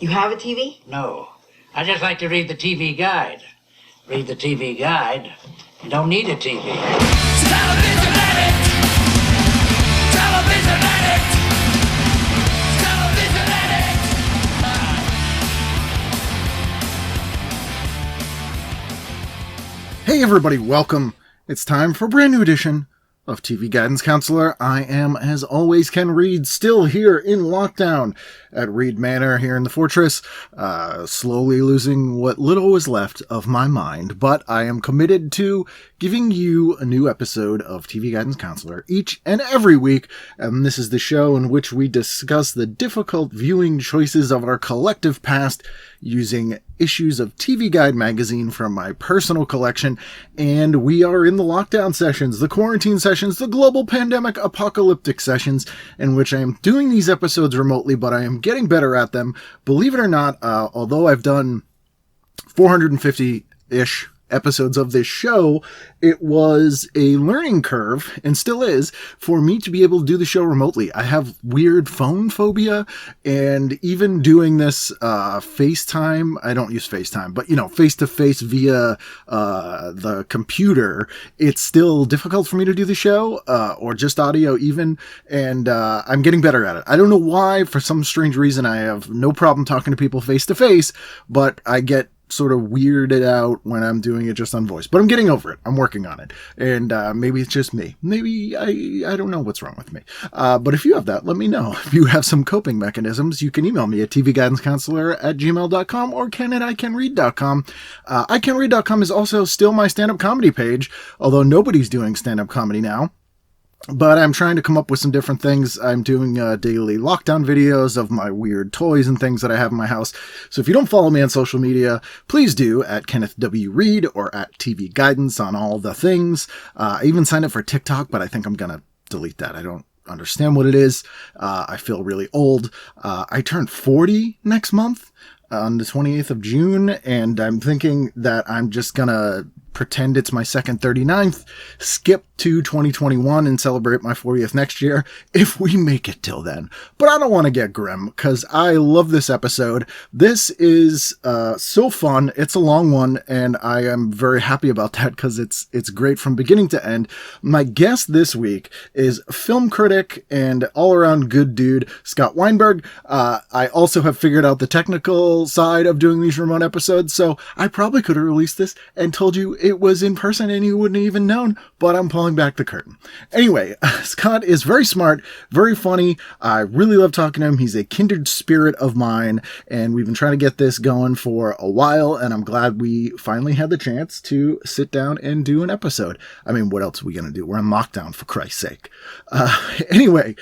You have a TV? No. I just like to read the TV guide. Read the TV guide. You don't need a TV. Television addict! Television addict! Television addict! Hey everybody, welcome. It's time for a brand new edition of TV Guidance Counselor. I am, as always, Ken Reed, still here in lockdown at Reed Manor here in the Fortress, slowly losing what little was left of my mind, but I am committed to giving you a new episode of TV Guidance Counselor each and every week, and this is the show in which we discuss the difficult viewing choices of our collective past using issues of TV Guide magazine from my personal collection, and we are in the lockdown sessions, the quarantine sessions, the global pandemic apocalyptic sessions, in which I am doing these episodes remotely, but I am getting better at them. Believe it or not, although I've done 450-ish episodes of this show, it was a learning curve, and still is, for me to be able to do the show remotely. I have weird phone phobia, and even doing this FaceTime, I don't use FaceTime, but face-to-face via the computer, it's still difficult for me to do the show, or just audio even, and I'm getting better at it. I don't know why, for some strange reason, I have no problem talking to people face-to-face, but I get sort of weirded out when I'm doing it just on voice, but I'm getting over it. I'm working on it. And maybe it's just me. Maybe I don't know what's wrong with me. But if you have that, let me know. If you have some coping mechanisms, you can email me at tvguidancecounselor@gmail.com or ken@icanread.com. icanread.com is also still my stand-up comedy page, although nobody's doing stand-up comedy now. But I'm trying to come up with some different things. I'm doing daily lockdown videos of my weird toys and things that I have in my house. So if you don't follow me on social media, please do at Kenneth W. Reed or at TV Guidance on all the things. I even signed up for TikTok, but I think I'm going to delete that. I don't understand what it is. I feel really old. I turn 40 next month on the 28th of June, and I'm thinking that I'm just going to pretend it's my second 39th, skip to 2021 and celebrate my 40th next year, if we make it till then. But I don't want to get grim, because I love this episode. This is so fun. It's a long one, and I am very happy about that, because it's great from beginning to end. My guest this week is film critic and all-around good dude, Scott Weinberg. I also have figured out the technical side of doing these remote episodes, so I probably could have released this and told you it was in person and you wouldn't have even known, but I'm pulling back the curtain. Anyway, Scott is very smart, very funny. I really love talking to him. He's a kindred spirit of mine, and we've been trying to get this going for a while, and I'm glad we finally had the chance to sit down and do an episode. I mean, what else are we going to do? We're in lockdown, for Christ's sake. Anyway,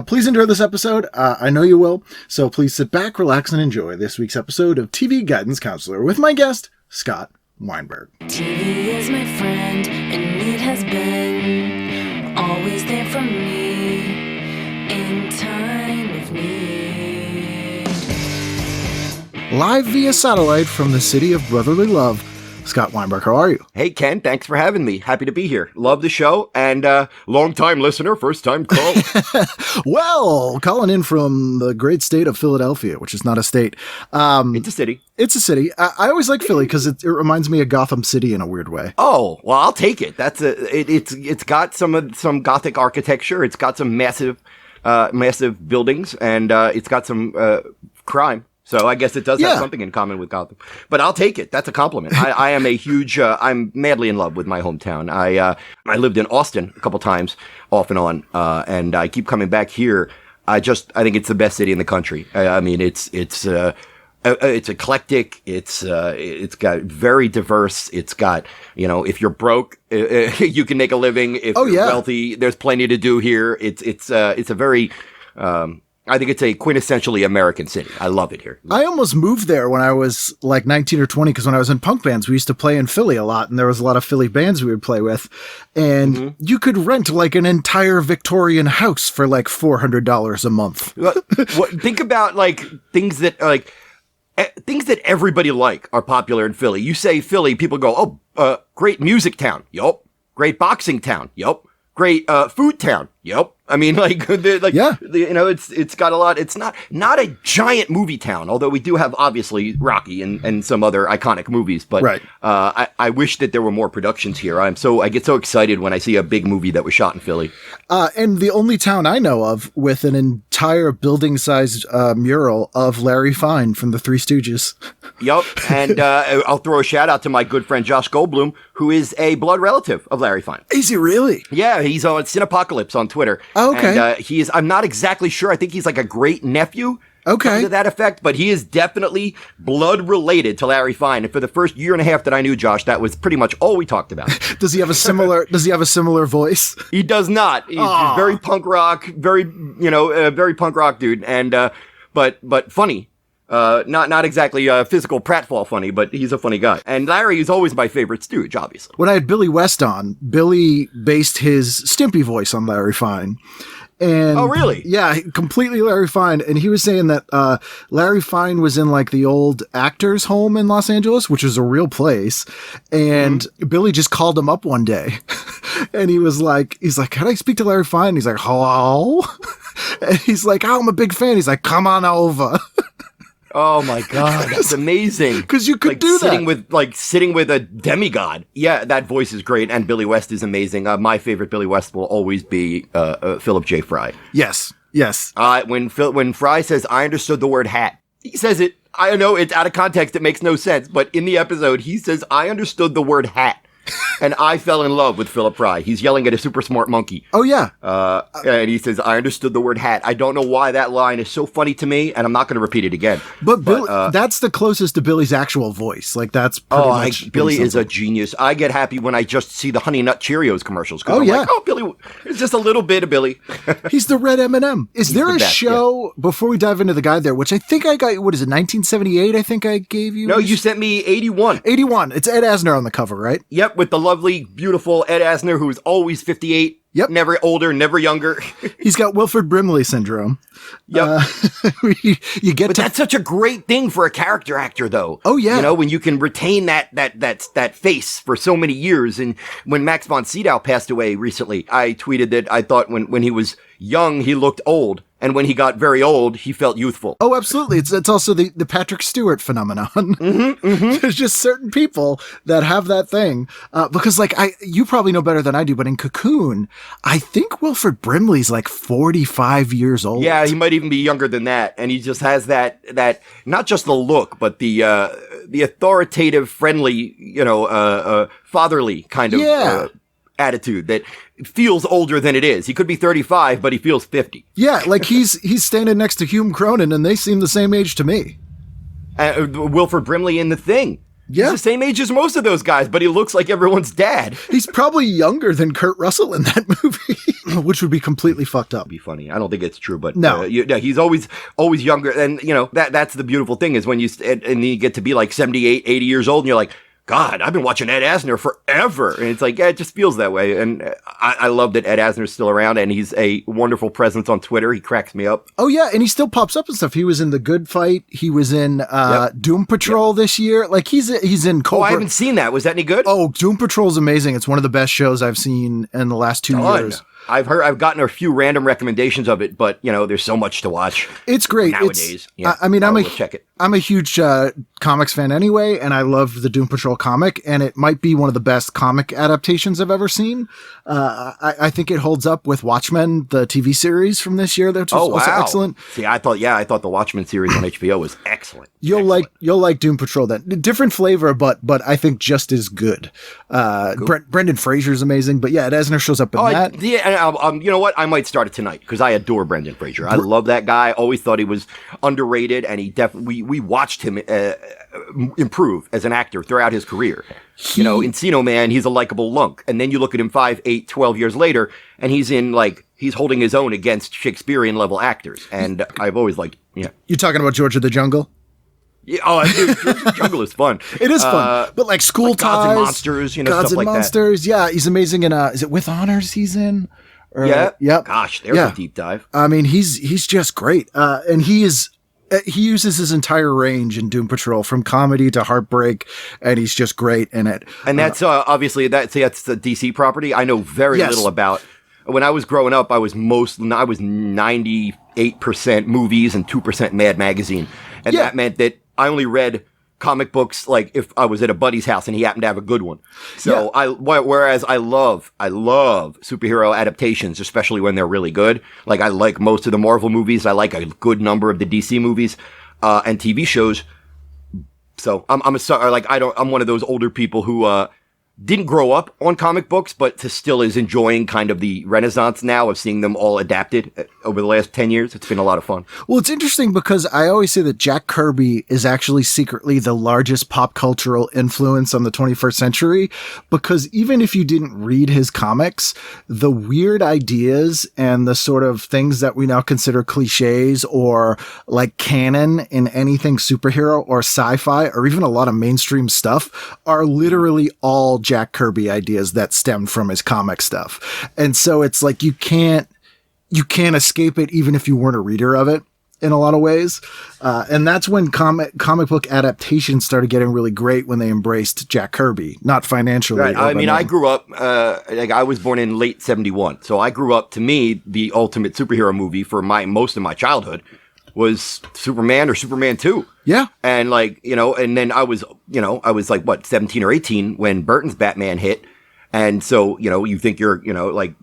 please enjoy this episode. I know you will, so please sit back, relax, and enjoy this week's episode of TV Guidance Counselor with my guest, Scott Weinberg. TV is my friend, and it has been always there for me in time of need. Live via satellite from the city of brotherly love, Scott Weinberg, how are you? Hey, Ken, thanks for having me. Happy to be here. Love the show, and long-time listener, first-time call. Well, calling in from the great state of Philadelphia, which is not a state. It's a city. It's a city. I always like Philly because it reminds me of Gotham City in a weird way. Oh, well, I'll take it. It's got some Gothic architecture. It's got some massive buildings, and it's got some crime. So I guess it does have something in common with Gotham. But I'll take it. That's a compliment. I am a huge, I'm madly in love with my hometown. I lived in Austin a couple times off and on, and I keep coming back here. I think it's the best city in the country. I mean, it's eclectic. It's got very diverse. It's got, if you're broke, you can make a living. If you're wealthy, there's plenty to do here. It's a very, I think it's a quintessentially American city. I love it here. I almost moved there when I was like 19 or 20, because when I was in punk bands, we used to play in Philly a lot, and there was a lot of Philly bands we would play with. And you could rent like an entire Victorian house for like $400 a month. Think about like things that everybody like are popular in Philly. You say Philly, people go, great music town. Yup. Great boxing town. Yup. Great food town. Yup. I mean, Yeah. It's got a lot. It's not a giant movie town, although we do have obviously Rocky and some other iconic movies. But Right. I wish that there were more productions here. I get so excited when I see a big movie that was shot in Philly. And the only town I know of with an entire building-sized mural of Larry Fine from the Three Stooges. Yup, and I'll throw a shout out to my good friend Josh Goldblum, who is a blood relative of Larry Fine. Is he really? Yeah, he's on Cinepocalypse on Twitter. Oh, okay. And I'm not exactly sure. I think he's like a great nephew. Okay. To that effect, but he is definitely blood related to Larry Fine. And for the first year and a half that I knew Josh, that was pretty much all we talked about. Does he have a similar voice? He does not. He's very punk rock, very punk rock dude. And, but funny. Not exactly physical pratfall funny, but he's a funny guy. And Larry is always my favorite stooge, obviously. When I had Billy West on, Billy based his Stimpy voice on Larry Fine. And oh, really? Yeah, completely Larry Fine. And he was saying that Larry Fine was in like the old actors' home in Los Angeles, which is a real place. And Billy just called him up one day. And he's like, can I speak to Larry Fine? And he's like, hello? And he's like, oh, I'm a big fan. He's like, come on over. Oh my God, that's amazing! Because you could do that sitting with a demigod. Yeah, that voice is great, and Billy West is amazing. My favorite Billy West will always be Philip J. Fry. Yes. When Fry says, "I understood the word hat," he says it. I know it's out of context; it makes no sense. But in the episode, he says, "I understood the word hat." And I fell in love with Philip Fry. He's yelling at a super smart monkey. Oh, yeah. And he says, I understood the word hat. I don't know why that line is so funny to me, and I'm not going to repeat it again. But Billy, that's the closest to Billy's actual voice. Like, that's pretty much... Billy is a genius. I get happy when I just see the Honey Nut Cheerios commercials. I'm like, Billy, it's just a little bit of Billy. He's the red M&M. Is there a show, before we dive into the guide there, which I think I got, what is it, 1978 I think I gave you? No, you sent me 81. 81. It's Ed Asner on the cover, right? Yep, with the lovely, beautiful Ed Asner, who is always 58. Yep. Never older, never younger. He's got Wilfred Brimley syndrome. Yep. But that's such a great thing for a character actor, though. Oh, yeah. You know, when you can retain that face for so many years. And when Max von Sydow passed away recently, I tweeted that I thought when he was young, he looked old. And when he got very old, he felt youthful. Oh, absolutely. It's also the Patrick Stewart phenomenon. There's just certain people that have that thing. Because you probably know better than I do, but in Cocoon, I think Wilfred Brimley's like 45 years old. Yeah, he might even be younger than that. And he just has that not just the look, but the authoritative, friendly, fatherly kind of attitude that feels older than it is. He could be 35, but he feels 50. Yeah, like he's standing next to Hume Cronin, and they seem the same age to me. Wilfred Brimley in The Thing. Yeah. He's the same age as most of those guys, but he looks like everyone's dad. He's probably younger than Kurt Russell in that movie, which would be completely fucked up. Be funny. I don't think it's true, but no, he's always younger. And that's the beautiful thing is when you get to be like 78, 80 years old, and you're like, God, I've been watching Ed Asner forever. And it's like, it just feels that way. And I love that Ed Asner's still around, and he's a wonderful presence on Twitter. He cracks me up. Oh, yeah. And he still pops up and stuff. He was in The Good Fight. He was in Doom Patrol this year. Like, he's in Cobra. Oh, I haven't seen that. Was that any good? Oh, Doom Patrol's amazing. It's one of the best shows I've seen in the last 2 years. I've gotten a few random recommendations of it, but there's so much to watch. It's great nowadays. I'm a huge comics fan anyway, and I love the Doom Patrol comic, and it might be one of the best comic adaptations I've ever seen. I think it holds up with Watchmen, the TV series from this year. That's also excellent. See, I thought the Watchmen series on HBO was excellent. You'll like Doom Patrol then. Different flavor, but I think just as good. Brendan Fraser's amazing, but yeah, Ed Asner shows up in that. Yeah, you know what? I might start it tonight because I adore Brendan Fraser. I love that guy. Always thought he was underrated, and he definitely we watched him improve as an actor throughout his career. In Encino Man, he's a likable lunk, and then you look at him 5, 8, 12 years later, and he's holding his own against Shakespearean level actors, and I've always liked. Yeah, you talking about George of the Jungle? Yeah, dude, Jungle is fun. It is fun, but like School Ties, Gods and Monsters, Gods stuff and like Monsters. That. Yeah, he's amazing in. Is it With Honors? He's in. Yep. Gosh, there's a deep dive. I mean, he's just great, and he uses his entire range in Doom Patrol from comedy to heartbreak, and he's just great in it. And that's obviously that's the DC property. I know very little about. when I was growing up, I was 98% movies and 2% Mad Magazine. And that meant that I only read comic books like if I was at a buddy's house and he happened to have a good one. So whereas I love superhero adaptations, especially when they're really good. Like I like most of the Marvel movies. I like a good number of the DC movies, and TV shows. So I'm one of those older people who, didn't grow up on comic books, but still is enjoying kind of the renaissance now of seeing them all adapted over the last 10 years. It's been a lot of fun. Well, it's interesting because I always say that Jack Kirby is actually secretly the largest pop cultural influence on the 21st century, because even if you didn't read his comics, the weird ideas and the sort of things that we now consider cliches or like canon in anything superhero or sci-fi or even a lot of mainstream stuff are literally all Jack Kirby ideas that stemmed from his comic stuff. And so it's like you can't escape it even if you weren't a reader of it in a lot of ways. And that's when comic book adaptations started getting really great, when they embraced Jack Kirby, not financially. Right. I mean, I grew up, I was born in late 71. So I grew up, to me, the ultimate superhero movie for most of my childhood was Superman or Superman 2. Yeah. And and then I was like, 17 or 18 when Burton's Batman hit. And so, you think you're,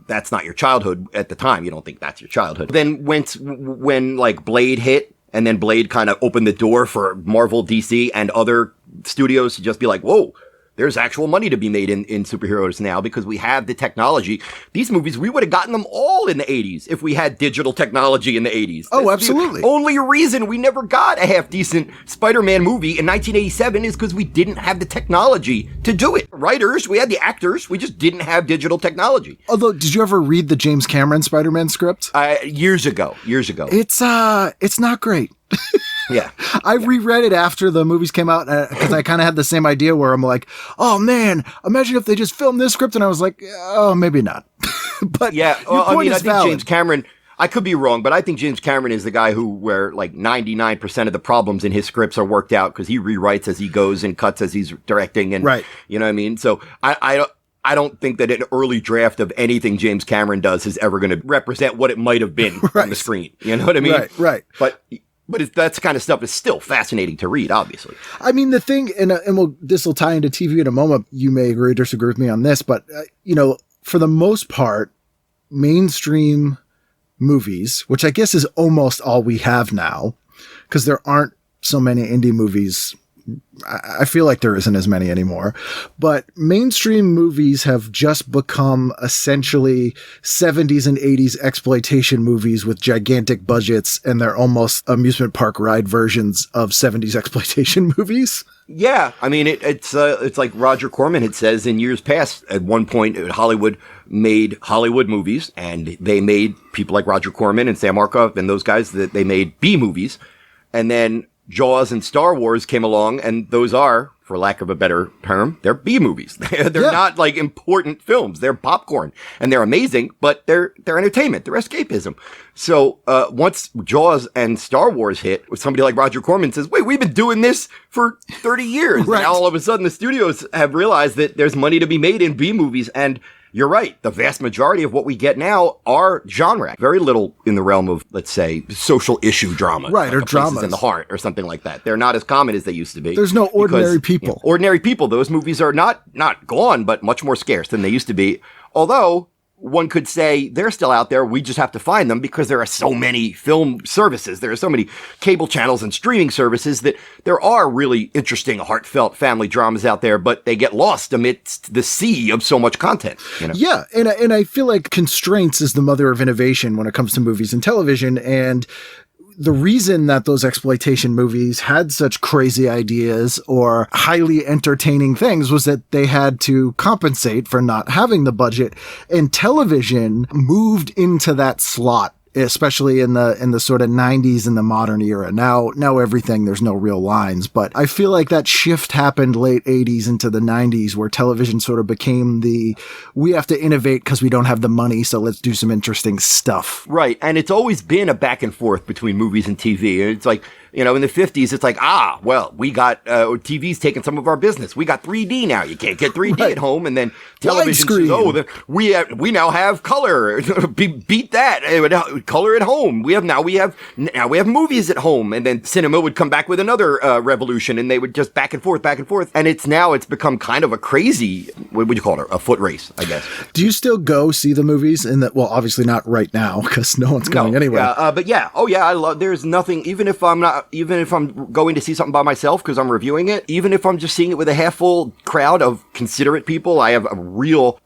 that's not your childhood at the time. You don't think that's your childhood. Then when Blade hit, and then Blade kind of opened the door for Marvel, DC, and other studios to just be like, whoa, there's actual money to be made in superheroes now because we have the technology. These movies, we would have gotten them all in the 80s if we had digital technology in the 80s. Oh, absolutely. The only reason we never got a half-decent Spider-Man movie in 1987 is because we didn't have the technology to do it. Writers, we had the actors, we just didn't have digital technology. Although, did you ever read the James Cameron Spider-Man script? Years ago. It's not great. Yeah. I reread it after the movies came out because I kind of had the same idea where I'm like, oh man, imagine if they just filmed this script. And I was like, oh, maybe not. But yeah, I think valid. James Cameron, I could be wrong, but I think James Cameron is the guy where 99% of the problems in his scripts are worked out because he rewrites as he goes and cuts as he's directing. And right. You know what I mean? So I don't think that an early draft of anything James Cameron does is ever going to represent what it might have been on the screen. You know what I mean? Right. But that kind of stuff is still fascinating to read, obviously. I mean, the thing, and this will tie into TV in a moment. You may agree or disagree with me on this, but, for the most part, mainstream movies, which I guess is almost all we have now, because there aren't so many indie movies. I feel like there isn't as many anymore, but mainstream movies have just become essentially 70s and 80s exploitation movies with gigantic budgets, and they're almost amusement park ride versions of 70s exploitation movies. Yeah. I mean, it's like Roger Corman had says in years past. At one point, Hollywood made Hollywood movies, and they made people like Roger Corman and Sam Markov and those guys that they made B movies. And then Jaws and Star Wars came along, and those are, for lack of a better term, they're B movies. They're not like important films. They're popcorn, and they're amazing, but they're entertainment. They're escapism. So once Jaws and Star Wars hit, somebody like Roger Corman says, "Wait, we've been doing this for 30 years." Right. Now all of a sudden, the studios have realized that there's money to be made in B movies, and you're right. The vast majority of what we get now are genre. Very little in the realm of, let's say, social issue drama. Right, like or dramas. in the Heart or something like that. They're not as common as they used to be. There's no ordinary people. Ordinary people. Those movies are not gone, but much more scarce than they used to be. Although one could say they're still out there. We just have to find them because there are so many film services. There are so many cable channels and streaming services that there are really interesting, heartfelt family dramas out there, but they get lost amidst the sea of so much content. Yeah. And I feel like constraints is the mother of innovation when it comes to movies and television. And the reason that those exploitation movies had such crazy ideas or highly entertaining things was that they had to compensate for not having the budget, and television moved into that slot, especially in the sort of 90s and the modern era. Now everything, there's no real lines, but I feel like that shift happened late 80s into the 90s where television sort of became we have to innovate because we don't have the money, so let's do some interesting stuff. Right. And it's always been a back and forth between movies and TV. It's like, You know, in the 50s, it's like, well, we got TV's taking some of our business. We got 3D now. You can't get 3D at home. And then television says, we now have color. Beat that. Color at home. We have movies at home. And then cinema would come back with another revolution, and they would just back and forth. And it's become kind of a crazy, what would you call it? A foot race, I guess. Do you still go see the movies well, obviously not right now because no one's going anywhere. But yeah. Oh yeah. There's nothing, even if I'm going to see something by myself because I'm reviewing it, even if I'm just seeing it with a half full crowd of considerate people, I have a real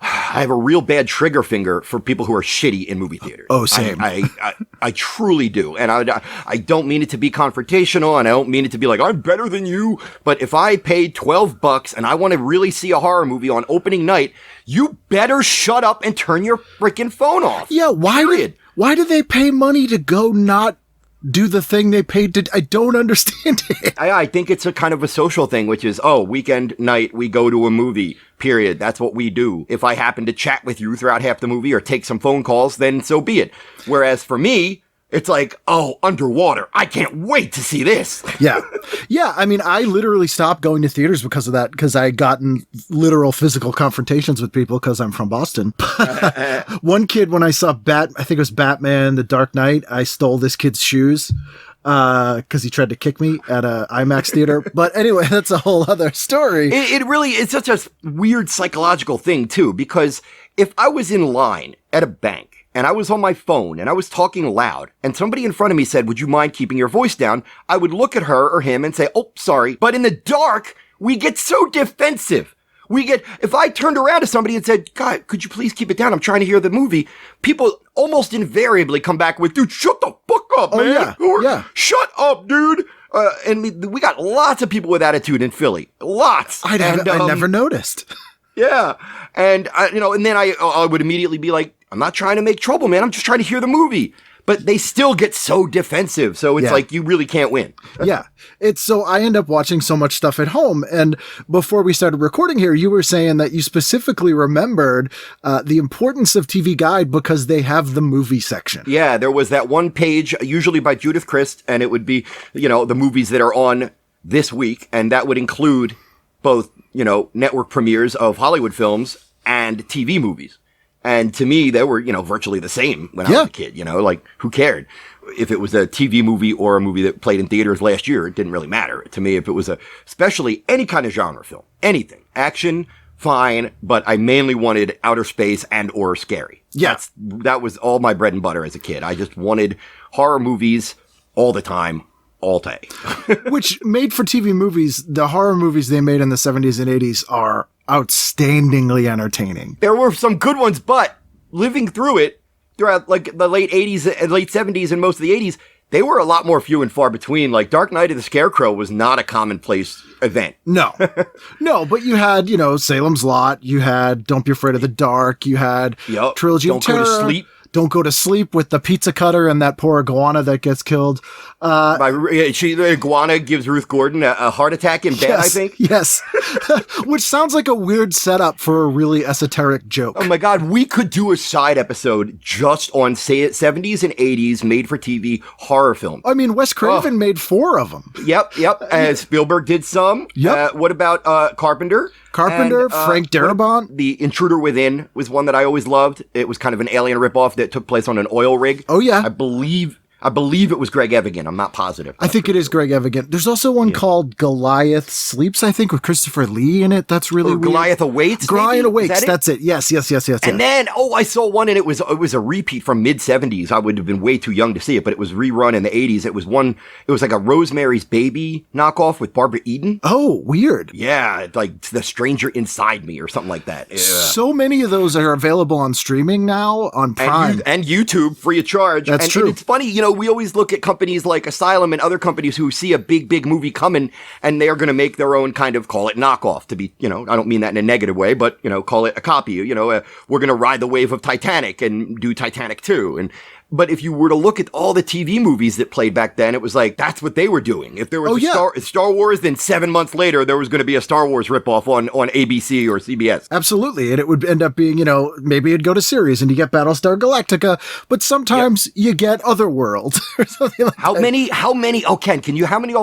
bad trigger finger for people who are shitty in movie theaters. Oh, same. I truly do. And I don't mean it to be confrontational, and I don't mean it to be like, I'm better than you. But if I paid $12 and I want to really see a horror movie on opening night, you better shut up and turn your freaking phone off. Yeah, why do they pay money to go not do the thing they paid to? I don't understand it. I think it's a kind of a social thing, which is, weekend night, we go to a movie, period. That's what we do. If I happen to chat with you throughout half the movie or take some phone calls, then so be it. Whereas for me, it's like, underwater. I can't wait to see this. Yeah. Yeah. I mean, I literally stopped going to theaters because of that, because I had gotten literal physical confrontations with people because I'm from Boston. One kid, when I saw I think it was Batman, The Dark Knight, I stole this kid's shoes because he tried to kick me at a IMAX theater. But anyway, that's a whole other story. It really is such a weird psychological thing, too, because if I was in line at a bank, and I was on my phone, and I was talking loud, and somebody in front of me said, would you mind keeping your voice down? I would look at her or him and say, oh, sorry. But in the dark, we get so defensive. If I turned around to somebody and said, God, could you please keep it down? I'm trying to hear the movie. People almost invariably come back with, dude, shut the fuck up, man. Yeah. Shut up, dude. And we got lots of people with attitude in Philly. Lots. I never noticed. Yeah. And, and then I would immediately be like, I'm not trying to make trouble, man. I'm just trying to hear the movie. But they still get so defensive. So it's like, you really can't win. Yeah. So I end up watching so much stuff at home. And before we started recording here, you were saying that you specifically remembered the importance of TV Guide because they have the movie section. Yeah. There was that one page, usually by Judith Crist, and it would be, the movies that are on this week. And that would include both, network premieres of Hollywood films and TV movies. And to me, they were, virtually the same when I was a kid, like who cared? If it was a TV movie or a movie that played in theaters last year, it didn't really matter to me. If it was especially any kind of genre film, anything, action, fine, but I mainly wanted outer space and or scary. Yeah. That was all my bread and butter as a kid. I just wanted horror movies all the time. All day. Which made for TV movies, the horror movies they made in the 70s and 80s are outstandingly entertaining. There were some good ones, but living through it throughout like the late 80s and late 70s and most of the 80s, they were a lot more few and far between. Like Dark Knight of the Scarecrow was not a commonplace event. No, but you had, Salem's Lot, you had Don't Be Afraid of the Dark, you had Trilogy of Terror. Don't Go to Sleep. Don't Go to Sleep with the pizza cutter and that poor iguana that gets killed. The iguana gives Ruth Gordon a heart attack in bed, I think. Yes. Which sounds like a weird setup for a really esoteric joke. Oh my God. We could do a side episode just on, say it, 70s and 80s made for TV horror films. I mean, Wes Craven made 4 of them. Yep. And Spielberg did some. Yep. What about Carpenter? Frank Darabont. The Intruder Within was one that I always loved. It was kind of an alien ripoff that took place on an oil rig. Oh, yeah. I believe it was Greg Evigan. I'm not positive. I think it is Greg Evigan. There's also one called Goliath Sleeps, I think, with Christopher Lee in it. That's really weird. Goliath Awaits. Goliath Awaits. That's it. Yes. And then, I saw one, and it was a repeat from mid 70s. I would have been way too young to see it, but it was rerun in the 80s. It was like a Rosemary's Baby knockoff with Barbara Eden. Oh, weird. Yeah, like The Stranger Inside Me or something like that. Yeah. So many of those are available on streaming now on Prime and YouTube free of charge. That's true. And it's funny, we always look at companies like Asylum and other companies who see a big movie coming, and they are going to make their own kind of, call it knockoff, to be, I don't mean that in a negative way, but, call it a copy. We're going to ride the wave of Titanic and do Titanic 2. And But if you were to look at all the TV movies that played back then, it was like, that's what they were doing. If there was Star Wars, then 7 months later, there was going to be a Star Wars ripoff on ABC or CBS. Absolutely. And it would end up being, maybe it'd go to series and you get Battlestar Galactica, but sometimes you get Otherworld or something like how many, how many off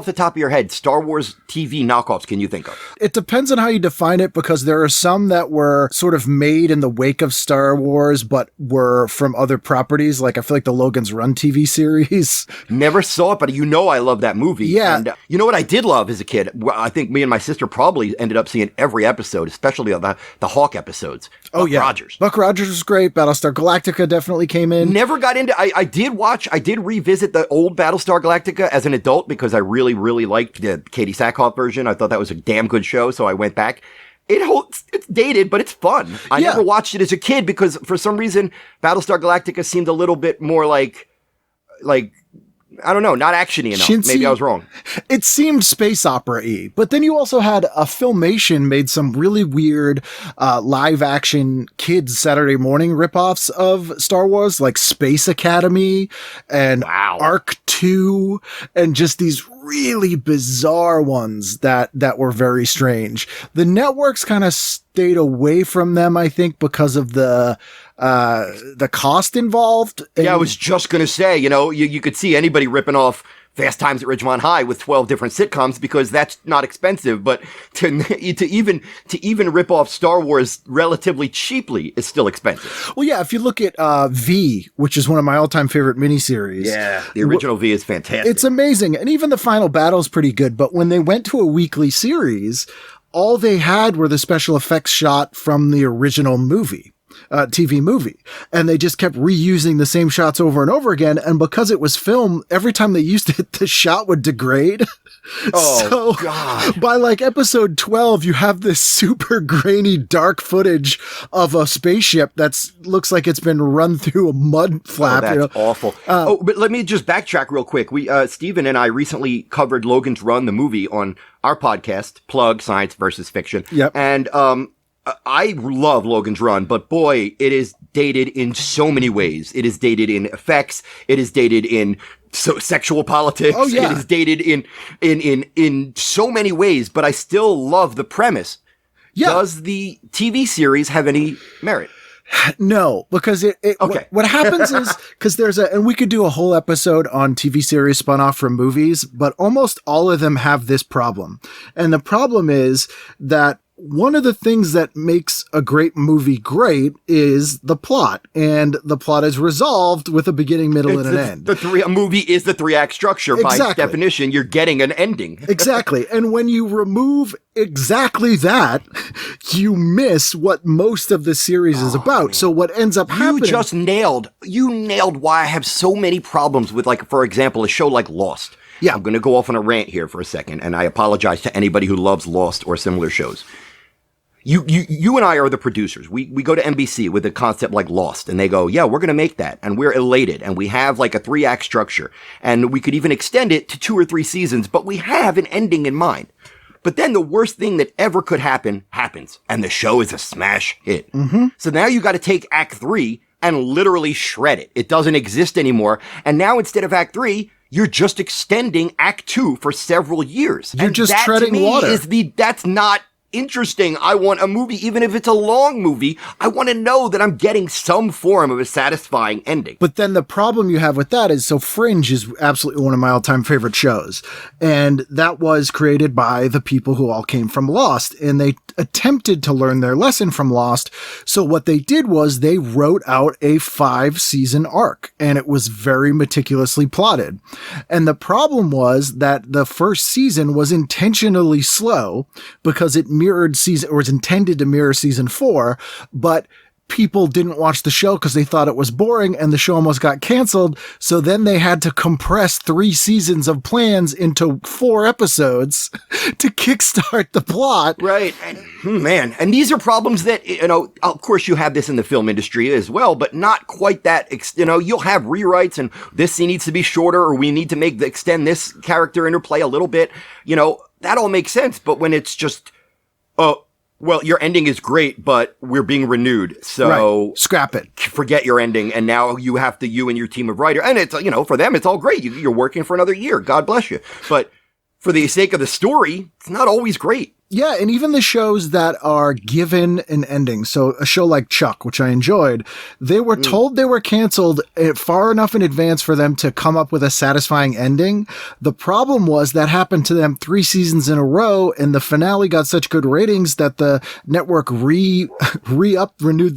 the top of your head Star Wars TV knockoffs can you think of? It depends on how you define it, because there are some that were sort of made in the wake of Star Wars, but were from other properties. Like I feel like the Logan's Run TV series. Never saw it, but I love that movie. Yeah. And you know what I did love as a kid? I think me and my sister probably ended up seeing every episode, especially the Hawk episodes. Buck Rogers. Buck Rogers was great. Battlestar Galactica definitely came in. Never got into, I did revisit the old Battlestar Galactica as an adult because I really, really liked the Katie Sackhoff version. I thought that was a damn good show, so I went back. It's dated, but it's fun. I never watched it as a kid because for some reason Battlestar Galactica seemed a little bit more like I don't know, not actiony enough. Chintzy. Maybe I was wrong. It seemed space opera-y, but then you also had a Filmation made some really weird live action kids Saturday morning ripoffs of Star Wars, like Space Academy and Arc 2, and just these really bizarre ones that were very strange. The networks kind of stayed away from them, I think, because of the cost involved. Yeah, I was just going to say, you could see anybody ripping off Fast Times at Ridgemont High with 12 different sitcoms because that's not expensive, but to even rip off Star Wars relatively cheaply is still expensive. Well, yeah, if you look at V, which is one of my all-time favorite miniseries. Yeah, the original V is fantastic. It's amazing. And even the final battle is pretty good, but when they went to a weekly series, all they had were the special effects shot from the original movie. TV movie, and they just kept reusing the same shots over and over again, and because it was film, every time they used it the shot would degrade. God. By like episode 12 you have this super grainy dark footage of a spaceship that's looks like it's been run through a mud flap. That's awful. But let me just backtrack real quick. We Steven and I recently covered Logan's Run, the movie, on our podcast, Plug Science versus Fiction. Yep. And I love Logan's Run, but boy, it is dated in so many ways. It is dated in effects. It is dated in sexual politics. Oh, yeah. It is dated in so many ways, but I still love the premise. Yeah. Does the TV series have any merit? No, because what happens is, because and we could do a whole episode on TV series spun off from movies, but almost all of them have this problem. And the problem is that one of the things that makes a great movie great is the plot, and the plot is resolved with a beginning, middle, and an end. A movie is the 3-act structure. Exactly. By definition, you're getting an ending. Exactly. And when you remove exactly that, you miss what most of the series is about. Man. So what ends up happening... You nailed why I have so many problems with, like, for example, a show like Lost. Yeah. I'm going to go off on a rant here for a second, and I apologize to anybody who loves Lost or similar shows. You and I are the producers. We go to NBC with a concept like Lost, and they go, yeah, we're going to make that. And we're elated. And we have like a 3-act structure. And we could even extend it to 2 or 3 seasons, but we have an ending in mind. But then the worst thing that ever could happen happens. And the show is a smash hit. Mm-hmm. So now you got to take Act 3 and literally shred it. It doesn't exist anymore. And now instead of Act 3, you're just extending Act 2 for several years. You're just treading water. That's not interesting. I want a movie, even if it's a long movie, I want to know that I'm getting some form of a satisfying ending. But then the problem you have with that is, so Fringe is absolutely one of my all-time favorite shows. And that was created by the people who all came from Lost, and they attempted to learn their lesson from Lost. So what they did was they wrote out a 5-season arc, and it was very meticulously plotted. And the problem was that the first season was intentionally slow because it mirrored season, or was intended to mirror season 4, but people didn't watch the show because they thought it was boring, and the show almost got canceled. So then they had to compress 3 seasons of plans into 4 episodes to kickstart the plot. Right. And these are problems that, of course you have this in the film industry as well, but not quite that, you'll have rewrites and this scene needs to be shorter, or we need to extend this character interplay a little bit. That all makes sense. But when it's just, well, your ending is great, but we're being renewed. So scrap it. Forget your ending. And now you and your team of writers, and it's, for them, it's all great. You're working for another year. God bless you. But for the sake of the story, it's not always great. Yeah, and even the shows that are given an ending, so a show like Chuck, which I enjoyed, they were told they were canceled far enough in advance for them to come up with a satisfying ending. The problem was that happened to them 3 seasons in a row, and the finale got such good ratings that the network renewed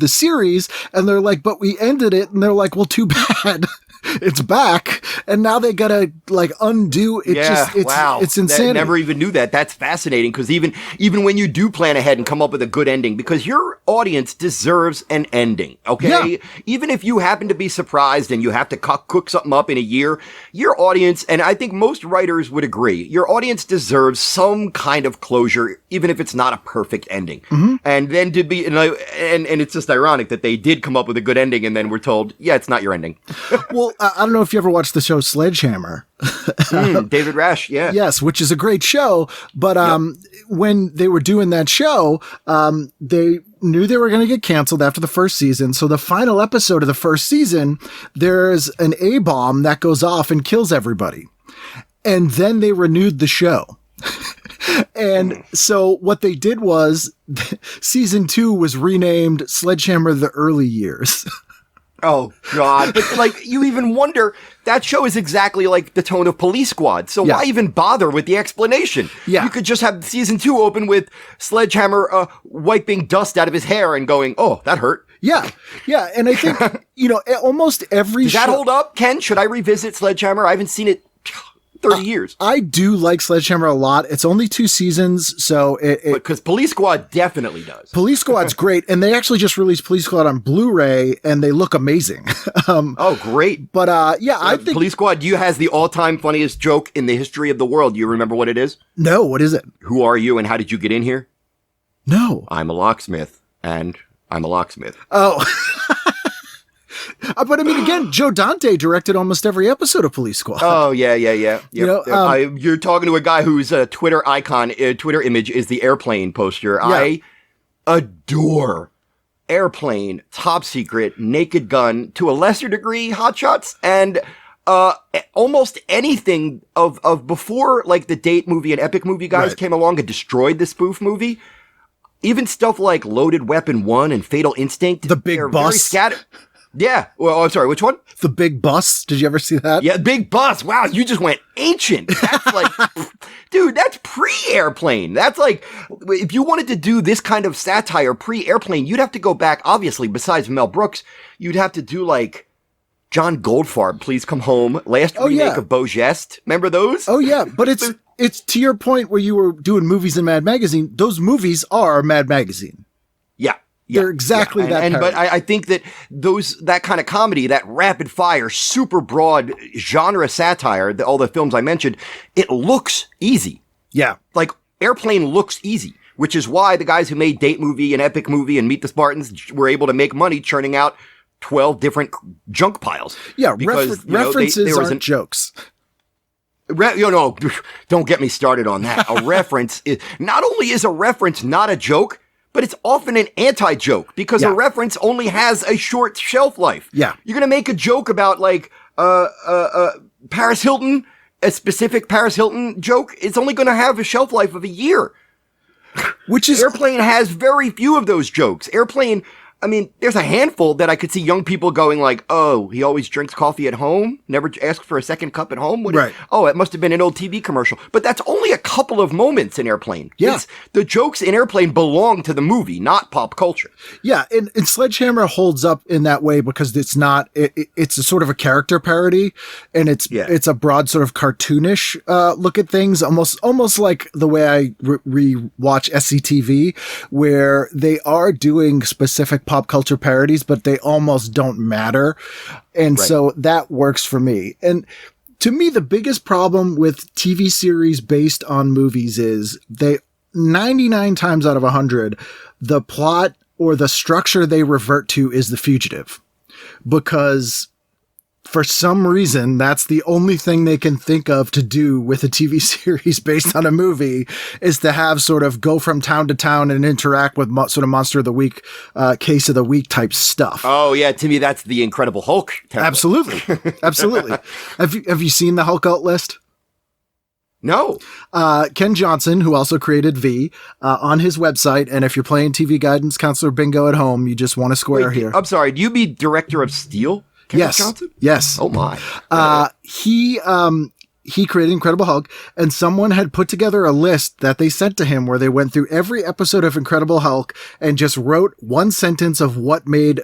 the series, and they're like, but we ended it, and they're like, well, too bad. It's back, and now they gotta undo it. It's insanity. I never even knew that. That's fascinating, because even when you do plan ahead and come up with a good ending, because your audience deserves an ending, okay? Yeah. Even if you happen to be surprised and you have to cook something up in a year, your audience, and I think most writers would agree, your audience deserves some kind of closure, even if it's not a perfect ending. Mm-hmm. And then to be, and it's just ironic that they did come up with a good ending, and then we're told, yeah, it's not your ending. Well, I don't know if you ever watched the show Sledgehammer. David Rash, yeah. Yes, which is a great show. But when they were doing that show, they knew they were going to get canceled after the first season. So the final episode of the first season, there's an A-bomb that goes off and kills everybody. And then they renewed the show. And so what they did was season 2 was renamed Sledgehammer: The Early Years. Oh, God. But, you even wonder, that show is exactly like the tone of Police Squad. So why even bother with the explanation? Yeah. You could just have season 2 open with Sledgehammer wiping dust out of his hair and going, oh, that hurt. Yeah. Yeah. And I think, almost every Does that hold up, Ken? Should I revisit Sledgehammer? I haven't seen it 30 years. I do like Sledgehammer a lot. It's only 2 seasons, so because Police Squad definitely does. Police Squad's great, and they actually just released Police Squad on Blu-ray, and they look amazing. Oh, great! But I think Police Squad has the all-time funniest joke in the history of the world. You remember what it is? No, what is it? Who are you, and how did you get in here? No, I'm a locksmith, and I'm a locksmith. Oh. But I mean, again, Joe Dante directed almost every episode of Police Squad. Oh, yeah. Yep. You're talking to a guy whose Twitter icon, Twitter image is the Airplane poster. Yeah. I adore Airplane, Top Secret, Naked Gun, to a lesser degree, Hot Shots, and almost anything of before, like the Date movie and Epic movie guys came along and destroyed the spoof movie. Even stuff like Loaded Weapon 1 and Fatal Instinct. The Big Bus. Yeah. Well, I'm sorry. Which one? The Big Bus. Did you ever see that? Yeah, Big Bus. Wow, you just went ancient. That's like, dude, that's pre-Airplane. That's like, if you wanted to do this kind of satire pre-Airplane, you'd have to go back, obviously, besides Mel Brooks, you'd have to do like John Goldfarb, Please Come Home, last remake of Beau Geste. Remember those? Oh, yeah. But it's to your point where you were doing movies in Mad Magazine. Those movies are Mad Magazine. Yeah. They're exactly that. But I think that that kind of comedy, that rapid fire, super broad genre satire, all the films I mentioned, it looks easy. Yeah. Like Airplane looks easy, which is why the guys who made Date movie and Epic movie and Meet the Spartans were able to make money churning out 12 different junk piles. Yeah. Because references aren't jokes. Don't get me started on that. A reference is not only is a reference not a joke, but it's often an anti-joke because a reference only has a short shelf life. Yeah. You're going to make a joke about like, Paris Hilton, a specific Paris Hilton joke. It's only going to have a shelf life of a year. Which is Airplane has very few of those jokes. Airplane, I mean, there's a handful that I could see young people going like, oh, he always drinks coffee at home, never asks for a second cup at home. Oh, it must have been an old TV commercial. But that's only a couple of moments in Airplane. Yeah. The jokes in Airplane belong to the movie, not pop culture. Yeah, and Sledgehammer holds up in that way because it's not, it's a sort of a character parody, and it's a broad sort of cartoonish look at things, almost like the way I rewatch SCTV, where they are doing specific pop culture parodies, but they almost don't matter. And so that works for me. And to me, the biggest problem with TV series based on movies is 99 times out of 100, the plot or the structure they revert to is The Fugitive. Because for some reason, that's the only thing they can think of to do with a TV series based on a movie, is to have sort of go from town to town and interact with sort of Monster of the Week, Case of the Week type stuff. Oh yeah, to me that's the Incredible Hulk template. Absolutely. Absolutely. Have you seen the Hulk Out list? No. Ken Johnson, who also created V, on his website, and if you're playing TV Guidance Counselor Bingo at home, you just want a square here. I'm sorry, do you mean Director of Steel? Yes. Johnson? Yes. Oh my. He created Incredible Hulk, and someone had put together a list that they sent to him where they went through every episode of Incredible Hulk and just wrote one sentence of what made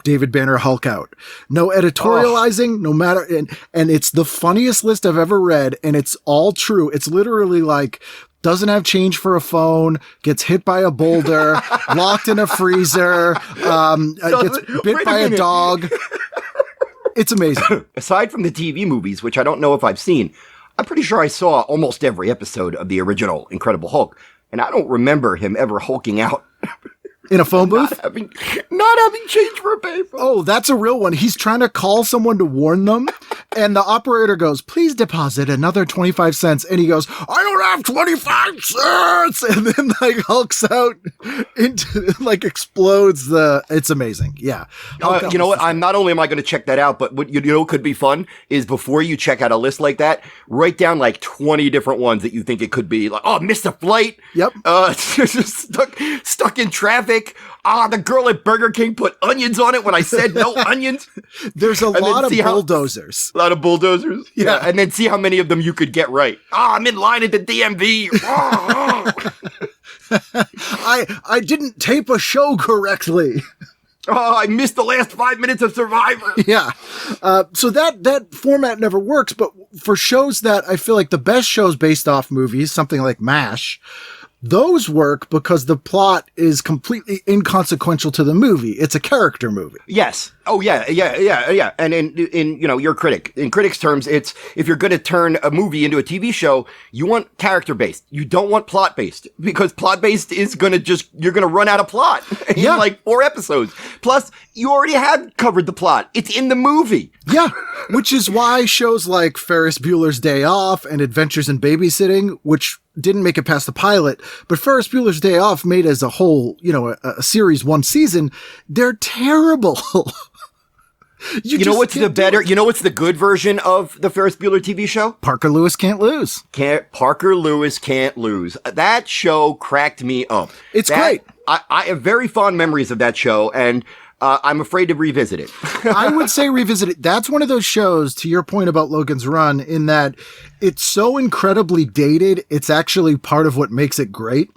David Banner Hulk out. No editorializing, no matter, and it's the funniest list I've ever read, and it's all true. It's literally like, doesn't have change for a phone, gets hit by a boulder, locked in a freezer, gets bit by a dog. It's amazing. Aside from the TV movies, which I don't know if I've seen, I'm pretty sure I saw almost every episode of the original Incredible Hulk, and I don't remember him ever hulking out. In a phone booth? Not having change for a payphone. Oh, that's a real one. He's trying to call someone to warn them, and the operator goes, please deposit another 25 cents. And he goes, I don't have 25 cents! And then, like, hulks out into, like, explodes it's amazing. Yeah. You know what? Not only am I going to check that out, but what you know could be fun is before you check out a list like that, write down like 20 different ones that you think it could be. Like, oh, missed a flight. Yep. Stuck in traffic. The girl at Burger King put onions on it when I said no onions. There's a lot of bulldozers. A lot of bulldozers. Yeah. And then see how many of them you could get right. I'm in line at the DMV. I didn't tape a show correctly. Oh, I missed the last 5 minutes of Survivor. Yeah. So that format never works, but for shows that I feel like the best shows based off movies, something like MASH, those work because the plot is completely inconsequential to the movie. It's a character movie. Yes. Oh, yeah. And in you're a critic. In critics' terms, it's if you're going to turn a movie into a TV show, you want character-based. You don't want plot-based because plot-based is you're going to run out of plot in like 4 episodes. Plus, you already had covered the plot. It's in the movie. Yeah. Which is why shows like Ferris Bueller's Day Off and Adventures in Babysitting, which didn't make it past the pilot, but Ferris Bueller's Day Off made as a whole, a series, 1 season, they're terrible. You know what's the good version of the Ferris Bueller TV show? Parker Lewis Can't Lose. Parker Lewis Can't Lose. That show cracked me up. It's great. I have very fond memories of that show, and I'm afraid to revisit it. I would say revisit it. That's one of those shows, to your point about Logan's Run, in that it's so incredibly dated, it's actually part of what makes it great.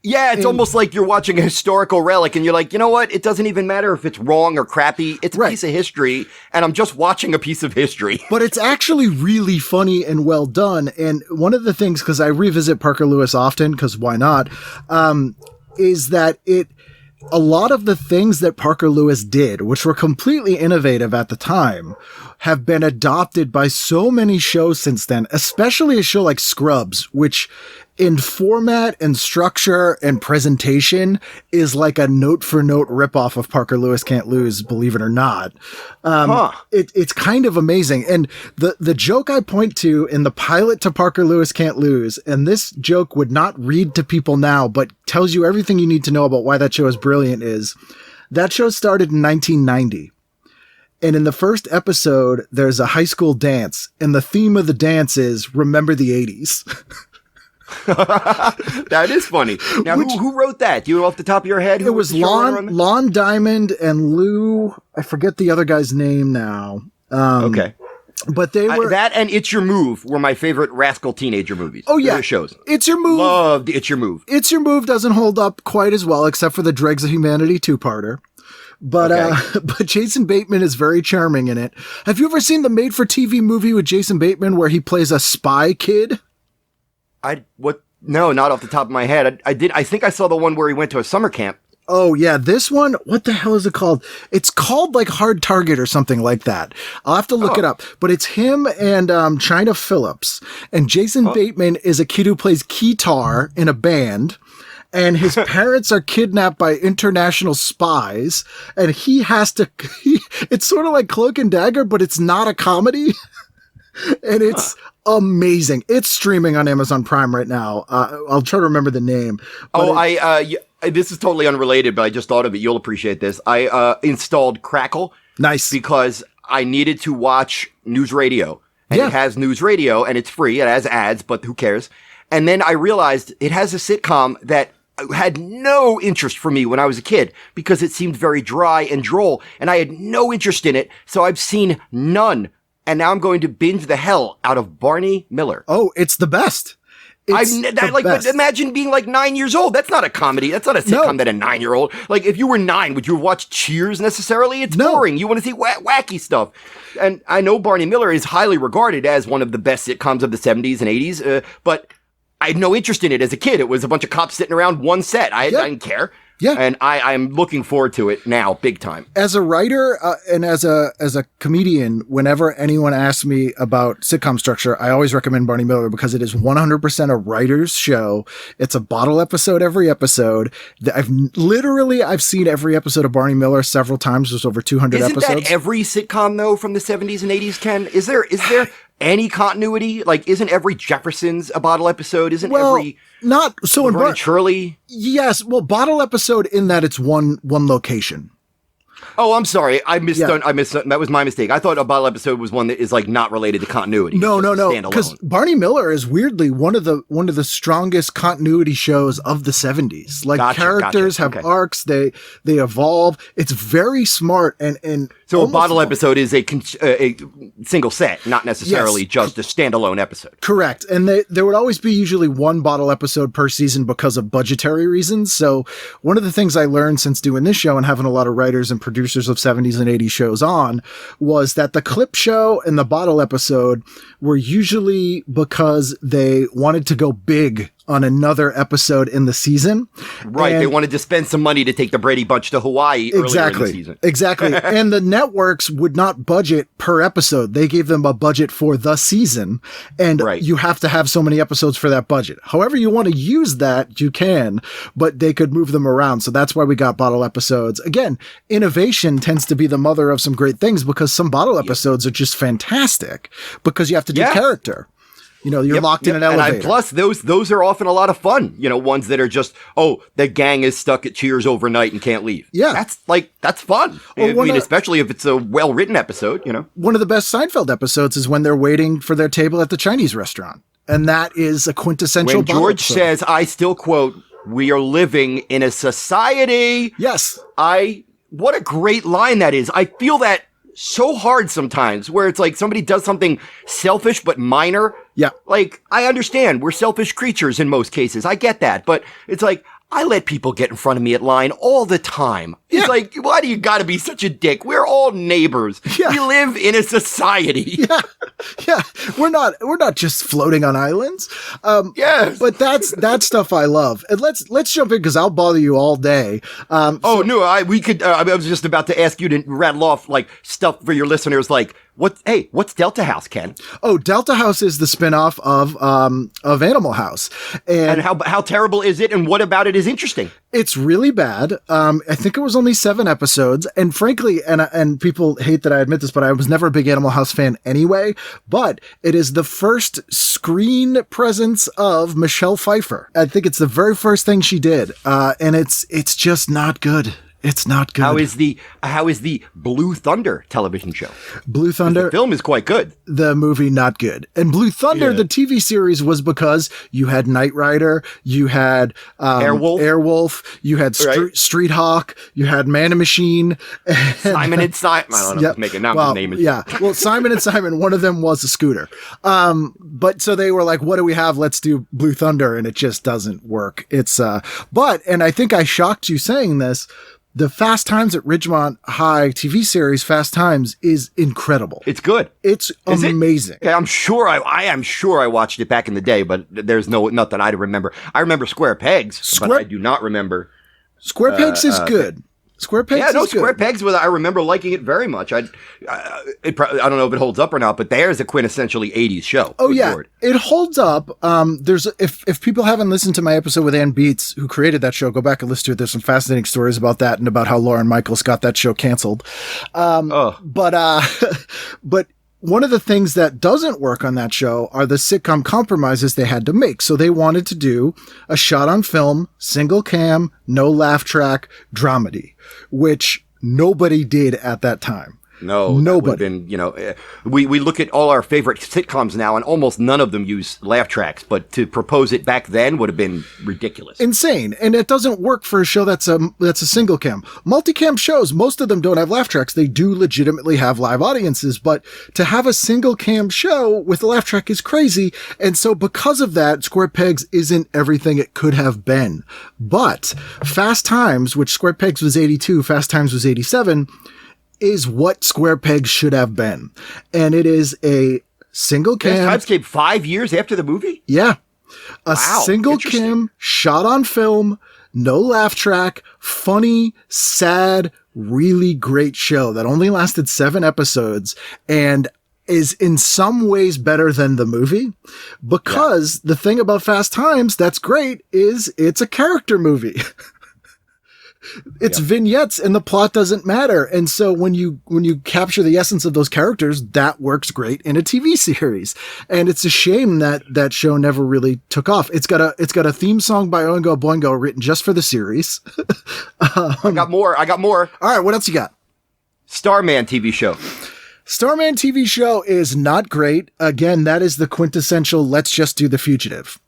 Yeah, it's almost like you're watching a historical relic and you're like, you know what? It doesn't even matter if it's wrong or crappy. It's a piece of history, and I'm just watching a piece of history. But it's actually really funny and well done. And one of the things, because I revisit Parker Lewis often, because why not, is that a lot of the things that Parker Lewis did, which were completely innovative at the time, have been adopted by so many shows since then, especially a show like Scrubs, which in format and structure and presentation is like a note-for-note ripoff of Parker Lewis Can't Lose, believe it or not. It's kind of amazing. And the joke I point to in the pilot to Parker Lewis Can't Lose, and this joke would not read to people now, but tells you everything you need to know about why that show is brilliant, is that show started in 1990. And in the first episode, there's a high school dance, and the theme of the dance is Remember the 80s. That is funny. Now, who wrote that? Do you know off the top of your head? It was Lon Diamond and Lou. I forget the other guy's name now. Okay. But they were... that and It's Your Move were my favorite rascal teenager movies. Oh, yeah. Shows. It's Your Move. Loved It's Your Move. It's Your Move doesn't hold up quite as well, except for the Dregs of Humanity 2-parter. But but Jason Bateman is very charming in it. Have you ever seen the made-for-TV movie with Jason Bateman where he plays a spy kid? No, not off the top of my head. I think I saw the one where he went to a summer camp. Oh, yeah. This one, what the hell is it called? It's called like Hard Target or something like that. I'll have to look it up. But it's him and China Phillips. And Jason Bateman is a kid who plays guitar in a band. and his parents are kidnapped by international spies, and he has to, it's sort of like Cloak and Dagger, but it's not a comedy. And it's amazing. It's streaming on Amazon Prime right now. I'll try to remember the name. This is totally unrelated, but I just thought of it. You'll appreciate this. I installed Crackle. Nice. Because I needed to watch news radio. And it has news radio, and it's free. It has ads, but who cares? And then I realized it has a sitcom that had no interest for me when I was a kid because it seemed very dry and droll, and I had no interest in it, so I've seen none. And now I'm going to binge the hell out of Barney Miller. Oh, it's the best. But imagine being like 9 years old. That's not a comedy. That's not a sitcom that a 9-year-old. Like, if you were 9, would you watch Cheers necessarily? It's boring. You want to see wacky stuff. And I know Barney Miller is highly regarded as one of the best sitcoms of the 70s and 80s, but I had no interest in it as a kid. It was a bunch of cops sitting around one set. I didn't care. Yeah. And I'm looking forward to it now, big time. As a writer and as a comedian, whenever anyone asks me about sitcom structure, I always recommend Barney Miller because it is 100% a writer's show. It's a bottle episode every episode. I've seen every episode of Barney Miller several times. There's over 200 episodes. Isn't that every sitcom, though, from the 70s and 80s, Ken? Is there any continuity? Like, isn't every Jefferson's a bottle episode? Every not so Laverne and Shirley? Yes, well, bottle episode in that it's one location. Oh, I'm sorry. I missed. That was my mistake. I thought a bottle episode was one that is like not related to continuity. No. Because Barney Miller is weirdly one of the strongest continuity shows of the 70s. Like characters have arcs. They evolve. It's very smart and so a bottle episode is a single set, not necessarily just a standalone episode. Correct. And there would always be usually one bottle episode per season because of budgetary reasons. So one of the things I learned since doing this show and having a lot of writers and producers of 70s and 80s shows on was that the clip show and the bottle episode were usually because they wanted to go big on another episode in the season. Right. They wanted to spend some money to take the Brady Bunch to Hawaii earlier in the season. Exactly. And the networks would not budget per episode. They gave them a budget for the season. And you have to have so many episodes for that budget. However you want to use that, you can, but they could move them around. So that's why we got bottle episodes. Again, innovation tends to be the mother of some great things because some bottle episodes are just fantastic because you have to do character. You know, you're locked in an elevator. And plus, those are often a lot of fun. You know, ones that are just, the gang is stuck at Cheers overnight and can't leave. Yeah. That's fun. I mean, especially if it's a well-written episode, you know. One of the best Seinfeld episodes is when they're waiting for their table at the Chinese restaurant. And that is a quintessential When George says, I still quote, "We are living in a society." Yes. What a great line that is. I feel that so hard sometimes where it's like somebody does something selfish but minor. Yeah. Like, I understand we're selfish creatures in most cases. I get that. But it's like, I let people get in front of me at line all the time. It's like, why do you gotta be such a dick? We're all neighbors. Yeah. We live in a society. Yeah. We're not just floating on islands. Yes. But that stuff I love. And let's jump in because I'll bother you all day. I was just about to ask you to rattle off like stuff for your listeners. Like, what's Delta House, Ken? Oh, Delta House is the spinoff of Animal House. And how terrible is it? And what about it is interesting? It's really bad. I think it was only 7 episodes. And frankly, and people hate that I admit this, but I was never a big Animal House fan anyway. But it is the first screen presence of Michelle Pfeiffer. I think it's the very first thing she did. And it's just not good. It's not good. How is the Blue Thunder television show? Blue Thunder. The film is quite good. The movie, not good. And Blue Thunder, the TV series, was because you had Knight Rider, you had Airwolf, you had Street Hawk, you had Man and Machine. Simon and Simon. I don't know. Make it now. His name is. Yeah. Well, Simon and Simon, one of them was a scooter. But so they were like, what do we have? Let's do Blue Thunder. And it just doesn't work. It's, and I think I shocked you saying this. The Fast Times at Ridgemont High TV series, Fast Times, is incredible. It's good. It's amazing. Yeah, I'm sure I am sure I watched it back in the day, but there's nothing I remember. I remember Square Pegs, but I do not remember. Square Pegs is good. Square Pegs Yeah, no, is good. Square Pegs. I remember liking it very much. I don't know if it holds up or not, but there's a quintessentially 80s show. Oh Good yeah, Lord. it holds up. If people haven't listened to my episode with Ann Beats, who created that show, go back and listen to it. There's some fascinating stories about that and about how Lauren Michaels got that show canceled. But one of the things that doesn't work on that show are the sitcom compromises they had to make. So they wanted to do a shot on film, single cam, no laugh track dramedy, which nobody did at that time. No, nobody. Been, we look at all our favorite sitcoms now, and almost none of them use laugh tracks. But to propose it back then would have been ridiculous, insane, and it doesn't work for a show that's a single cam. Multicam shows, most of them don't have laugh tracks. They do legitimately have live audiences, but to have a single cam show with a laugh track is crazy. And so, because of that, Square Pegs isn't everything it could have been. But Fast Times, which Square Pegs was 82, Fast Times was 87. Is what Square Pegs should have been. And it is a single cam. Fast Times came 5 years after the movie? Yeah. A Wow, single cam, shot on film, no laugh track, funny, sad, really great show that only lasted 7 episodes and is in some ways better than the movie because the thing about Fast Times that's great is it's a character movie. It's vignettes and the plot doesn't matter. And so when you capture the essence of those characters, that works great in a TV series. And it's a shame that show never really took off. It's got a theme song by Oingo Boingo written just for the series. I got more. All right. What else you got? Starman TV show. Starman TV show is not great. Again, that is the quintessential let's just do The Fugitive.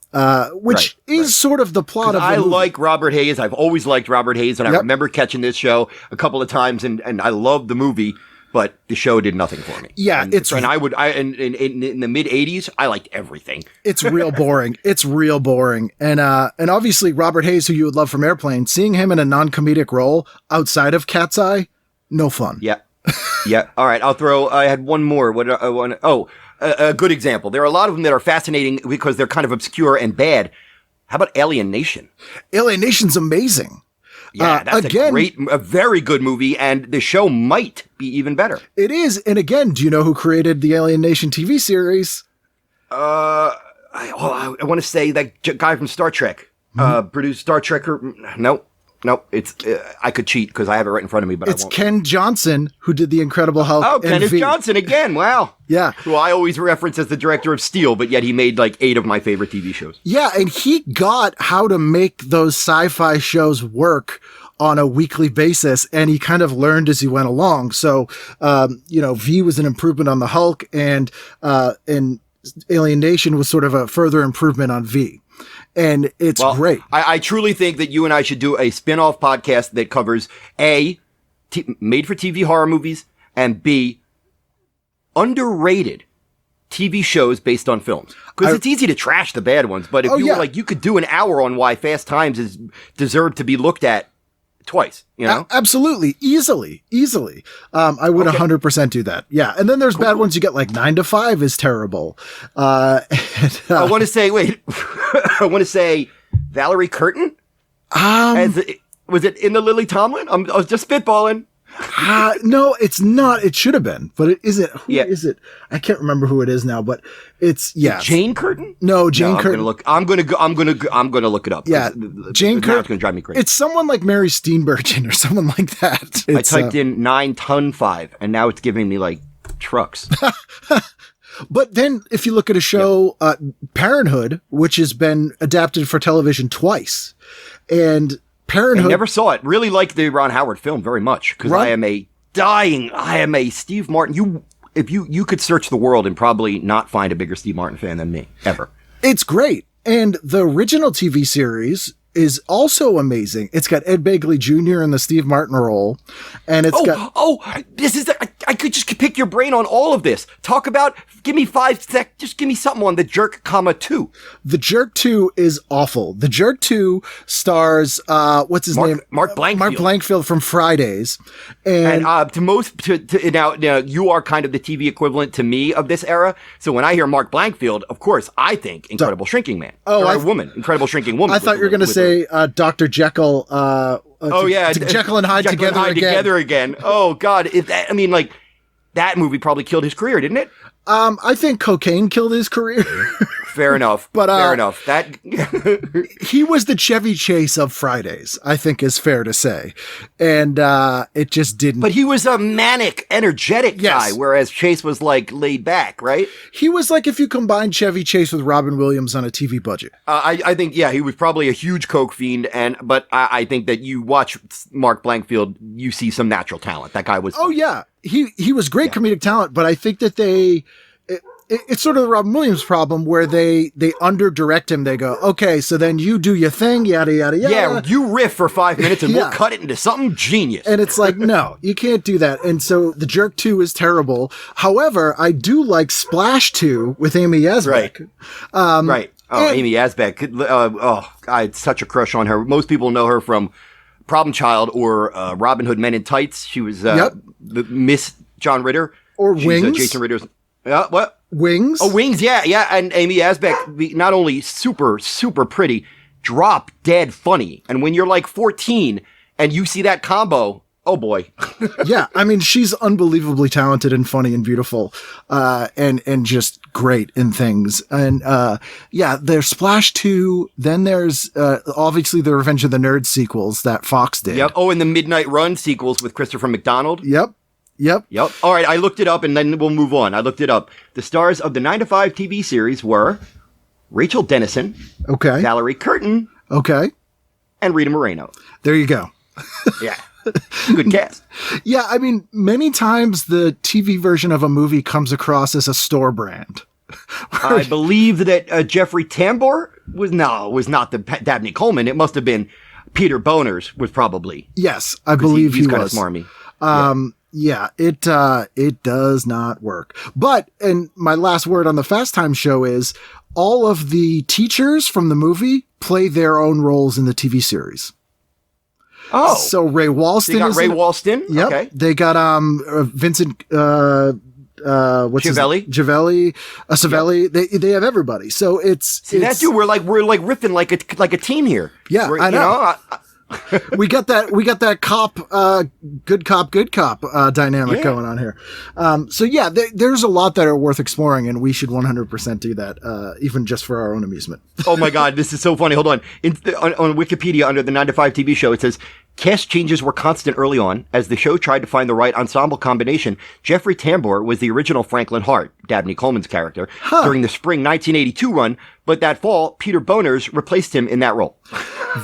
Which is sort of the plot of the movie. like Robert Hayes. I've always liked Robert Hayes, and I remember catching this show a couple of times, and I loved the movie, but the show did nothing for me. Yeah, in the mid '80s, I liked everything. It's real boring. It's real boring, and obviously Robert Hayes, who you would love from Airplane, seeing him in a non-comedic role outside of Cat's Eye, no fun. Yeah, yeah. All right, I had one more. A good example. There are a lot of them that are fascinating because they're kind of obscure and bad. How about Alien Nation? Alien Nation's amazing. Yeah, that's a very good movie, and the show might be even better. It is. And again, do you know who created the Alien Nation TV series? I want to say that guy from Star Trek. Produced Star Trek. No, it's I could cheat because I have it right in front of me, but it's I won't. Ken Johnson who did The Incredible Hulk. Oh, Kenneth Johnson again! Wow. Yeah. Who I always reference as the director of Steel, but yet he made like 8 of my favorite TV shows. Yeah, and he got how to make those sci-fi shows work on a weekly basis, and he kind of learned as he went along. So, V was an improvement on the Hulk, and Alien Nation was sort of a further improvement on V. And it's great. I truly think that you and I should do a spin-off podcast that covers A, made-for-TV horror movies, and B, underrated TV shows based on films. Because it's easy to trash the bad ones, but if you could do an hour on why Fast Times is deserved to be looked at twice, you know? Absolutely. Easily. I would 100% do that. Yeah. And then there's bad ones you get, like 9 to 5 is terrible. I want to say, Valerie Curtin? Was it in the Lily Tomlin? I was just spitballing. No, it's not. It should have been, but it isn't. Who is it? I can't remember who it is now, but it's Jane Curtin? No, Jane Curtin. I'm gonna look it up. Yeah, Jane Curtin. It's gonna drive me crazy. It's someone like Mary Steenburgen or someone like that. I typed in 9 ton 5, and now it's giving me like trucks. But then, if you look at a show, Parenthood, which has been adapted for television twice, and Parenthood. I never saw it. Really like the Ron Howard film very much because I am a Steve Martin. If you could search the world and probably not find a bigger Steve Martin fan than me ever. It's great. And the original TV series is also amazing. It's got Ed Begley Jr. in the Steve Martin role. And it's I could just pick your brain on all of this. Give me 5 seconds. Just give me something on The Jerk, 2. The Jerk 2 is awful. The Jerk 2 stars, what's his name? Mark Blankfield. Mark Blankfield from Fridays. And now you are kind of the TV equivalent to me of this era. So when I hear Mark Blankfield, of course, I think Incredible Shrinking Man. Incredible Shrinking Woman. I thought you were going to say Dr. Jekyll, Jekyll and Hyde together again. Oh God, that movie probably killed his career, didn't it? I think cocaine killed his career. Fair enough. But fair enough. That he was the Chevy Chase of Fridays, I think is fair to say. And it just didn't. But he was a manic, energetic guy, whereas Chase was like laid back, right? He was like if you combined Chevy Chase with Robin Williams on a TV budget. I think, he was probably a huge coke fiend, but I think that you watch Mark Blankfield, you see some natural talent. That guy was. Oh yeah, he was great comedic talent, but I think that it's sort of the Robin Williams problem where they under-direct him. They go, okay, so then you do your thing, yada, yada, yada. Yeah, you riff for 5 minutes and we'll cut it into something genius. And it's like, no, you can't do that. And so The Jerk 2 is terrible. However, I do like Splash 2 with Amy Asbeck. Right. Oh, Amy Asbeck. I had such a crush on her. Most people know her from Problem Child or Robin Hood Men in Tights. She was the Miss John Ritter. Or Wings. Jason Ritter's. What? Wings. Oh, Wings, yeah. And Amy Asbeck, not only super, super pretty, drop dead funny. And when you're like 14 and you see that combo, oh boy. Yeah, I mean, she's unbelievably talented and funny and beautiful, and just great in things. And there's Splash 2. Then there's obviously the Revenge of the Nerds sequels that Fox did. Yep. Oh, and the Midnight Run sequels with Christopher McDonald. Yep. All right, I looked it up, and then we'll move on. I looked it up. The stars of the 9 to 5 TV series were Rachel Dennison, okay, Valerie Curtin, okay, and Rita Moreno. There you go. Yeah. Good cast. Yeah, I mean, many times the TV version of a movie comes across as a store brand. I believe that Jeffrey Tambor was not the Dabney Coleman. It must have been Peter Boners was probably. Yes, I believe he was. He's kind of smarmy. Yeah, it does not work. But, and my last word on the Fast Time show is all of the teachers from the movie play their own roles in the TV series. Oh. So Ray Walston. They got Ray Walston? Yep. Okay. They got, Vincent, Chiavelli? Savelli. Yep. They have everybody. So that dude, we're riffing like a team here. Yeah, I know. we got that cop, good cop dynamic going on here. There's a lot that are worth exploring, and we should 100% do that, even just for our own amusement. Oh my God, this is so funny. Hold on. On Wikipedia, under the 9 to 5 TV show, it says, cast changes were constant early on as the show tried to find the right ensemble combination. Jeffrey Tambor was the original Franklin Hart, Dabney Coleman's character, during the spring 1982 run, but that fall, Peter Boners replaced him in that role.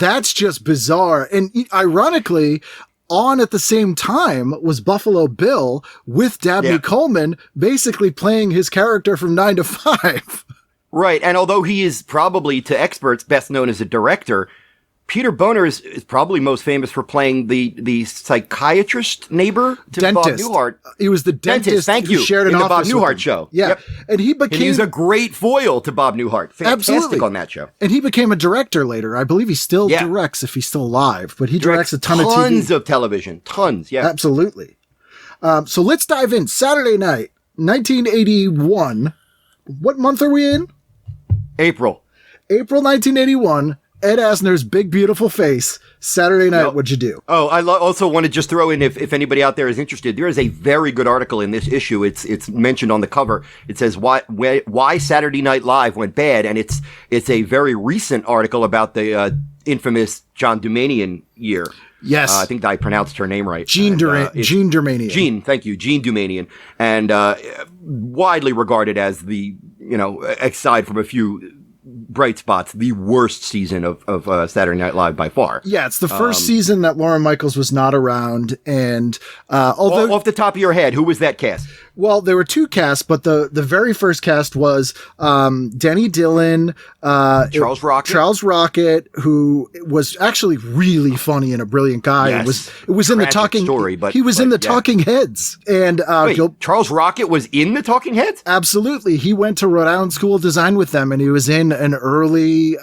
That's just bizarre. And ironically, on at the same time was Buffalo Bill with Dabney Coleman basically playing his character from 9 to 5. Right. And although he is probably to experts best known as a director, Peter Boners is probably most famous for playing the psychiatrist neighbor to dentist. Bob Newhart. He was the dentist. Thank you. Who shared an in the office Bob Newhart show. Yeah, yep. And he was a great foil to Bob Newhart. Fantastic on that show. And he became a director later. I believe he still directs if he's still alive, but he directs a ton of TV. Tons of television. Tons. Yeah, absolutely. So let's dive in. Saturday night, 1981. What month are we in? April 1981. Ed Asner's Big Beautiful Face. Saturday night, what'd you do? Oh, I also want to just throw in, if anybody out there is interested, there is a very good article in this issue. It's mentioned on the cover. It says why Saturday Night Live went bad, and it's a very recent article about the infamous John Dumanian year. Yes. I think I pronounced her name right. Jean Dumanian. Jean, thank you. Jean Dumanian. And widely regarded as the, aside from a few bright spots, the worst season of Saturday Night Live by far. Yeah, it's the first season that Lorne Michaels was not around, and although off the top of your head, who was that cast? Well, there were two casts, but the very first cast was Denny Dillon, Charles Rocket, who was actually really funny and a brilliant guy. Yes. It was in the Talking story, but he was in the Talking Heads, and wait, Charles Rocket was in the Talking Heads? Absolutely, he went to Rhode Island School of Design with them, and he was in an early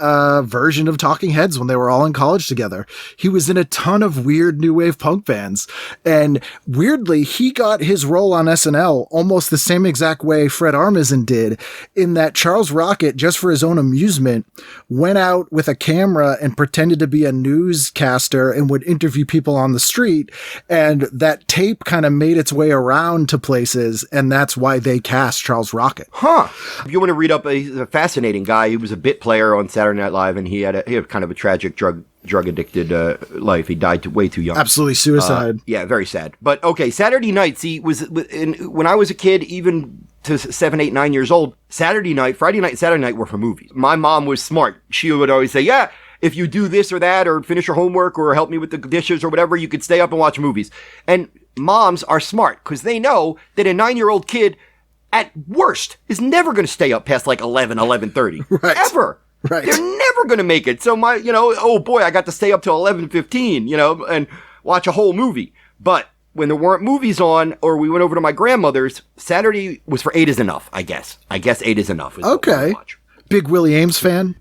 version of Talking Heads when they were all in college together. He was in a ton of weird new wave punk bands, and weirdly, he got his role on SNL fell almost the same exact way Fred Armisen did, in that Charles Rocket, just for his own amusement, went out with a camera and pretended to be a newscaster and would interview people on the street. And that tape kind of made its way around to places, and that's why they cast Charles Rocket. Huh. If you want to read up, he's a fascinating guy. He was a bit player on Saturday Night Live, and he had kind of a tragic drug-addicted life. He died way too young. Absolutely suicide. Yeah, very sad. But okay, Saturday night, see, when I was a kid, even to 7, 8, 9 years old, Friday night, and Saturday night were for movies. My mom was smart. She would always say, yeah, if you do this or that, or finish your homework, or help me with the dishes, or whatever, you could stay up and watch movies. And moms are smart, because they know that a 9-year-old kid, at worst, is never going to stay up past like 11:30. Right. Ever. Right. They're never going to make it. So oh boy, I got to stay up till 11:15, and watch a whole movie. But when there weren't movies on, or we went over to my grandmother's, Saturday was for 8 is enough, I guess. I guess 8 is enough. Okay. Big Willie Ames fan?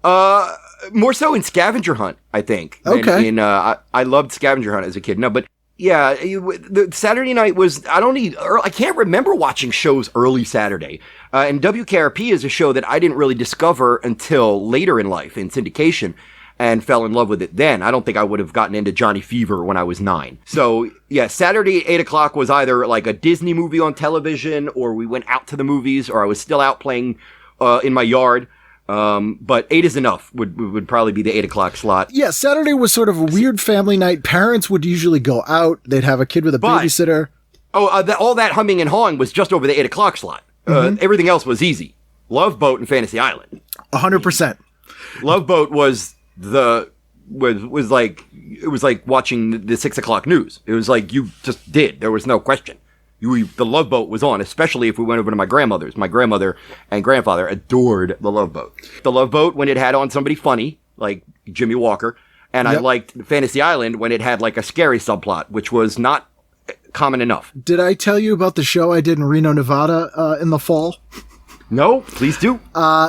More so in Scavenger Hunt, I think. Okay. I loved Scavenger Hunt as a kid. No, but yeah, the Saturday night was, I can't remember watching shows early Saturday. And WKRP is a show that I didn't really discover until later in life in syndication, and fell in love with it then. I don't think I would have gotten into Johnny Fever when I was 9. So yeah, Saturday 8 o'clock was either like a Disney movie on television, or we went out to the movies, or I was still out playing in my yard. But 8 is enough would probably be the 8 o'clock slot. Yeah, Saturday was sort of a weird family night. Parents would usually go out. They'd have a kid with a babysitter. All that humming and hawing was just over the 8 o'clock slot. Everything else was easy. Love Boat and Fantasy Island. 100%. Love Boat was like, it was like watching the 6 o'clock news. It was like you just did. There was no question. The Love Boat was on, especially if we went over to my grandmother's. My grandmother and grandfather adored the Love Boat. The Love Boat when it had on somebody funny, like Jimmy Walker, and I liked Fantasy Island when it had like a scary subplot, which was not common enough. Did I tell you about the show I did in Reno, Nevada in the fall? No, please do.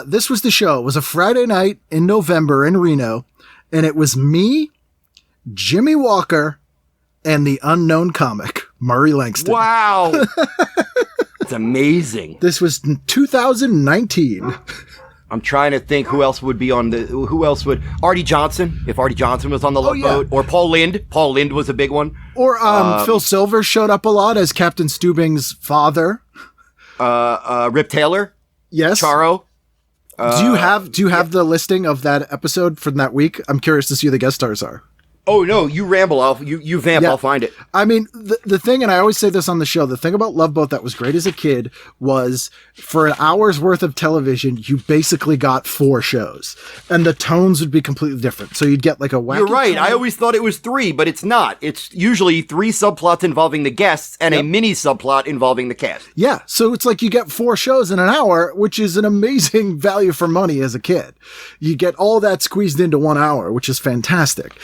This was the show. It was a Friday night in November in Reno, and it was me, Jimmy Walker, and the unknown comic, Murray Langston. Wow. It's amazing. This was 2019. I'm trying to think who else would. Artie Johnson, if Artie Johnson was on the Love Boat, or Paul Lind. Paul Lind was a big one. Or Phil Silver showed up a lot as Captain Stubing's father. Rip Taylor. Yes. Charo. Do you have the listing of that episode from that week? I'm curious to see who the guest stars are. Oh, no, you ramble. You vamp, I'll find it. I mean, the thing, and I always say this on the show, the thing about Love Boat that was great as a kid was for an hour's worth of television, you basically got 4 shows. And the tones would be completely different. So you'd get like a wacky You're right. tone. I always thought it was 3, but it's not. It's usually 3 subplots involving the guests and a mini subplot involving the cast. Yeah. So it's like you get 4 shows in an hour, which is an amazing value for money as a kid. You get all that squeezed into 1 hour, which is fantastic.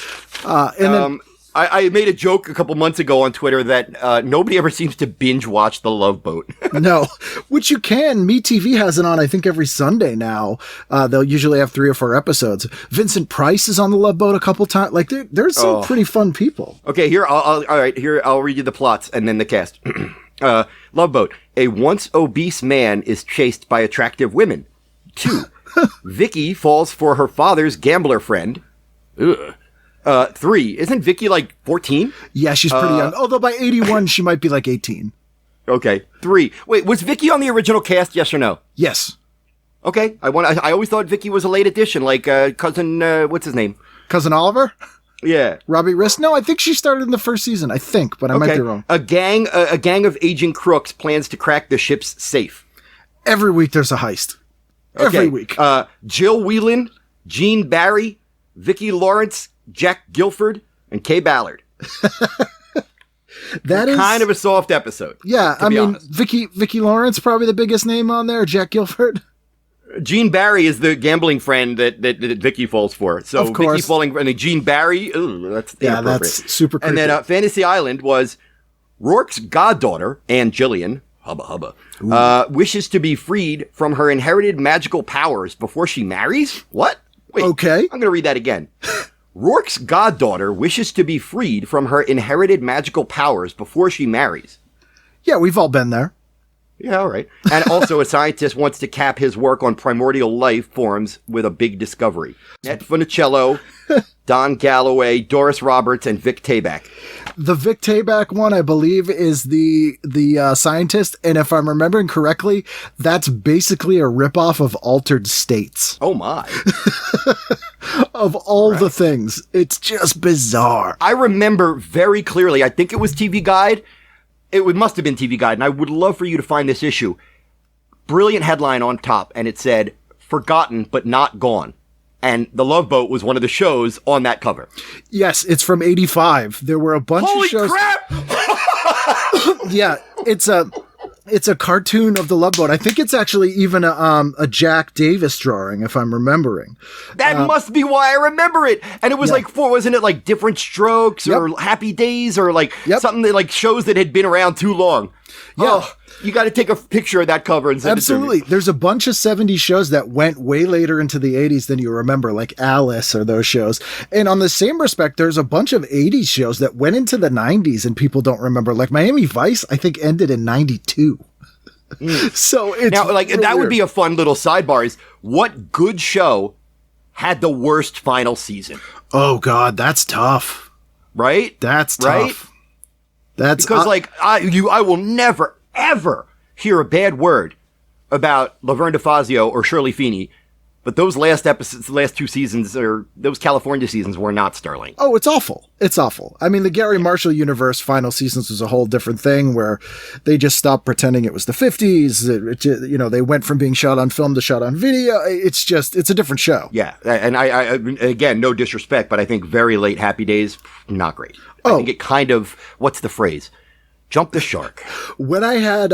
I made a joke a couple months ago on Twitter that nobody ever seems to binge watch The Love Boat. No, which you can. MeTV has it on, I think, every Sunday now. They'll usually have 3 or 4 episodes. Vincent Price is on The Love Boat a couple times. Like, there's some pretty fun people. Okay, I'll read you the plots and then the cast. Love Boat. A once obese man is chased by attractive women. 2. Vicky falls for her father's gambler friend. Ugh. 3. Isn't Vicky like 14? Yeah, she's pretty young. Although by 81, she might be like 18. Okay. 3. Wait, was Vicky on the original cast? Yes or no? Yes. Okay. I always thought Vicky was a late addition, like cousin. What's his name? Cousin Oliver? Yeah. Robbie Riss? No, I think she started in the first season. I think, but I might be wrong. A gang of aging crooks plans to crack the ship's safe. Every week there's a heist. Every week. Jill Whelan, Gene Barry, Vicki Lawrence, Jack Guilford, and Kay Ballard. That is kind of a soft episode. Yeah, I mean, Vicki Lawrence, probably the biggest name on there. Jack Guilford. Gene Barry is the gambling friend that Vicky falls for. So of course. Vicky falling, and Gene Barry, that's inappropriate. That's super creepy. And then Fantasy Island was Rourke's goddaughter, Anne Jillian, wishes to be freed from her inherited magical powers before she marries? What? Wait, okay. I'm going to read that again. Rourke's goddaughter wishes to be freed from her inherited magical powers before she marries. Yeah, we've all been there. Yeah, all right. And also, a scientist wants to cap his work on primordial life forms with a big discovery. Ned Funicello, Don Galloway, Doris Roberts, and Vic Tayback. The Vic Tayback one, I believe, is the scientist, and if I'm remembering correctly, that's basically a ripoff of Altered States. Oh, my. Of all the things. It's just bizarre. I remember very clearly, I think it was TV Guide. It must have been TV Guide, and I would love for you to find this issue. Brilliant headline on top, and it said, "Forgotten but not gone." And The Love Boat was one of the shows on that cover. Yes, it's from 85. There were a bunch Holy of shows. Crap! Yeah, it's a cartoon of The Love Boat. I think it's actually even a Jack Davis drawing, if I'm remembering. That must be why I remember it. And it was wasn't it like Different Strokes or Happy Days or like something that like shows that had been around too long? Yeah. Oh, you got to take a picture of that cover and send Absolutely. it to me. There's a bunch of 70s shows that went way later into the 80s than you remember, like Alice or those shows. And on the same respect, there's a bunch of 80s shows that went into the 90s and people don't remember. Like Miami Vice, I think, ended in 92. So it's now, like, that would be a fun little sidebar is what good show had the worst final season? Oh, God, that's tough. Right? That's tough. Right? That's because, I will never, ever hear a bad word about Laverne DeFazio or Shirley Feeney, but those last episodes, the last two seasons, or those California seasons were not sterling. Oh, it's awful. It's awful. I mean, the Gary Marshall universe final seasons was a whole different thing where they just stopped pretending it was the 50s. They went from being shot on film to shot on video. It's a different show. Yeah. And I again, no disrespect, but I think very late Happy Days, not great. I think it kind of, what's the phrase? Jump the shark. When I had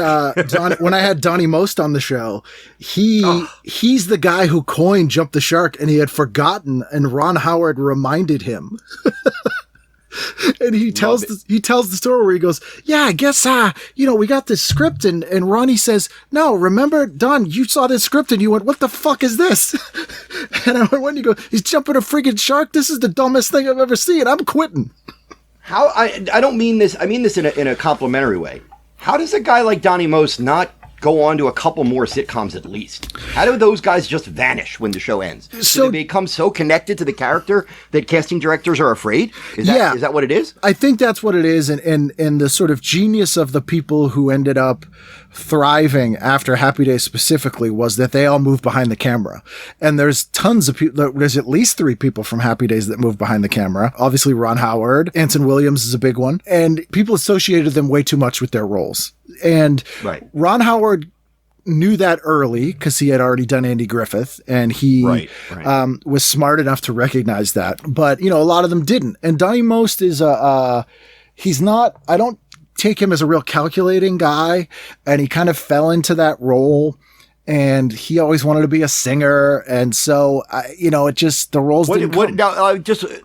Donnie Most on the show, he's the guy who coined Jump the Shark, and he had forgotten, and Ron Howard reminded him. And he tells the story where he goes, "Yeah, I guess we got this script," and Ronnie says, "No, remember, Don, you saw this script and you went, what the fuck is this?" And I went, when you go, "He's jumping a freaking shark. This is the dumbest thing I've ever seen. I'm quitting." How I don't mean this. I mean this in a complimentary way. How does a guy like Donnie Most not go on to a couple more sitcoms at least? How do those guys just vanish when the show ends? Do they become so connected to the character that casting directors are afraid? Is that what it is? I think that's what it is, and the sort of genius of the people who ended up thriving after Happy Days specifically was that they all moved behind the camera. And there's tons of people, there's at least 3 people from Happy Days that moved behind the camera. Obviously Ron Howard, Anson Williams is a big one, and people associated them way too much with their roles. And Ron Howard knew that early because he had already done Andy Griffith, and he was smart enough to recognize that. But, a lot of them didn't. And Donnie Most is he's not, I don't take him as a real calculating guy, and he kind of fell into that role, and he always wanted to be a singer, and so it just, the roles didn't come. Now,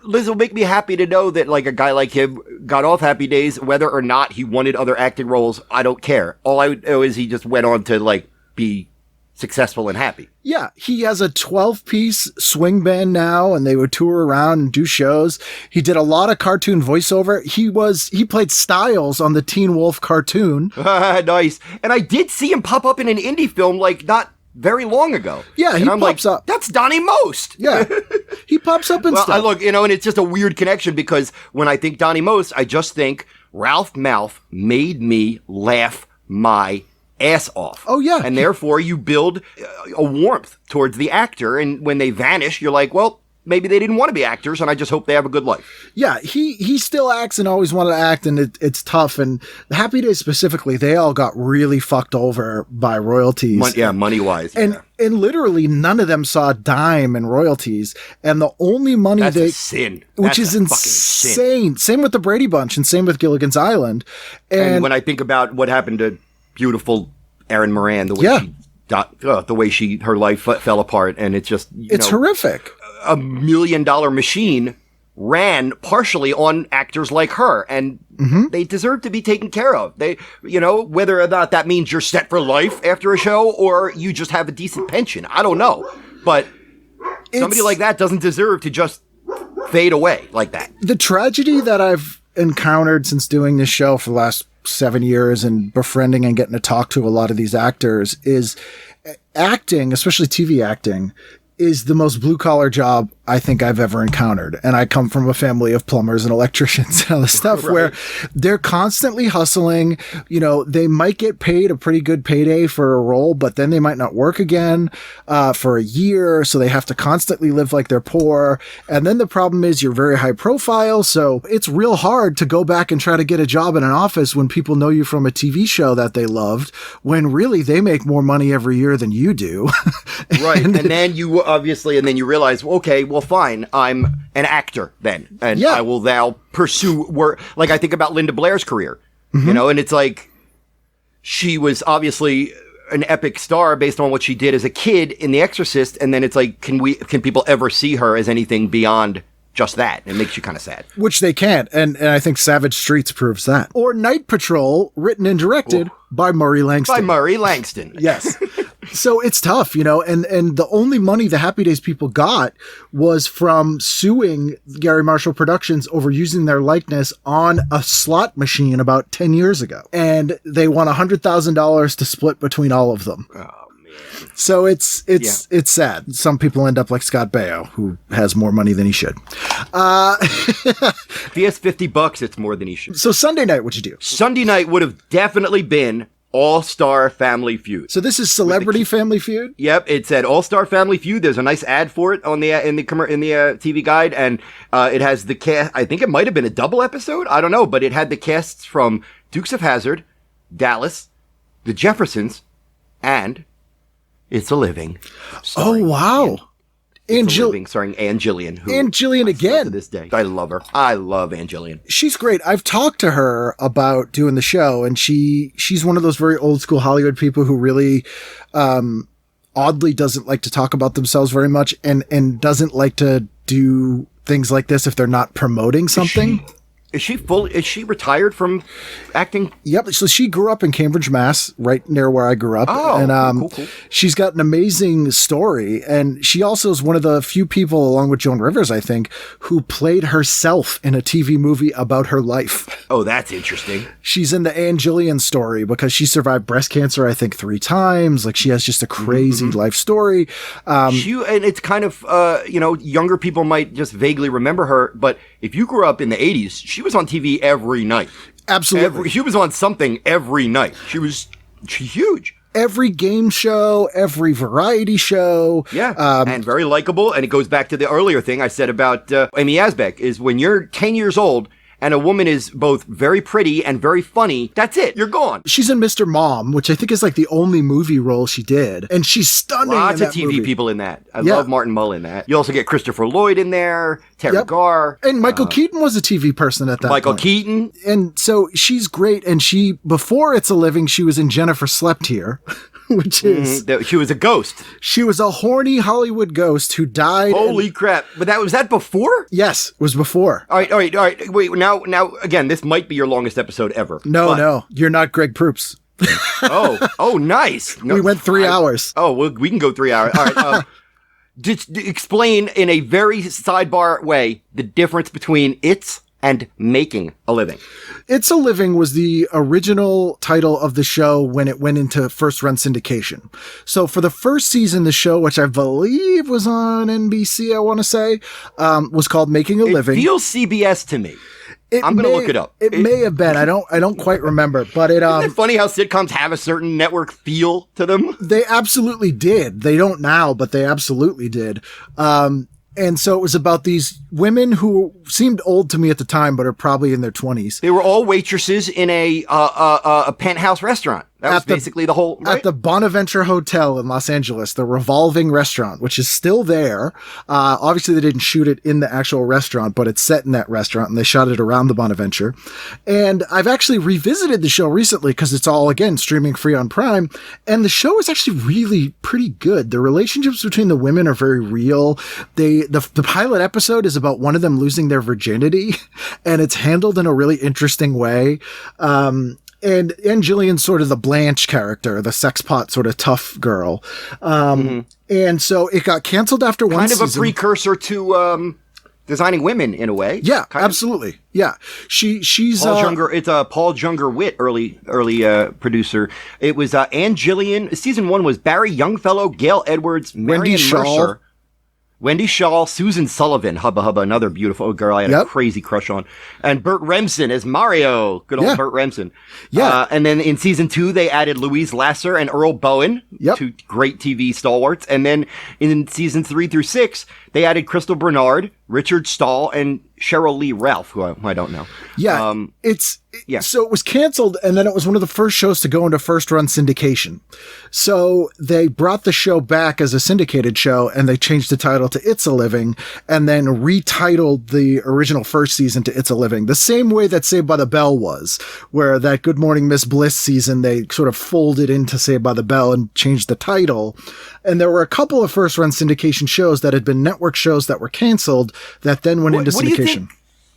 Liz will make me happy to know that like a guy like him got off Happy Days, whether or not he wanted other acting roles. I don't care. All I know is he just went on to like be successful and happy. Yeah, he has a 12-piece swing band now, and they would tour around and do shows. He did a lot of cartoon voiceover. He played Styles on the Teen Wolf cartoon. Nice. And I did see him pop up in an indie film like not very long ago. Yeah, and I'm pops up. That's Donnie Most. Yeah, he pops up in stuff. I look, and it's just a weird connection because when I think Donnie Most, I just think Ralph Malph made me laugh my ass off. Oh, yeah. And therefore you build a warmth towards the actor, and when they vanish, you're like, well, maybe they didn't want to be actors, and I just hope they have a good life. Yeah, he still acts and always wanted to act, and it's tough. And Happy Days specifically, they all got really fucked over by royalties. Money-wise. And literally none of them saw a dime in royalties. And the only money That's a sin. Which is insane. Same with the Brady Bunch, and same with Gilligan's Island. And when I think about what happened to beautiful Erin Moran, the way her life fell apart, and it's just it's horrific. A $1 million machine ran partially on actors like her, and they deserve to be taken care of. They, whether or not that means you're set for life after a show or you just have a decent pension, I don't know, but somebody like that doesn't deserve to just fade away like that. The tragedy that I've encountered since doing this show for the last 7 years and befriending and getting to talk to a lot of these actors is acting, especially TV acting, is the most blue collar job I think I've ever encountered. And I come from a family of plumbers and electricians and all this stuff where they're constantly hustling. You know, they might get paid a pretty good payday for a role, but then they might not work again for a year. So they have to constantly live like they're poor. And then the problem is you're very high profile. So it's real hard to go back and try to get a job in an office when people know you from a TV show that they loved, when really they make more money every year than you do. Right. And then you obviously, and then you realize, okay, well, fine, I'm an actor then, and I will now pursue work. Like, I think about Linda Blair's career, you know, and it's like, she was obviously an epic star based on what she did as a kid in The Exorcist, and then it's like, can people ever see her as anything beyond just that? It makes you kind of sad. Which they can't, and I think Savage Streets proves that. Or Night Patrol, written and directed by Murray Langston. Yes. So it's tough, you know, and the only money the Happy Days people got was from suing Gary Marshall Productions over using their likeness on a slot machine about 10 years ago. And they won $100,000 to split between all of them. Oh, man. So it's sad. Some people end up like Scott Baio, who has more money than he should. If he has $50, it's more than he should. So Sunday night, what'd you do? Sunday night would have definitely been All-Star Family Feud. So this is Celebrity Family Feud? Yep, it said All-Star Family Feud. There's a nice ad for it on the in the TV guide, and it has the cast. I think it might have been a double episode. I don't know, but it had the casts from Dukes of Hazzard, Dallas, The Jeffersons, and It's a Living. Oh wow! Starring Anne Jillian. Anne Jillian again. To this day, I love her. I love Anne Jillian. She's great. I've talked to her about doing the show, and she's one of those very old school Hollywood people who really, oddly doesn't like to talk about themselves very much, and doesn't like to do things like this if they're not promoting something. Is she retired from acting? Yep. So she grew up in Cambridge, Mass, right near where I grew up. Oh, and cool. She's got an amazing story. And she also is one of the few people, along with Joan Rivers, I think, who played herself in a TV movie about her life. Oh, that's interesting. She's in the Anne Jillian story because she survived breast cancer, I think, 3 times. Like, she has just a crazy life story. And it's kind of, younger people might just vaguely remember her, but if you grew up in the 80s, she was on TV every night. Absolutely. She was on something every night. She's huge. Every game show, every variety show. Yeah, and very likable. And it goes back to the earlier thing I said about Amy Asbeck, is when you're 10 years old and a woman is both very pretty and very funny, that's it. You're gone. She's in Mr. Mom, which I think is like the only movie role she did. And she's stunning. Lots in of that TV movie. people in that. I love Martin Mull in that. You also get Christopher Lloyd in there, Terry Garr. And Michael Keaton was a TV person at that Michael point. Keaton. And so she's great. And before It's a Living, she was in Jennifer Slept Here. Which is... She was a ghost. She was a horny Hollywood ghost who died. Holy crap. But was that before? Yes, it was before. All right. Wait, now, again, this might be your longest episode ever. No. You're not Greg Proops. Oh, nice. No, we went 3 hours. Oh, well, we can go 3 hours. All right. Explain in a very sidebar way the difference between It's and Making a Living. It's a Living was the original title of the show when it went into first run syndication. So for the first season, the show, which I believe was on NBC, I want to say, was called Making a Living. It feels CBS to me. I'm going to look it up. It may have been. I don't quite remember, but it, isn't it funny how sitcoms have a certain network feel to them? They absolutely did. They don't now, but they absolutely did. And so it was about these women who seemed old to me at the time, but are probably in their 20s. They were all waitresses in a penthouse restaurant. That was basically the whole... Right? At the Bonaventure Hotel in Los Angeles, the revolving restaurant, which is still there. Obviously, they didn't shoot it in the actual restaurant, but it's set in that restaurant, and they shot it around the Bonaventure. And I've actually revisited the show recently because it's all, again, streaming free on Prime. And the show is actually really pretty good. The relationships between the women are very real. The pilot episode is about one of them losing their virginity, and it's handled in a really interesting way. And Jillian's sort of the Blanche character, the sex pot sort of tough girl. And so it got canceled after one season. Kind of a precursor to designing women in a way. Yeah, kind of. absolutely. Yeah. She's Paul Junger. It's Paul Junger Witt, early producer. It was Ann Jillian. Season 1 was Barry Youngfellow, Gail Edwards, Marion Mercer, Wendy Shaw, Susan Sullivan, Hubba Hubba, another beautiful girl I had a crazy crush on, and Burt Remsen as Mario. Good old Burt Remsen. Yeah. And then in season 2, they added Louise Lasser and Earl Bowen, two great TV stalwarts. And then in season 3 through 6, they added Crystal Bernard, Richard Stahl, and Cheryl Lee Ralph, who I don't know. Yeah. So it was canceled, and then it was one of the first shows to go into first-run syndication. So they brought the show back as a syndicated show, and they changed the title to It's a Living, and then retitled the original first season to It's a Living, the same way that Saved by the Bell was, where that Good Morning Miss Bliss season, they sort of folded into Saved by the Bell and changed the title. And there were a couple of first-run syndication shows that had been network shows that were canceled that then went into syndication.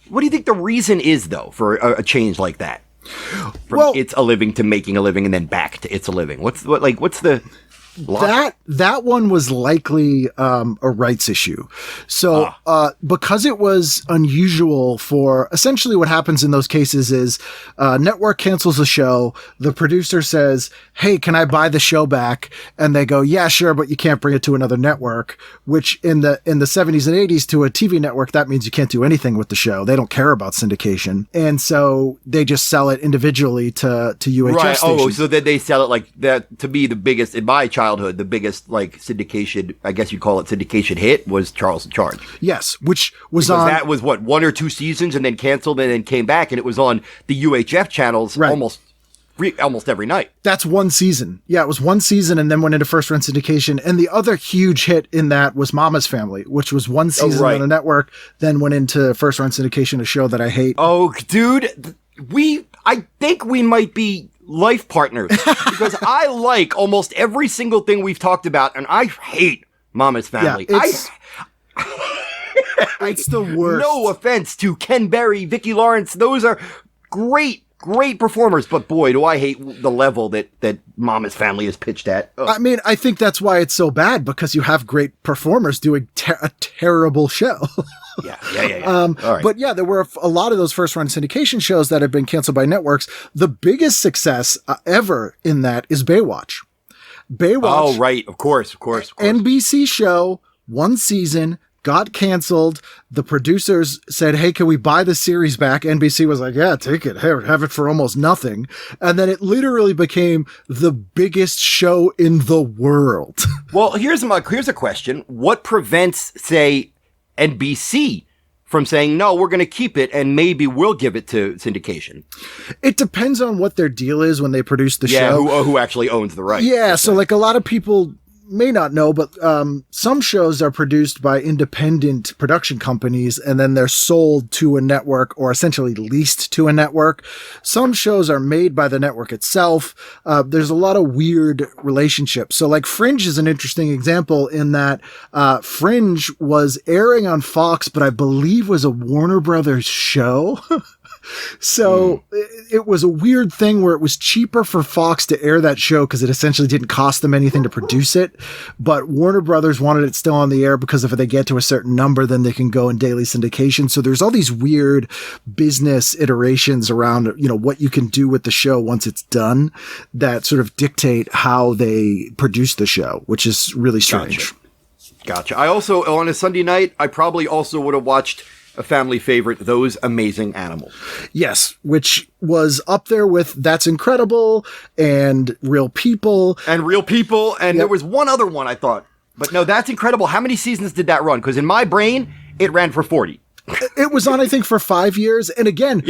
What do you think the reason is, though, for a change like that? From It's a Living to Making a Living and then back to It's a Living. What's the that one was likely a rights issue. So because it was unusual for essentially what happens in those cases is network cancels a show, the producer says, "Hey, can I buy the show back?" And they go, "Yeah, sure, but you can't bring it to another network," which in the 70s and 80s to a TV network, that means you can't do anything with the show. They don't care about syndication. And so they just sell it individually to UHF stations. Oh, so that they sell it like that. To be the biggest in my childhood, the biggest like syndication, I guess you'd call it syndication hit, was Charles in Charge. Yes, which was because that was what, 1 or 2 seasons and then canceled and then came back, and it was on the UHF channels almost every night. That's one season. Yeah, it was one season and then went into first run syndication. And the other huge hit in that was Mama's Family, which was one season on a network, then went into first run syndication, a show that I hate. Oh, dude, I think we might be life partners because I like almost every single thing we've talked about, and I hate Mama's Family. Yeah, it's the worst. No offense to Ken Berry, Vicki Lawrence; those are great performers, but boy, do I hate the level that Mama's Family is pitched at. Ugh. I mean, I think that's why it's so bad, because you have great performers doing a terrible show. Yeah. All right. But yeah, there were a lot of those first run syndication shows that have been canceled by networks. The biggest success ever in that is Baywatch. Oh, right. Of course. NBC show, one season, got canceled. The producers said, "Hey, can we buy the series back?" NBC was like, "Yeah, take it. Have it for almost nothing." And then it literally became the biggest show in the world. Well, here's a question. What prevents, say, NBC from saying, "No, we're going to keep it and maybe we'll give it to syndication"? It depends on what their deal is when they produce the show. Yeah, who actually owns the rights. Yeah, so like a lot of people may not know, but some shows are produced by independent production companies and then they're sold to a network or essentially leased to a network. Some shows are made by the network itself. There's a lot of weird relationships. So like Fringe is an interesting example in that Fringe was airing on Fox, but I believe was a Warner Brothers show. So it was a weird thing where it was cheaper for Fox to air that show because it essentially didn't cost them anything to produce it. But Warner Brothers wanted it still on the air because if they get to a certain number, then they can go in daily syndication. So there's all these weird business iterations around, what you can do with the show once it's done that sort of dictate how they produce the show, which is really strange. Gotcha. I also, on a Sunday night, I probably also would have watched a family favorite, Those Amazing Animals. Yes, which was up there with That's Incredible and Real People. And there was one other one I thought. But no, That's Incredible. How many seasons did that run? Because in my brain, it ran for 40. It was on, I think, for 5 years. And again,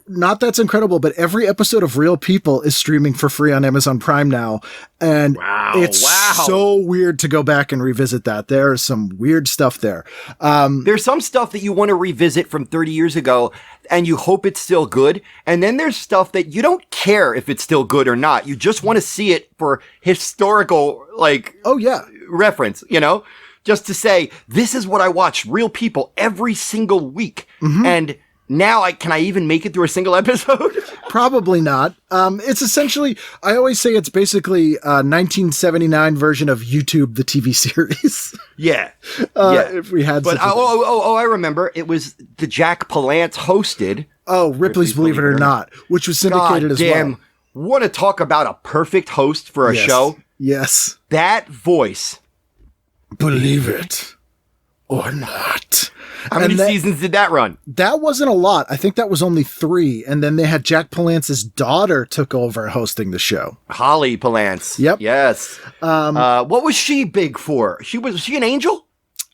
not That's Incredible, but every episode of Real People is streaming for free on Amazon Prime now. And it's so weird to go back and revisit that. There's some weird stuff there. There's some stuff that you want to revisit from 30 years ago and you hope it's still good. And then there's stuff that you don't care if it's still good or not. You just want to see it for historical, reference, just to say, this is what I watched, Real People, every single week. Mm-hmm. And now can I even make it through a single episode? Probably not. It's essentially, I always say it's basically a 1979 version of YouTube, the TV series. Yeah. If we had But I remember. It was the Jack Palance hosted. Oh, Ripley's Believe It or Not, which was syndicated as well. Want to talk about a perfect host for a show? Yes. That voice. Believe it or not. How many seasons did that run? That wasn't a lot. I think that was only 3. And then they had Jack Palance's daughter took over hosting the show. Holly Palance. Yep. Yes. What was she big for? Was she an angel?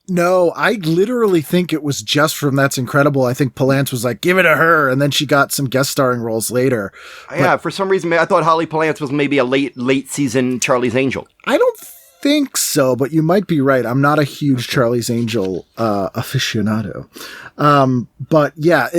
No, I literally think it was just from That's Incredible. I think Palance was like, give it to her. And then she got some guest starring roles later. Yeah, for some reason, I thought Holly Palance was maybe a late season Charlie's Angel. I don't think so, but you might be right. I'm not a huge Charlie's Angel aficionado. But yeah,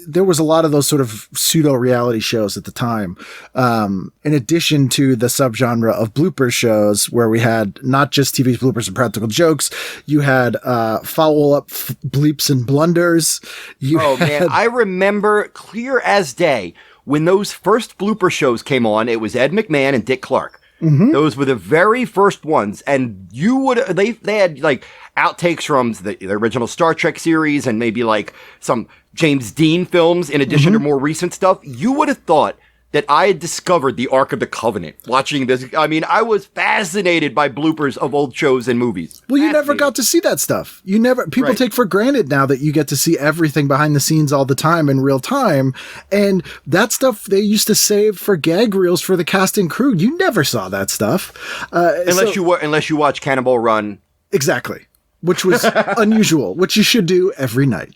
there was a lot of those sort of pseudo reality shows at the time. In addition to the subgenre of blooper shows where we had not just TV's bloopers and practical jokes, you had follow up bleeps and blunders. Man, I remember clear as day when those first blooper shows came on. It was Ed McMahon and Dick Clark. Mm-hmm. Those were the very first ones, and they had like outtakes from the original Star Trek series and maybe like some James Dean films in addition to more recent stuff. You would have thought that I had discovered the Ark of the Covenant watching this. I mean, I was fascinated by bloopers of old shows and movies. Well, you never got to see that stuff. People take for granted now that you get to see everything behind the scenes all the time in real time. And that stuff they used to save for gag reels for the cast and crew. You never saw that stuff. Unless you watch Cannonball Run. Exactly. Which was unusual, which you should do every night.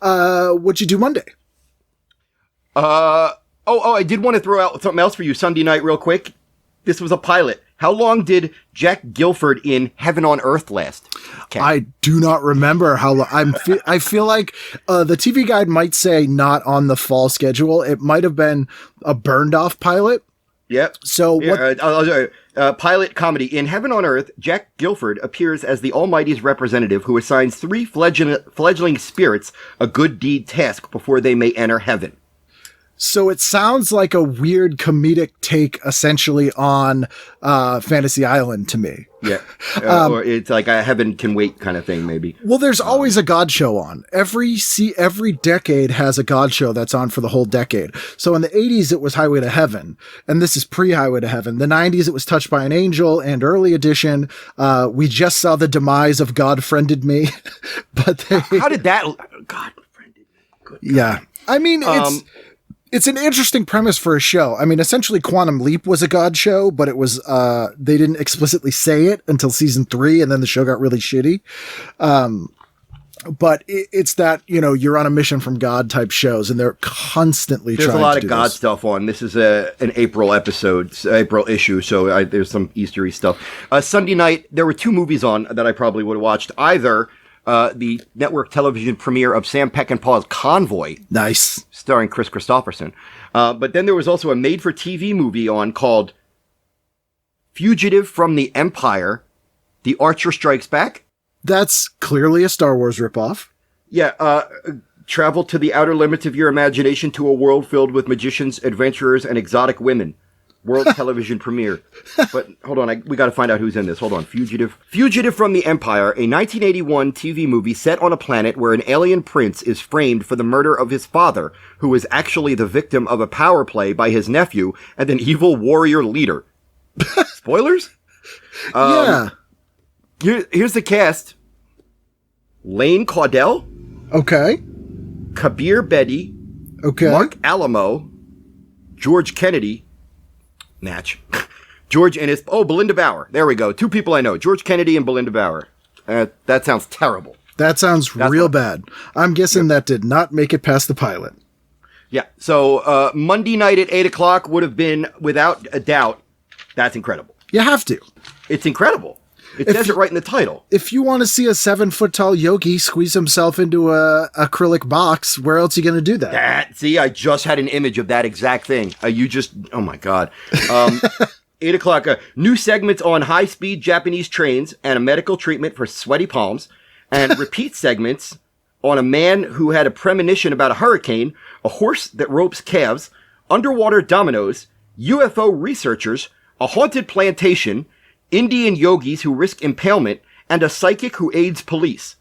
What'd you do Monday? I did want to throw out something else for you Sunday night real quick. This was a pilot. How long did Jack Guilford in Heaven on Earth last? Okay. I do not remember how long. I feel like the TV Guide might say not on the fall schedule. It might have been a burned off pilot. Yep. So pilot comedy. In Heaven on Earth, Jack Guilford appears as the Almighty's representative who assigns 3 fledgling spirits a good deed task before they may enter heaven. So it sounds like a weird comedic take essentially on Fantasy Island to me. Yeah. Or it's like a Heaven Can Wait kind of thing, maybe. Well, there's always a God show on. Every decade has a God show that's on for the whole decade. So in the 80s, it was Highway to Heaven. And this is pre-Highway to Heaven. The 90s, it was Touched by an Angel and Early Edition. We just saw the demise of God Friended Me. But how did that... God Friended Me. Good God. Yeah. I mean, it's an interesting premise for a show. I mean, essentially Quantum Leap was a God show, but it was, they didn't explicitly say it until season 3, and then the show got really shitty. But it's that, you're on a mission from God type shows, and they're constantly trying to do this. There's a lot of God stuff on. This is an April April issue, so there's some Eastery stuff. Sunday night, there were 2 movies on that I probably would have watched. Either the network television premiere of Sam Peckinpah's Convoy. Nice. Starring Chris Christopherson. But then there was also a made-for-TV movie on called Fugitive from the Empire, The Archer Strikes Back. That's clearly a Star Wars ripoff. Yeah, travel to the outer limits of your imagination to a world filled with magicians, adventurers, and exotic women. World television premiere. But hold on, we got to find out who's in this. Hold on. Fugitive from the Empire, a 1981 TV movie set on a planet where an alien prince is framed for the murder of his father, who is actually the victim of a power play by his nephew and an evil warrior leader. Spoilers? Yeah. Here's the cast. Lane Caudell. Okay. Kabir Bedi. Okay. Mark Alamo. George Kennedy. Natch. George Enis. Oh, Belinda Bauer. There we go. 2 people I know. George Kennedy and Belinda Bauer. That sounds terrible. That's real bad. I'm guessing that did not make it past the pilot. Yeah. So Monday night at 8 o'clock would have been, without a doubt, That's Incredible. You have to. It's incredible. It says it right in the title. If you want to see a 7-foot-tall yogi squeeze himself into a acrylic box, where else are you going to do that? See, I just had an image of that exact thing. Oh my God. 8 o'clock, new segments on high-speed Japanese trains and a medical treatment for sweaty palms, and repeat segments on a man who had a premonition about a hurricane, a horse that ropes calves, underwater dominoes, UFO researchers, a haunted plantation, Indian yogis who risk impalement, and a psychic who aids police.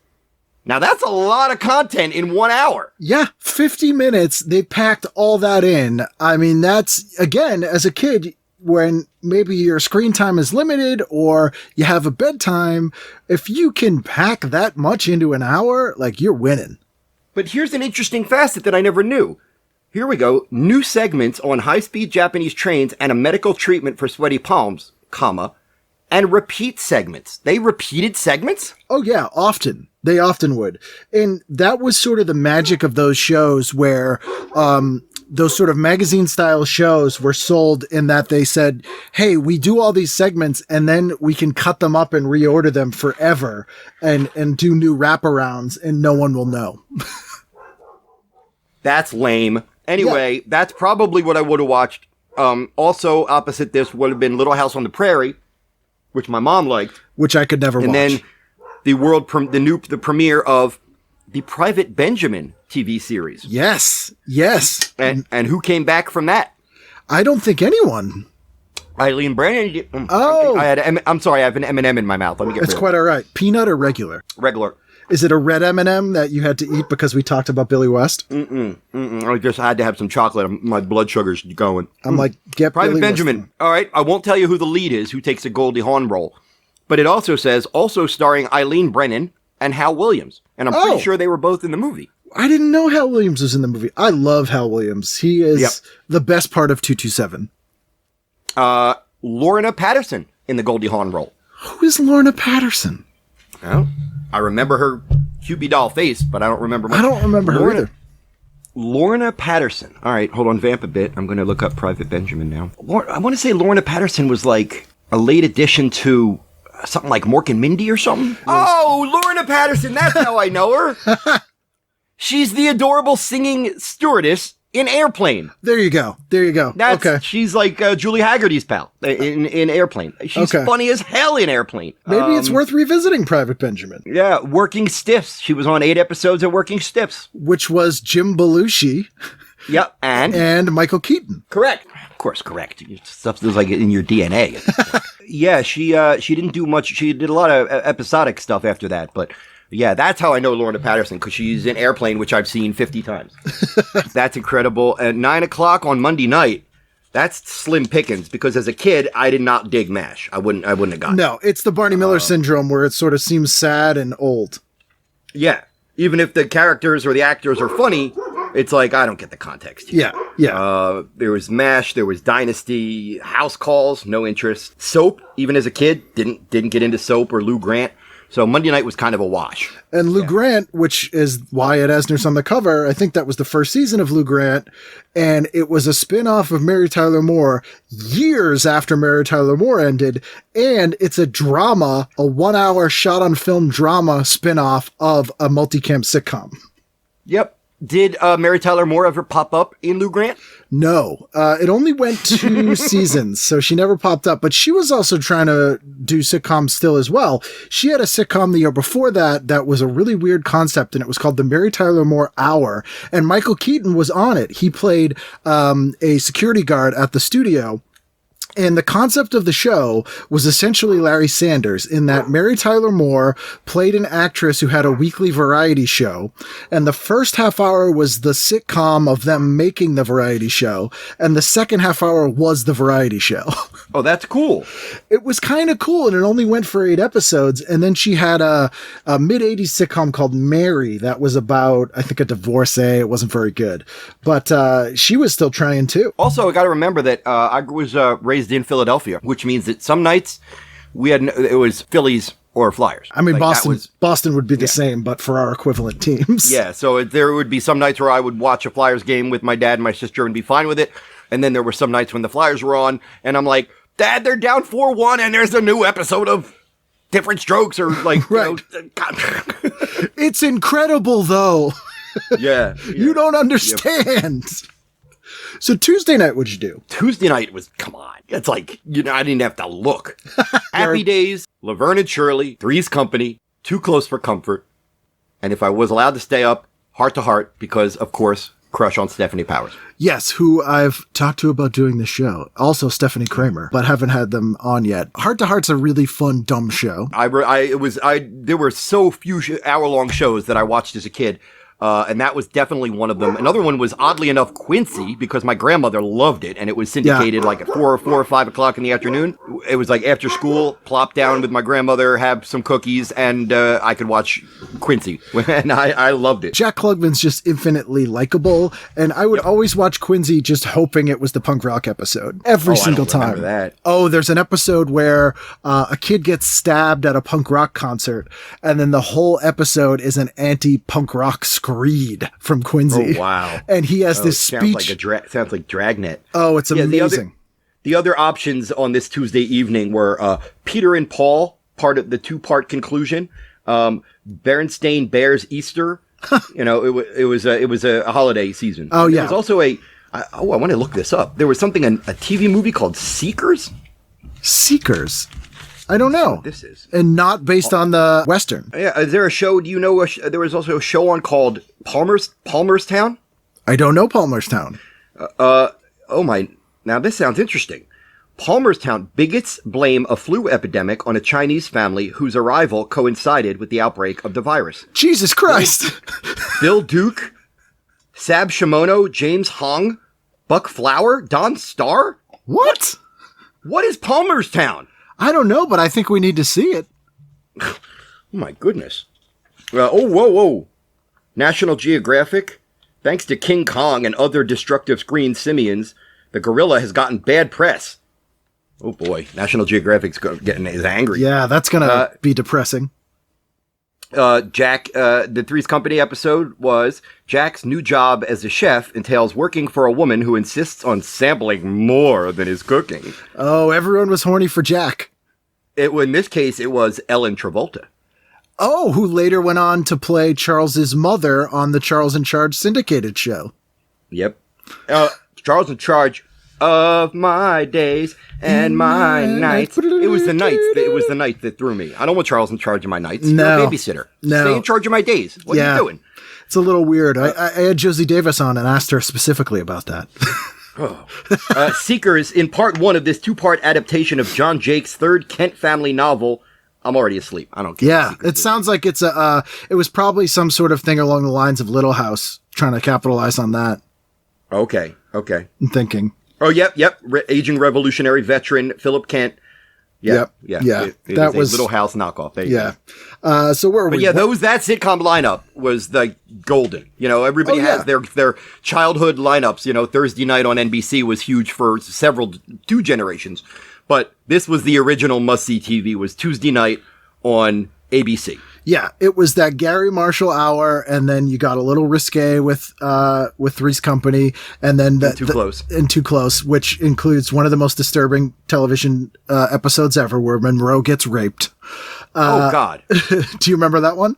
Now that's a lot of content in 1 hour. Yeah, 50 minutes. They packed all that in. I mean, that's, again, as a kid, when maybe your screen time is limited or you have a bedtime, if you can pack that much into an hour, like, you're winning. But here's an interesting facet that I never knew. Here we go. New segments on high-speed Japanese trains and a medical treatment for sweaty palms, comma, and repeat segments. They repeated segments? Oh, yeah, often. They often would. And that was sort of the magic of those shows where those sort of magazine-style shows were sold in that they said, hey, we do all these segments, and then we can cut them up and reorder them forever and do new wraparounds, and no one will know. That's lame. Anyway, That's probably what I would have watched. Also, opposite this would have been Little House on the Prairie, which my mom liked. Which I could never watch. And then the premiere of the Private Benjamin TV series. Yes. And who came back from that? I don't think anyone. Eileen Brennan. Oh. I'm sorry, I have an M&M in my mouth. Let me get rid It's of quite it. all right. Peanut or regular? Regular. Is it a red M&M that you had to eat because we talked about Billy West? I just had to have some chocolate. My blood sugar's going. I'm like, get Private Billy Benjamin. West. All right, I won't tell you who the lead is, who takes a Goldie Hawn role. But it also says, also starring Eileen Brennan and Hal Williams. And I'm pretty sure they were both in the movie. I didn't know Hal Williams was in the movie. I love Hal Williams. He is the best part of 227. Lorna Patterson in the Goldie Hawn role. Who is Lorna Patterson? Well, I remember her Cupid doll face, but I don't remember much. I don't remember her either. Lorna Patterson. All right, hold on, vamp a bit. I'm going to look up Private Benjamin now. I want to say Lorna Patterson was like a late addition to something like Mork and Mindy or something. Oh, Lorna Patterson, that's how I know her. She's the adorable singing stewardess in Airplane. There you go. Okay. She's like Julie Haggerty's pal in Airplane. She's funny as hell in Airplane. Maybe it's worth revisiting Private Benjamin. Yeah, Working Stiffs. She was on 8 episodes of Working Stiffs. Which was Jim Belushi. Yep, and Michael Keaton. Correct. Of course, correct. Stuff that's like in your DNA. Yeah, she didn't do much. She did a lot of episodic stuff after that, but yeah, that's how I know Lorna Patterson, because she's in Airplane, which I've seen 50 times. That's incredible. At 9 o'clock on Monday night, that's slim pickings, because as a kid, I did not dig MASH. I wouldn't have gotten it. No, it's the Barney Miller syndrome where it sort of seems sad and old. Yeah. Even if the characters or the actors are funny, it's like, I don't get the context here. Yeah. There was MASH, there was Dynasty, House Calls, no interest. Soap, even as a kid, didn't get into Soap or Lou Grant. So Monday night was kind of a wash. And Lou Grant, which is Wyatt Asner's on the cover, I think that was the first season of Lou Grant, and it was a spin-off of Mary Tyler Moore years after Mary Tyler Moore ended, and it's a drama, a 1-hour shot-on-film drama spin-off of a multicam sitcom. Yep. Did Mary Tyler Moore ever pop up in Lou Grant? No. It only went 2 seasons, so she never popped up. But she was also trying to do sitcoms still as well. She had a sitcom the year before that was a really weird concept, and it was called The Mary Tyler Moore Hour. And Michael Keaton was on it. He played a security guard at the studio. And the concept of the show was essentially Larry Sanders, in that Mary Tyler Moore played an actress who had a weekly variety show. And the first half hour was the sitcom of them making the variety show. And the second half hour was the variety show. Oh, that's cool. It was kind of cool. And it only went for 8 episodes. And then she had a mid-80s sitcom called Mary that was about, I think, a divorcee. It wasn't very good. But she was still trying too. Also, I got to remember that I was raised in Philadelphia, which means that some nights it was Phillies or Flyers. I mean, Boston would be the same, but for our equivalent teams. Yeah, so there would be some nights where I would watch a Flyers game with my dad and my sister and be fine with it. And then there were some nights when the Flyers were on, and I'm like, Dad, they're down 4-1, and there's a new episode of Different Strokes, or like, right. It's incredible, though. Yeah. You don't understand. Yep. So Tuesday night, what'd you do? Tuesday night was, come on. It's like, I didn't have to look. Happy Days, Laverne and Shirley, Three's Company, Too Close for Comfort, And if I was allowed to stay up, heart to heart, because, of course, crush on Stephanie Powers. Yes, who I've talked to about doing the show. Also Stephanie Kramer, but haven't had them on yet. Heart to Heart's a really fun, dumb show. There were so few hour-long shows that I watched as a kid. And that was definitely one of them. Another one was, oddly enough, Quincy, because my grandmother loved it, and it was syndicated like at 4 or 5 o'clock in the afternoon. It was like after school, plop down with my grandmother, have some cookies, and I could watch Quincy. And I loved it. Jack Klugman's just infinitely likable, and I would always watch Quincy just hoping it was the punk rock episode. Every single time. Remember that. Oh, there's an episode where a kid gets stabbed at a punk rock concert, and then the whole episode is an anti-punk rock screed from Quincy. Oh, wow. And he has this speech. Sounds like Dragnet. Oh, it's amazing. The other options on this Tuesday evening were Peter and Paul, part of the 2-part conclusion. Berenstain Bears Easter. It was a holiday season. Oh, yeah. There was also I want to look this up. There was something, a TV movie called Seekers? Seekers? I don't know. This is. And not based on the Western. Yeah, is there a show, do you know, there was also a show on called Palmerstown? I don't know Palmerstown. Now this sounds interesting. Palmerstown, bigots blame a flu epidemic on a Chinese family whose arrival coincided with the outbreak of the virus. Jesus Christ. Bill Duke, Sab Shimono, James Hong, Buck Flower, Don Starr? What? What is Palmerstown? I don't know, but I think we need to see it. Oh my goodness. Whoa. National Geographic. Thanks to King Kong and other destructive green simians, the gorilla has gotten bad press. Oh boy, National Geographic's getting angry. Yeah, that's going to be depressing. Jack, the Three's Company episode was Jack's new job as a chef entails working for a woman who insists on sampling more than his cooking. Oh, everyone was horny for Jack. In this case, it was Ellen Travolta. Oh, who later went on to play Charles's mother on the Charles in Charge syndicated show. Yep. Charles in Charge of my days and my nights. It was the nights. It was the night that threw me. I don't want Charles in charge of my nights. No. You're a babysitter. No. Stay in charge of my days. What are you doing? It's a little weird. I had Josie Davis on and asked her specifically about that. Seekers, in part 1 of this 2-part adaptation of John Jake's third Kent family novel. I'm already asleep. I don't care. Yeah, it sounds like it's it was probably some sort of thing along the lines of Little House, trying to capitalize on that. Okay. I'm thinking. Oh, yep. Aging Revolutionary veteran Philip Kent. Yep. That was a Little House knockoff. There you go. So where were we? Yeah, that sitcom lineup was the golden. Everybody has their childhood lineups. Thursday night on NBC was huge for 2 generations. But this was the original must-see TV, was Tuesday night on ABC. Yeah, it was that Gary Marshall hour, and then you got a little risque with Three's Company, and then Too Close. And Too Close, which includes one of the most disturbing television episodes ever, where Monroe gets raped. Oh God! Do you remember that one?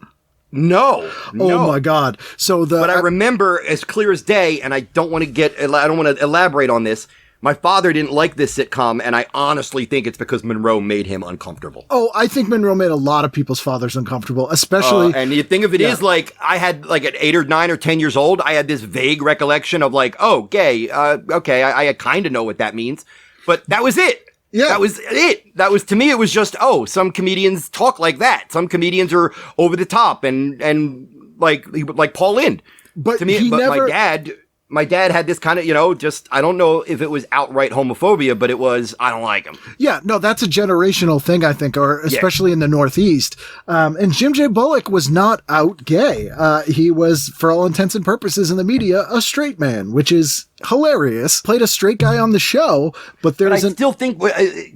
No. Oh my God! But I remember as clear as day, and I don't want to elaborate on this. My father didn't like this sitcom, and I honestly think it's because Monroe made him uncomfortable. Oh, I think Monroe made a lot of people's fathers uncomfortable, especially... and the thing of it is, I had, at 8 or 9 or 10 years old, I had this vague recollection of, gay. Okay, I kind of know what that means. But that was it. Yeah. That was it. That was, to me, it was just, some comedians talk like that. Some comedians are over the top and like Paul Lynde. But to me, my dad had this kind of, I don't know if it was outright homophobia, but it was, I don't like him. Yeah, no, that's a generational thing, I think, or especially in the Northeast. And Jim J. Bullock was not out gay. He was, for all intents and purposes in the media, a straight man, which is hilarious. Played a straight guy on the show, but I still think,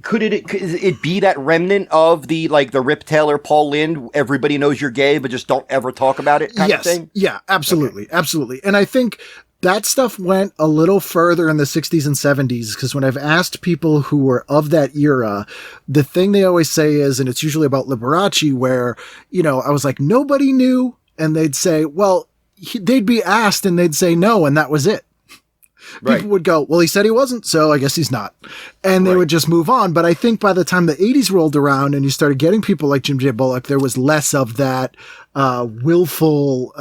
could it be that remnant of the Rip Taylor, Paul Lynde, everybody knows you're gay, but just don't ever talk about it kind of thing? Yeah, absolutely. Okay. Absolutely. And I think that stuff went a little further in the 60s and 70s, because when I've asked people who were of that era, the thing they always say is, and it's usually about Liberace, where, I was like, nobody knew. And they'd say, well, they'd be asked and they'd say no. And that was it. Right. People would go, well, he said he wasn't, so I guess he's not. And they would just move on. But I think by the time the 80s rolled around and you started getting people like Jim J. Bullock, there was less of that willful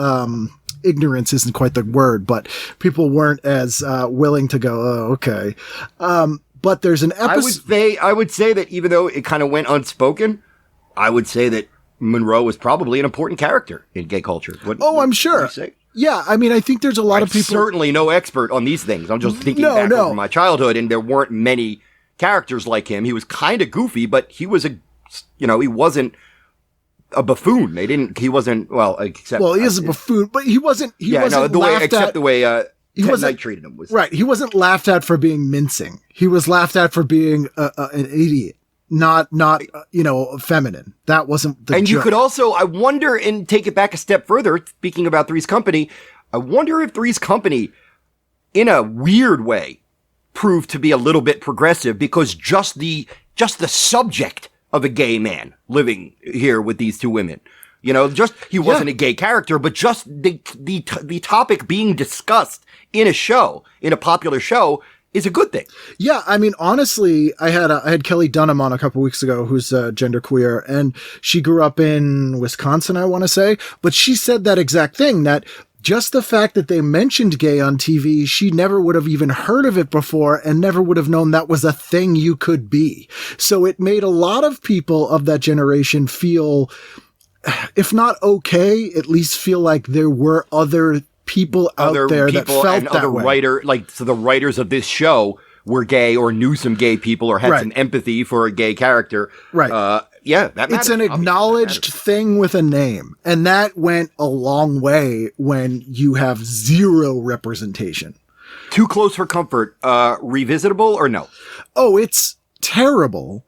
ignorance isn't quite the word, but people weren't as willing to go, oh, okay. But there's an episode. I would say that even though it kind of went unspoken, I would say that Monroe was probably an important character in gay culture. I'm sure. Yeah, I mean, I think there's a lot of people. Certainly no expert on these things. I'm just thinking back over my childhood, and there weren't many characters like him. He was kind of goofy, but he was he wasn't a buffoon. He wasn't, except. Well, he is a buffoon, but he wasn't. The way Ted Knight treated him was. Right. He wasn't laughed at for being mincing. He was laughed at for being an idiot. Not feminine. That wasn't the And joke. You could also, I wonder, and take it back a step further, speaking about Three's Company, I wonder if Three's Company, in a weird way, proved to be a little bit progressive because just the subject of a gay man living here with these two women. He wasn't a gay character, but just the topic being discussed in a popular show, is a good thing. Yeah, I mean, honestly, I had Kelly Dunham on a couple weeks ago, who's genderqueer, and she grew up in Wisconsin, I want to say, but she said that exact thing, that just the fact that they mentioned gay on TV, she never would have even heard of it before and never would have known that was a thing you could be. So it made a lot of people of that generation feel, if not okay, at least feel like there were other people out there that felt and that other way. The writers of this show were gay or knew some gay people or had some empathy for a gay character. Right. That matters. It's an acknowledged thing with a name. And that went a long way when you have zero representation. Too Close for Comfort, revisitable or no? Oh, it's terrible.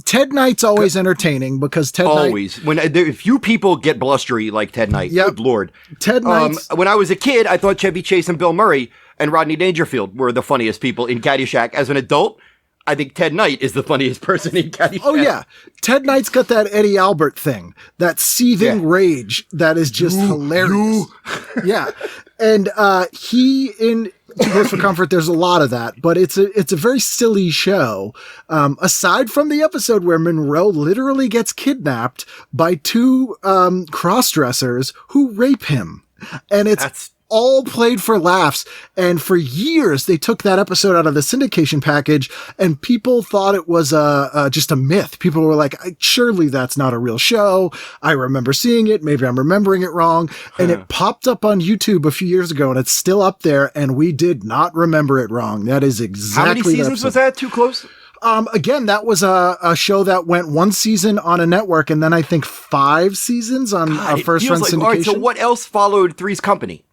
Ted Knight's always entertaining because Ted always. When a few people get blustery like Ted Knight, good Lord. Ted Knight. When I was a kid, I thought Chevy Chase and Bill Murray and Rodney Dangerfield were the funniest people in Caddyshack. As an adult, I think Ted Knight is the funniest person in Caddyshack. Oh yeah, Ted Knight's got that Eddie Albert thing, that seething rage that is just hilarious. Yeah, and he in Too Close for Comfort, there's a lot of that, but it's a very silly show. Aside from the episode where Monroe literally gets kidnapped by two cross-dressers who rape him, and it's all played for laughs. And for years, they took that episode out of the syndication package, and people thought it was just a myth. People were like, surely that's not a real show. I remember seeing it. Maybe I'm remembering it wrong. And it popped up on YouTube a few years ago, and it's still up there, and we did not remember it wrong. That is exactly How many seasons was that? Too Close? Again, that was a show that went one season on a network, and then I think 5 seasons on a first-run syndication. All right, so what else followed Three's Company?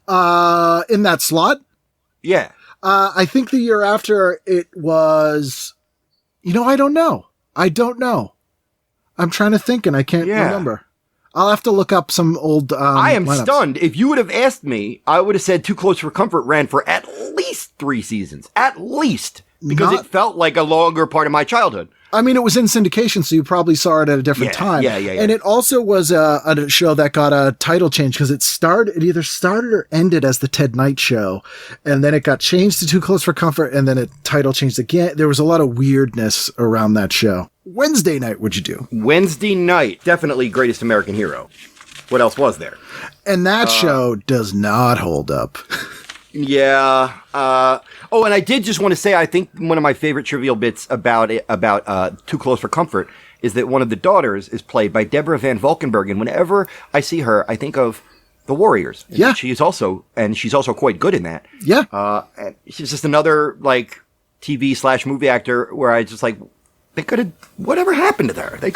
In that slot? Yeah. I think the year after it was, I don't know. I'm trying to think and I can't remember. I'll have to look up some old, I am lineups. stunned. If you would have asked me, I would have said Too Close for Comfort ran for at least 3 seasons. At least. Because it felt like a longer part of my childhood. I mean, it was in syndication, so you probably saw it at a different time. Yeah. And it also was a show that got a title change because it either started or ended as the Ted Knight Show. And then it got changed to Too Close for Comfort, and then it title changed again. There was a lot of weirdness around that show. Wednesday night, what'd you do? Wednesday night, definitely Greatest American Hero. What else was there? And that show does not hold up. Yeah. And I did just want to say, I think one of my favorite trivial bits about Too Close for Comfort is that one of the daughters is played by Deborah Van Valkenburg, and whenever I see her, I think of The Warriors. Yeah. She's also quite good in that. Yeah. And she's just another TV/movie actor where I just whatever happened to her? They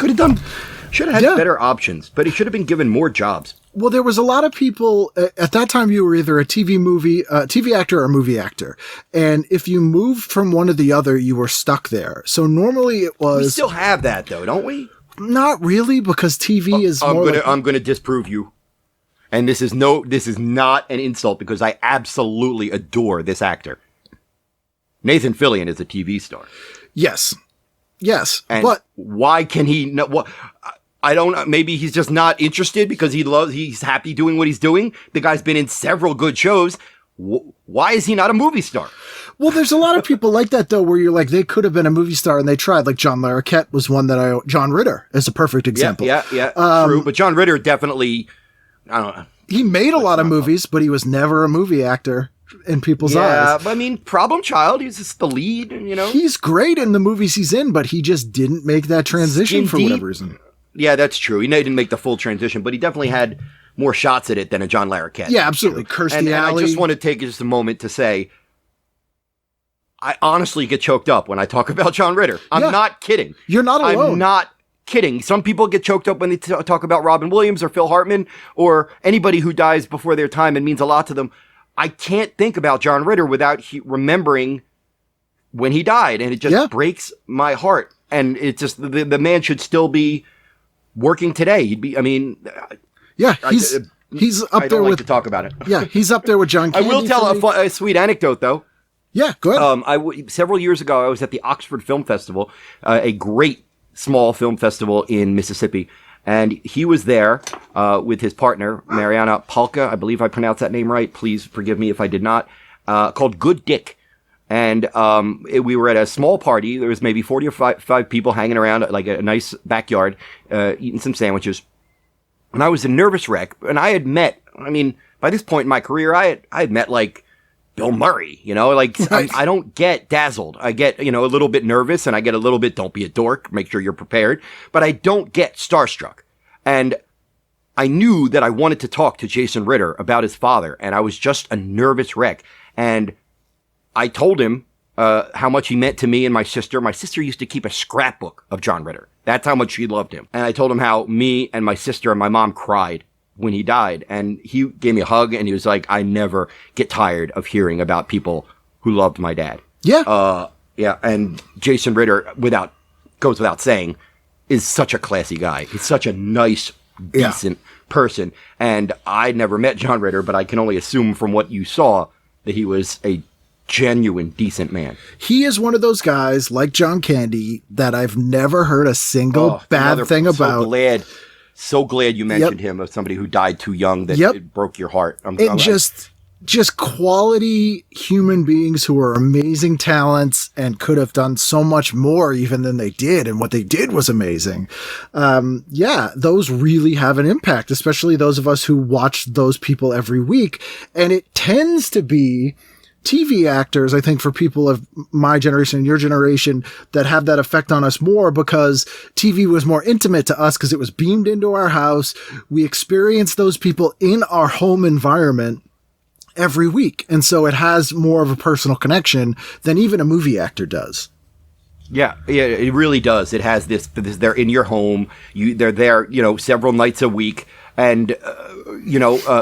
should have had better options, but he should have been given more jobs. Well, there was a lot of people at that time. You were either a TV actor or a movie actor. And if you moved from one to the other, you were stuck there. So normally it was. We still have that though, don't we? Not really, because TV is I'm going to disprove you. And this is not an insult because I absolutely adore this actor. Nathan Fillion is a TV star. Yes. And but why can he not? I don't know. Maybe he's just not interested because he's happy doing what he's doing. The guy's been in several good shows. why is he not a movie star? Well, there's a lot of people like that, though, where you're like, they could have been a movie star and they tried. Like John Larroquette was one that John Ritter is a perfect example. Yeah, true. But John Ritter definitely, I don't know. He made a lot of movies, but he was never a movie actor in people's eyes. Yeah, but I mean, Problem Child, he's just the lead, you know? He's great in the movies he's in, but he just didn't make that transition for whatever reason. Yeah, that's true. He didn't make the full transition, but he definitely had more shots at it than a John Larroquette. Yeah, absolutely. Kirstie Alley. I just want to take just a moment to say, I honestly get choked up when I talk about John Ritter. I'm not kidding. You're not alone. I'm not kidding. Some people get choked up when they talk about Robin Williams or Phil Hartman or anybody who dies before their time and means a lot to them. I can't think about John Ritter without remembering when he died, and it just breaks my heart. And it's just the man should still be working today. He'd be. I mean, he's up I there don't with like to talk about it. Yeah, he's up there with John Candy. I will tell a sweet anecdote though. Yeah, go ahead. Several years ago, I was at the Oxford Film Festival, a great small film festival in Mississippi. And he was there with his partner, Mariana Palka. I believe I pronounced that name right. Please forgive me if I did not. Called Good Dick. And we were at a small party. There was maybe 40 or 5 people hanging around, like a nice backyard, eating some sandwiches. And I was a nervous wreck. And I had met, I mean, by this point in my career, I had met like Bill Murray, you know, like I don't get dazzled. I get, you know, a little bit nervous, and I get a little bit, don't be a dork, make sure you're prepared. But I don't get starstruck. And I knew that I wanted to talk to Jason Ritter about his father, and I was just a nervous wreck. And I told him how much he meant to me and my sister. My sister used to keep a scrapbook of John Ritter. That's how much she loved him. And I told him how me and my sister and my mom cried when he died. And he gave me a hug, and he was like, I never get tired of hearing about people who loved my dad. Yeah. And Jason Ritter, goes without saying, is such a classy guy. He's such a nice, decent person. And I never met John Ritter, but I can only assume from what you saw that he was a genuine, decent man. He is one of those guys, like John Candy, that I've never heard a single bad thing about. So glad you mentioned him, as somebody who died too young, that it broke your heart. Just quality human beings who are amazing talents and could have done so much more even than they did. And what they did was amazing. Those really have an impact, especially those of us who watch those people every week. And it tends to be TV actors, I think, for people of my generation and your generation, that have that effect on us more, because TV was more intimate to us because it was beamed into our house. We experienced those people in our home environment every week. And so it has more of a personal connection than even a movie actor does. Yeah, it really does. It has this they're in your home. They're there, you know, several nights a week. And,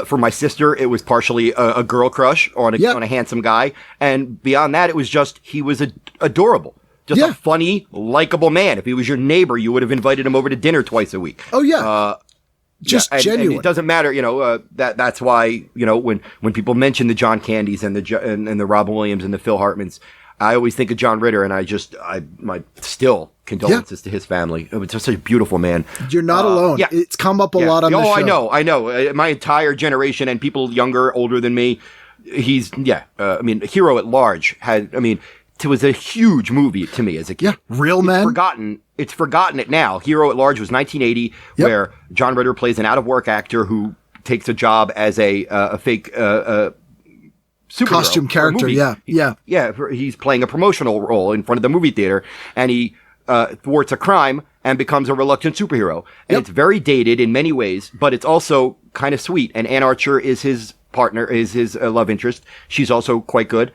for my sister, it was partially a girl crush on a handsome guy. And beyond that, it was just, he was adorable. Just a funny, likable man. If he was your neighbor, you would have invited him over to dinner twice a week. Oh, yeah. Genuine. And it doesn't matter, that's why, when people mention the John Candys and the Robin Williams and the Phil Hartmans, I always think of John Ritter, and my condolences to his family. It was just such a beautiful man. You're not alone. Yeah. It's come up a lot on the show. I know. My entire generation and people younger, older than me, Hero at Large it was a huge movie to me as a kid. Yeah, Real Men. It's forgotten it now. Hero at Large was 1980, where John Ritter plays an out-of-work actor who takes a job as a fake superhero costume character. He's playing a promotional role in front of the movie theater, and he thwarts a crime and becomes a reluctant superhero. And it's very dated in many ways, but it's also kind of sweet. And Ann Archer is his partner, is his love interest. She's also quite good.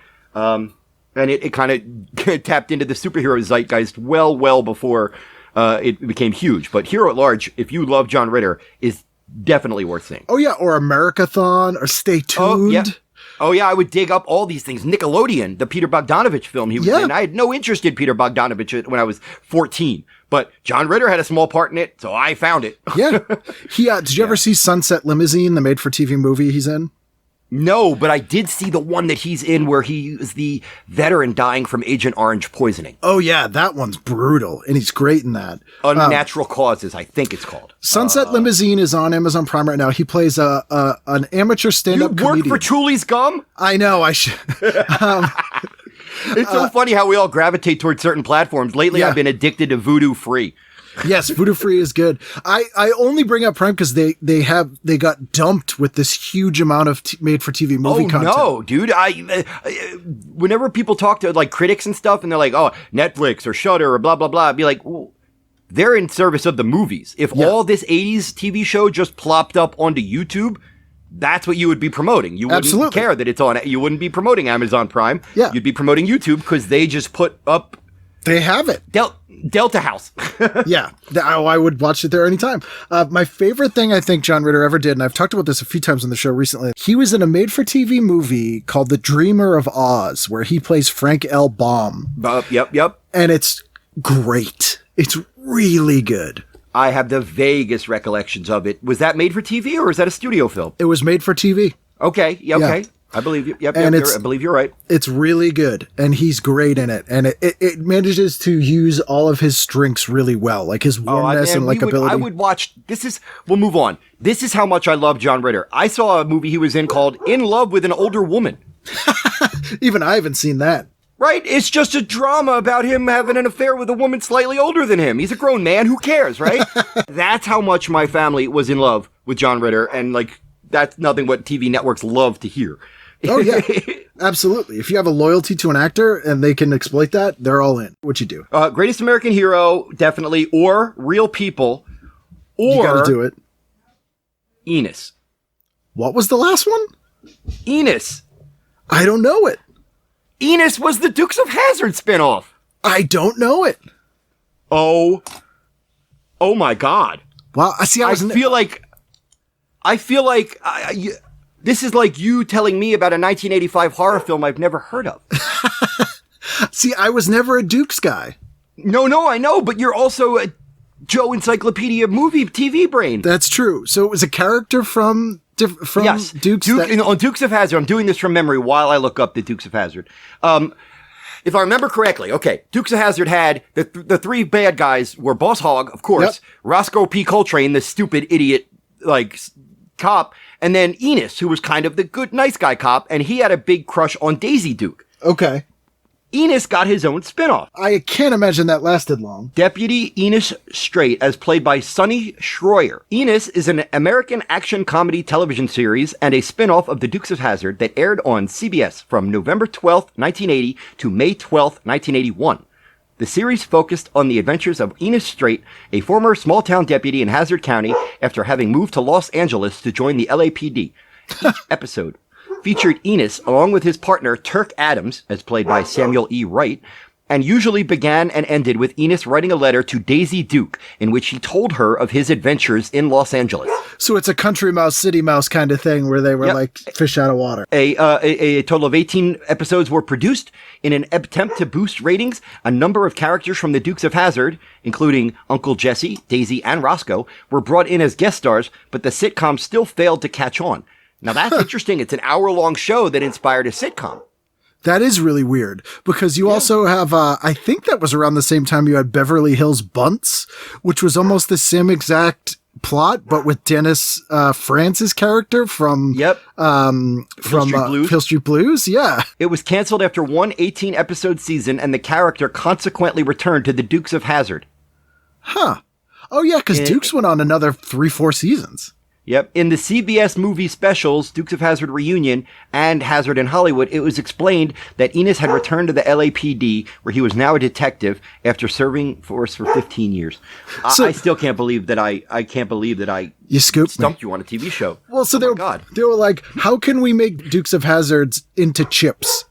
And it kind of tapped into the superhero zeitgeist well before it became huge. But Hero at Large, if you love John Ritter, is definitely worth seeing. Oh, yeah, or Americathon, or Stay Tuned. Oh, yeah, I would dig up all these things. Nickelodeon, the Peter Bogdanovich film he was in. I had no interest in Peter Bogdanovich when I was 14. But John Ritter had a small part in it, so I found it. Yeah. Did you ever see Sunset Limousine, the made-for-TV movie he's in? No, but I did see the one that he's in where he is the veteran dying from Agent Orange poisoning. Oh, yeah, that one's brutal, and he's great in that. Unnatural Causes, I think it's called. Sunset Limousine is on Amazon Prime right now. He plays an amateur stand-up comedian. You work for Chuli's Gum? I know, I should. It's so funny how we all gravitate towards certain platforms. Lately, I've been addicted to Voodoo Free. Yes, Voodoo Free is good. I only bring up Prime because they got dumped with this huge amount of made-for-TV movie content. Oh, no, dude. Whenever people talk to, like, critics and stuff, and they're like, oh, Netflix or Shudder or blah, blah, blah, I'd be like, well, they're in service of the movies. If all this 80s TV show just plopped up onto YouTube, that's what you would be promoting. You wouldn't care that it's on. You wouldn't be promoting Amazon Prime. Yeah. You'd be promoting YouTube because they just put up... They have it. Delta House. Yeah. I would watch it there anytime. My favorite thing I think John Ritter ever did, and I've talked about this a few times on the show recently, he was in a made-for-TV movie called The Dreamer of Oz, where he plays Frank L. Baum. Yep. And it's great. It's really good. I have the vaguest recollections of it. Was that made for TV or is that a studio film? It was made for TV. Okay. Yeah, okay. Yeah. I believe you. Yep. I believe you're right. It's really good. And he's great in it. And it manages to use all of his strengths really well. Like his warmness and likability. I would watch. We'll move on. This is how much I love John Ritter. I saw a movie he was in called In Love with an Older Woman. Even I haven't seen that. Right? It's just a drama about him having an affair with a woman slightly older than him. He's a grown man. Who cares, right? That's how much my family was in love with John Ritter. And, like, that's nothing what TV networks love to hear. Oh, yeah. Absolutely. If you have a loyalty to an actor and they can exploit that, they're all in. What you do? Greatest American Hero, definitely. Or Real People. Or... You gotta do it. Enis. What was the last one? Enis. I don't know it. Enis was the Dukes of Hazzard spinoff. I don't know it. Oh my God. Well, I feel like this is like you telling me about a 1985 horror film I've never heard of. See, I was never a Dukes guy. No, I know, but you're also a Joe Encyclopedia movie TV brain. That's true. So it was a character from yes. Dukes. On Dukes of Hazzard, I'm doing this from memory while I look up the Dukes of Hazzard. If I remember correctly, okay, Dukes of Hazzard had the three bad guys were Boss Hogg, of course, Roscoe P. Coltrane, the stupid idiot like cop, and then Enis, who was kind of the good nice guy cop, and he had a big crush on Daisy Duke. Okay. Enis got his own spinoff. I can't imagine that lasted long. Deputy Enis Strait, as played by Sonny Schroyer. Enis is an American action comedy television series and a spinoff of The Dukes of Hazzard that aired on CBS from November 12th, 1980 to May 12th, 1981. The series focused on the adventures of Enis Strait, a former small-town deputy in Hazzard County after having moved to Los Angeles to join the LAPD. Each episode featured Enis along with his partner Turk Adams, as played by Samuel E. Wright, and usually began and ended with Enis writing a letter to Daisy Duke in which he told her of his adventures in Los Angeles. So it's a country mouse, city mouse kind of thing where they were like fish out of water. A total of 18 episodes were produced in an attempt to boost ratings. A number of characters from the Dukes of Hazzard, including Uncle Jesse, Daisy, and Roscoe, were brought in as guest stars, but the sitcom still failed to catch on. Now that's interesting. It's an hour-long show that inspired a sitcom. That is really weird because you also have, I think that was around the same time you had Beverly Hills Bunts, which was almost the same exact plot, but with Dennis France's character from Hill Street Blues. Yeah. It was canceled after one 18-episode season and the character consequently returned to the Dukes of Hazzard. Huh. Oh, yeah, because Dukes went on another 3-4 seasons. Yep. In the CBS movie specials, Dukes of Hazzard Reunion and Hazzard in Hollywood, it was explained that Enis had returned to the LAPD, where he was now a detective after serving for 15 years. So, I still can't believe that I you stumped you on a TV show. Well, so they were like, how can we make Dukes of Hazzards into chips?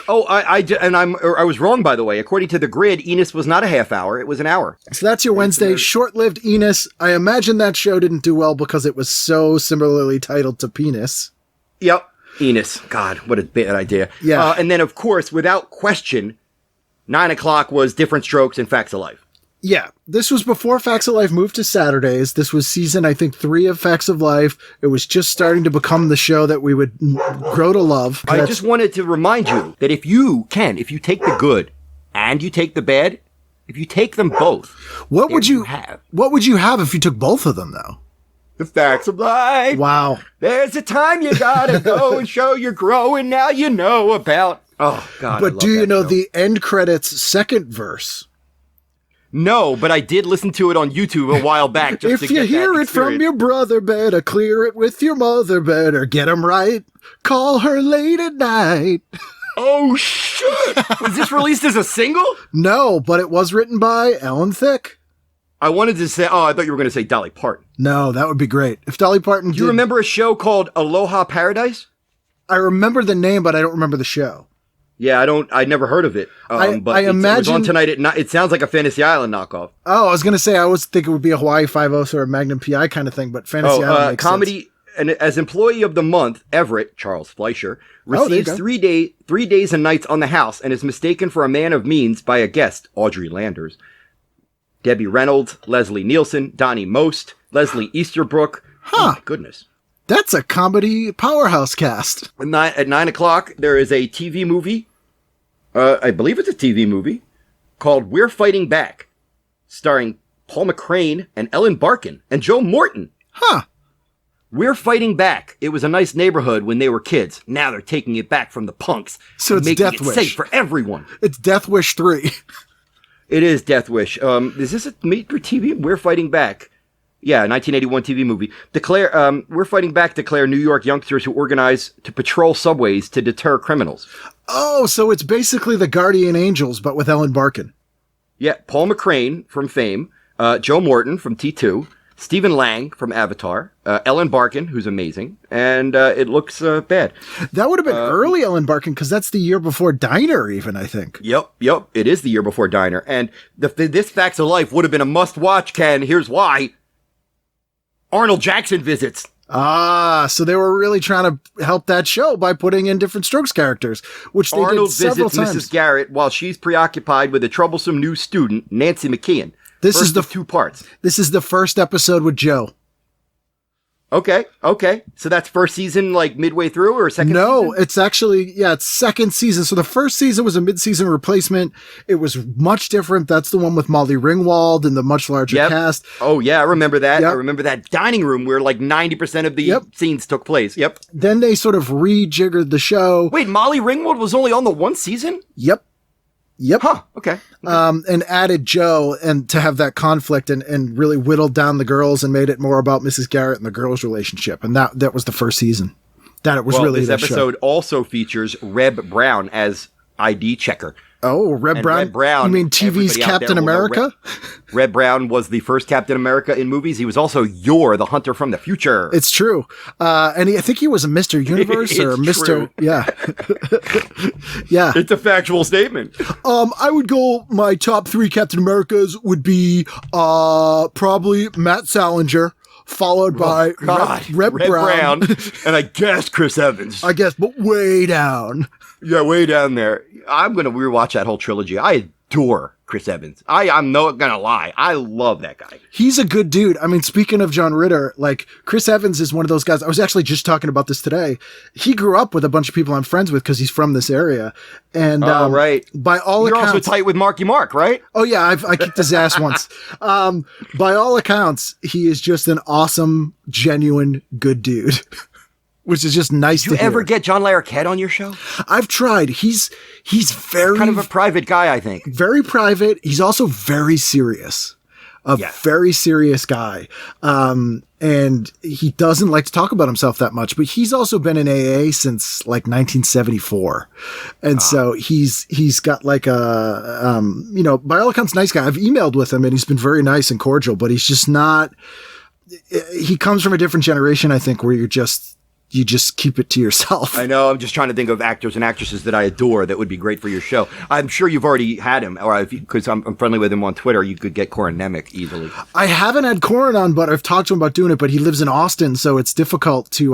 I was wrong, by the way. According to the grid, Enis was not a half hour; it was an hour. So that's your Wednesday. Short-lived Enis. I imagine that show didn't do well because it was so similarly titled to penis. Yep, Enis. God, what a bad idea. Yeah, and then of course, without question, 9 o'clock was Different Strokes and Facts of Life. Yeah, this was before Facts of Life moved to Saturdays. This was season, I think, 3 of Facts of Life. It was just starting to become the show that we would grow to love. I just wanted to remind you that if you take the good and you take the bad, if you take them both, what would you have? What would you have if you took both of them, though? The Facts of Life. Wow. There's a time you gotta go and show you're growing. Now you know about. Oh God! But do you know the end credits second verse? No, but I did listen to it on YouTube a while back. Just if you hear it from your brother, better clear it with your mother. Better get him right. Call her late at night. Oh shit! Was this released as a single? No, but it was written by Ellen Thicke. I wanted to say. Oh, I thought you were going to say Dolly Parton. No, that would be great if Dolly Parton. Do you remember a show called Aloha Paradise? I remember the name, but I don't remember the show. Yeah, I never heard of it. But it was on tonight at night. It sounds like a Fantasy Island knockoff. Oh, I was going to say, I always think it would be a Hawaii Five-0 or a Magnum PI kind of thing, but Fantasy Island makes comedy, sense. And as Employee of the Month, Everett, Charles Fleischer, receives 3 days and nights on the house and is mistaken for a man of means by a guest, Audrey Landers. Debbie Reynolds, Leslie Nielsen, Donnie Most, Leslie Easterbrook. Huh. Oh, my goodness. That's a comedy powerhouse cast. At 9 o'clock, there is a TV movie. I believe it's a TV movie called We're Fighting Back, starring Paul McCrane and Ellen Barkin and Joe Morton. Huh. We're Fighting Back. It was a nice neighborhood when they were kids. Now they're taking it back from the punks. So it's making Death it Wish. safe for everyone. It's Death Wish 3. It is Death Wish. Is this a made for TV? We're Fighting Back. Yeah, 1981 TV movie. We're Fighting Back declare New York youngsters who organize to patrol subways to deter criminals. Oh, so it's basically the Guardian Angels, but with Ellen Barkin. Yeah, Paul McCrane from Fame, Joe Morton from T2, Stephen Lang from Avatar, Ellen Barkin, who's amazing, and it looks bad. That would have been early Ellen Barkin, because that's the year before Diner, even, I think. Yep, it is the year before Diner, and this Facts of Life would have been a must-watch, Ken. Here's why. Arnold Jackson visits. Ah, so they were really trying to help that show by putting in different Strokes characters, which they Arnold did several visits times. Mrs. Garrett while she's preoccupied with a troublesome new student, Nancy McKeon. This First is the of 2 parts. This is the first episode with Joe. Okay. So that's first season, like midway through, or second season? No, it's actually, it's second season. So the first season was a mid-season replacement. It was much different. That's the one with Molly Ringwald and the much larger cast. Oh, yeah, I remember that. Yep. I remember that dining room where like 90% of the scenes took place. Yep. Then they sort of rejiggered the show. Wait, Molly Ringwald was only on the 1 season? Yep. Huh, okay. And added Joe and to have that conflict and really whittled down the girls and made it more about Mrs. Garrett and the girls' relationship. And that was the first season. That it was really this that episode show. also features Reb Brown as ID checker. Oh, Reb Brown. Reb Brown. You mean TV's Captain America? Reb Brown was the first Captain America in movies. He was also Yor, the Hunter from the Future. It's true. And I think he was a Mr. Universe or Mr. True. Yeah. Yeah. It's a factual statement. I would go, my top 3 Captain Americas would be probably Matt Salinger, followed by Reb Brown. And I guess Chris Evans. I guess, but way down. Yeah, way down there. I'm going to rewatch that whole trilogy. I adore Chris Evans. I'm not going to lie. I love that guy. He's a good dude. I mean, speaking of John Ritter, like Chris Evans is one of those guys. I was actually just talking about this today. He grew up with a bunch of people I'm friends with because he's from this area. And right. By all You're accounts, also tight with Marky Mark, right? Oh yeah, I kicked his ass once. By all accounts, he is just an awesome, genuine, good dude. Which is just nice to hear. Did you ever get John Larroquette on your show? I've tried. He's very... kind of a private guy, I think. Very private. He's also very serious. Very serious guy. And he doesn't like to talk about himself that much, but he's also been in AA since like 1974. And so he's got like a, by all accounts, nice guy. I've emailed with him and he's been very nice and cordial, but he's just not, he comes from a different generation, I think, where you're just, you just keep it to yourself. I know. I'm just trying to think of actors and actresses that I adore that would be great for your show. I'm sure you've already had him, or because I'm friendly with him on Twitter, you could get Corin Nemec easily. I haven't had Corin on, but I've talked to him about doing it, but he lives in Austin, so it's difficult to,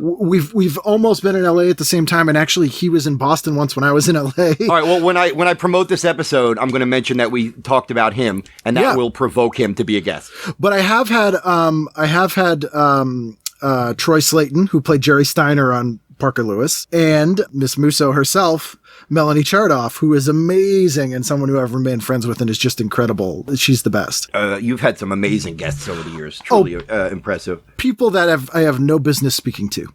we've almost been in LA at the same time, and actually he was in Boston once when I was in LA. All right, well, when I promote this episode, I'm going to mention that we talked about him, and that will provoke him to be a guest. But I have had Troy Slayton, who played Jerry Steiner on Parker Lewis, and Miss Musso herself, Melanie Chardoff, who is amazing and someone who I've remained friends with and is just incredible. She's the best. You've had some amazing guests over the years. Truly impressive. People that I have no business speaking to.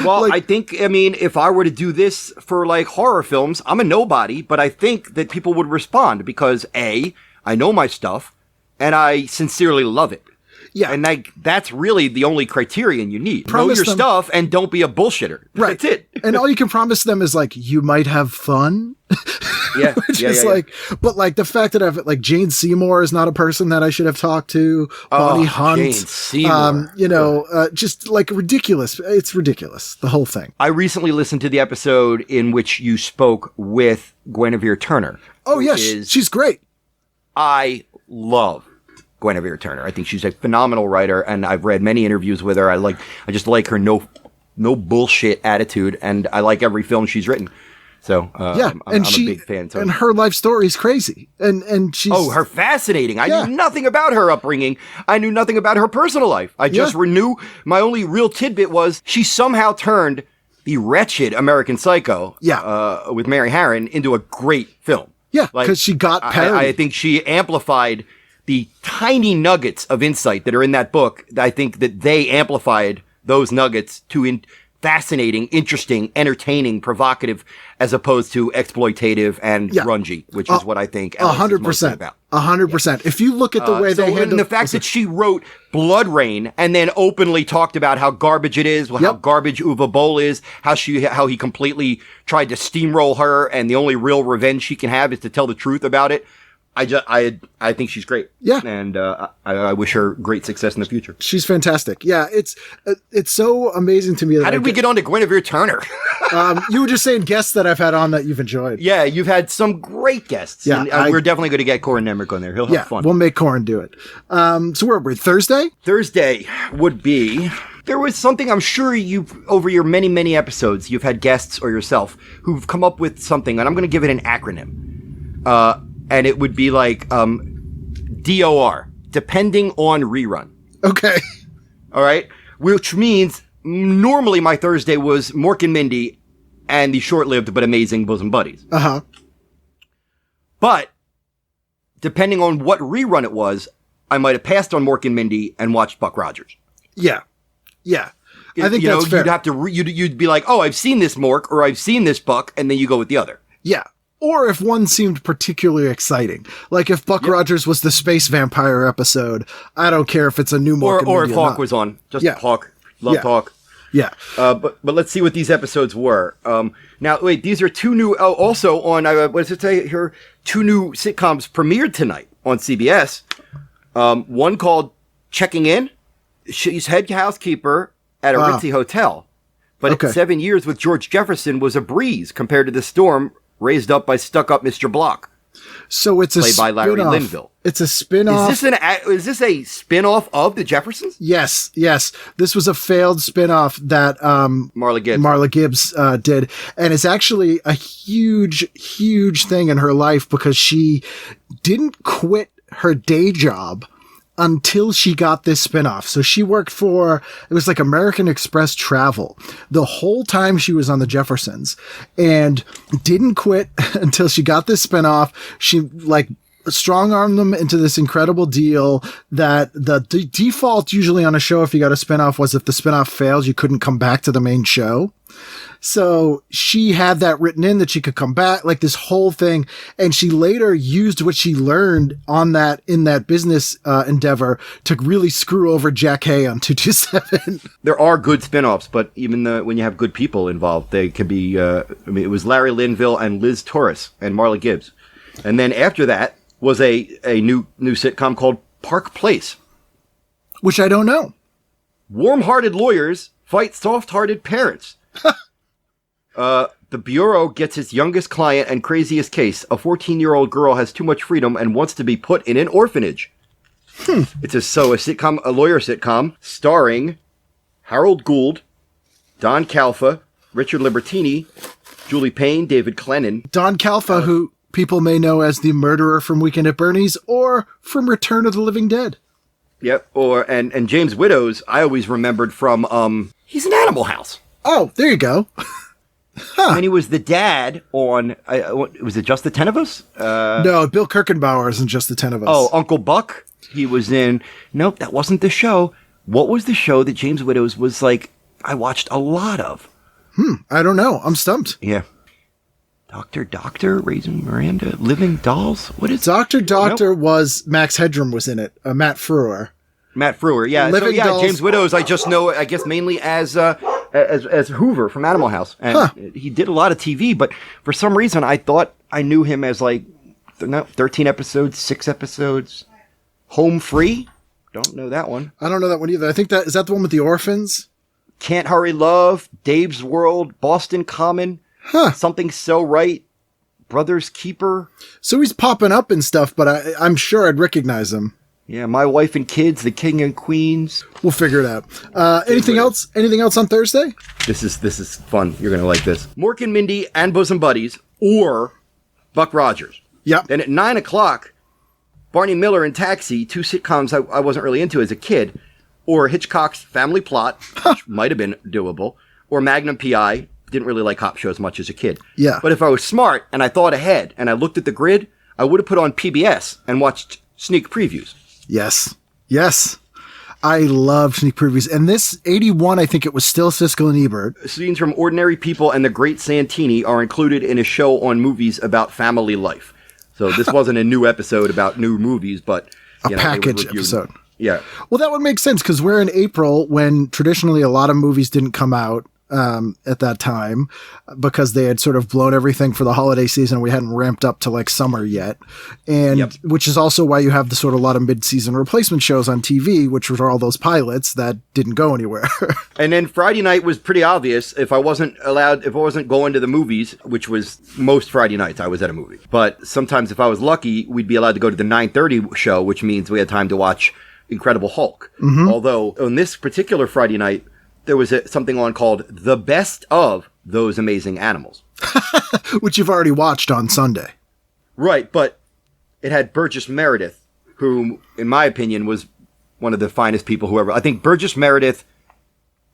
Well, I think, if I were to do this for like horror films, I'm a nobody, but I think that people would respond because A, I know my stuff and I sincerely love it. Yeah. And that's really the only criterion you need. Promise know your stuff and don't be a bullshitter. Right. That's it. And all you can promise them is like, you might have fun. Yeah. But like the fact that I've like Jane Seymour is not a person that I should have talked to. Bonnie Hunt. Jane Seymour. Just like ridiculous. It's ridiculous. The whole thing. I recently listened to the episode in which you spoke with Guinevere Turner. Oh, yes. She's great. I love Guinevere Turner. I think she's a phenomenal writer, and I've read many interviews with her. I just like her no bullshit attitude, and I like every film she's written. So I'm a big fan. So. And her life story is crazy, and she's her fascinating. I knew nothing about her upbringing. I knew nothing about her personal life. I just knew my only real tidbit was she somehow turned the wretched American Psycho, with Mary Harron, into a great film. Yeah, because she got parody. I think she amplified the tiny nuggets of insight that are in that book. I think that they amplified those nuggets to fascinating, interesting, entertaining, provocative, as opposed to exploitative and grungy, which is what I think 100% about. 100%. If you look at the way they handle the fact that she wrote Blood Rain and then openly talked about how garbage it is, how garbage Uwe Boll is, how he completely tried to steamroll her, and the only real revenge she can have is to tell the truth about it. I think she's great. Yeah. And I wish her great success in the future. She's fantastic. Yeah, it's so amazing to me. That How did we get on to Guinevere Turner? You were just saying guests that I've had on that you've enjoyed. Yeah, you've had some great guests. Yeah, and, we're definitely going to get Corin Nemec on there. He'll have fun. We'll make Corin do it. So where are we? Thursday? Thursday would be... There was something I'm sure over your many, many episodes, you've had guests or yourself who've come up with something, and I'm going to give it an acronym. And it would be like DOR, depending on rerun. Okay. All right? Which means normally my Thursday was Mork and Mindy and the short-lived but amazing Bosom Buddies. Uh-huh. But depending on what rerun it was, I might have passed on Mork and Mindy and watched Buck Rogers. Yeah. Yeah. I think that's fair. You'd have to you'd be like, "Oh, I've seen this Mork," or "I've seen this Buck," and then you go with the other. Yeah. Or if one seemed particularly exciting. Like if Buck Rogers was the space vampire episode, I don't care if it's a new Mork or if Hawk was on. Just Hawk. Loved Hawk. Yeah. But let's see what these episodes were. Now, wait, these are two new... also on... what does it say here? Two new sitcoms premiered tonight on CBS. One called Checking In. She's head housekeeper at a ritzy hotel. But 7 years with George Jefferson was a breeze compared to the storm raised up by stuck-up Mr. Block. So it's a played by Larry Linville. It's a spin-off. Is this a spin-off of The Jeffersons? Yes. This was a failed spin-off that Marla Gibbs did. And it's actually a huge thing in her life because she didn't quit her day job until she got this spinoff. So she worked for, it was like American Express Travel the whole time she was on the Jeffersons and didn't quit until she got this spinoff. She like strong-armed them into this incredible deal that the default usually on a show, if you got a spinoff, was if the spinoff fails, you couldn't come back to the main show. So she had that written in that she could come back, like this whole thing. And she later used what she learned on that, in that business endeavor to really screw over Jack Hay on 227. There are good spinoffs, but even when you have good people involved, they can be, it was Larry Linville and Liz Torres and Marla Gibbs. And then after that was a new sitcom called Park Place. Which I don't know. Warm-hearted lawyers fight soft-hearted parents. The Bureau gets its youngest client and craziest case. A 14-year-old girl has too much freedom and wants to be put in an orphanage. It's a lawyer sitcom starring Harold Gould, Don Calfa, Richard Libertini, Julie Payne, David Clennon. Don Calfa, who people may know as the murderer from Weekend at Bernie's or from Return of the Living Dead. Yep, and James Widows, I always remembered from, he's in Animal House. Oh, there you go. And he was the dad on, was it Just the 10 of Us? No, Bill Kirchenbauer isn't Just the 10 of Us. Oh, Uncle Buck? He was in, nope, that wasn't the show. What was the show that James Widows was like, I watched a lot of? I don't know. I'm stumped. Yeah. Doctor, Raising Miranda, Living Dolls? What is Doctor was, Max Headroom was in it. Matt Frewer. Matt Frewer, yeah. Living Dolls. James Widows, I just know, I guess mainly as Hoover from Animal House. And he did a lot of TV, but for some reason I thought I knew him as 13 episodes, 6 episodes. Home Free? Don't know that one. I don't know that one either. I think is that the one with the orphans? Can't Hurry Love, Dave's World, Boston Common, Something So Right, Brother's Keeper. So he's popping up and stuff, but I'm sure I'd recognize him. Yeah, My Wife and Kids, The King and Queens. We'll figure it out. Anything else? Anything else on Thursday? This is fun. You're gonna like this. Mork and Mindy and Bosom Buddies, or Buck Rogers. Yep. Then at 9:00, Barney Miller and Taxi, two sitcoms I wasn't really into as a kid, or Hitchcock's Family Plot, which might have been doable, or Magnum P.I. Didn't really like cop shows much as a kid. Yeah. But if I was smart and I thought ahead and I looked at the grid, I would have put on PBS and watched sneak previews. Yes. I love sneak previews. And this 81, I think it was still Siskel and Ebert. Scenes from Ordinary People and The Great Santini are included in a show on movies about family life. So this wasn't a new episode about new movies, but a package episode. Yeah. Well, that would make sense because we're in April when traditionally a lot of movies didn't come out at that time because they had sort of blown everything for the holiday season. We hadn't ramped up to summer yet. And which is also why you have the sort of lot of mid-season replacement shows on TV, which were all those pilots that didn't go anywhere. And then Friday night was pretty obvious. If I wasn't going to the movies, which was most Friday nights, I was at a movie. But sometimes if I was lucky, we'd be allowed to go to the 9:30 show, which means we had time to watch Incredible Hulk. Mm-hmm. Although on this particular Friday night, there was something on called The Best of Those Amazing Animals. Which you've already watched on Sunday. Right, but it had Burgess Meredith, who, in my opinion, was one of the finest people who ever... I think Burgess Meredith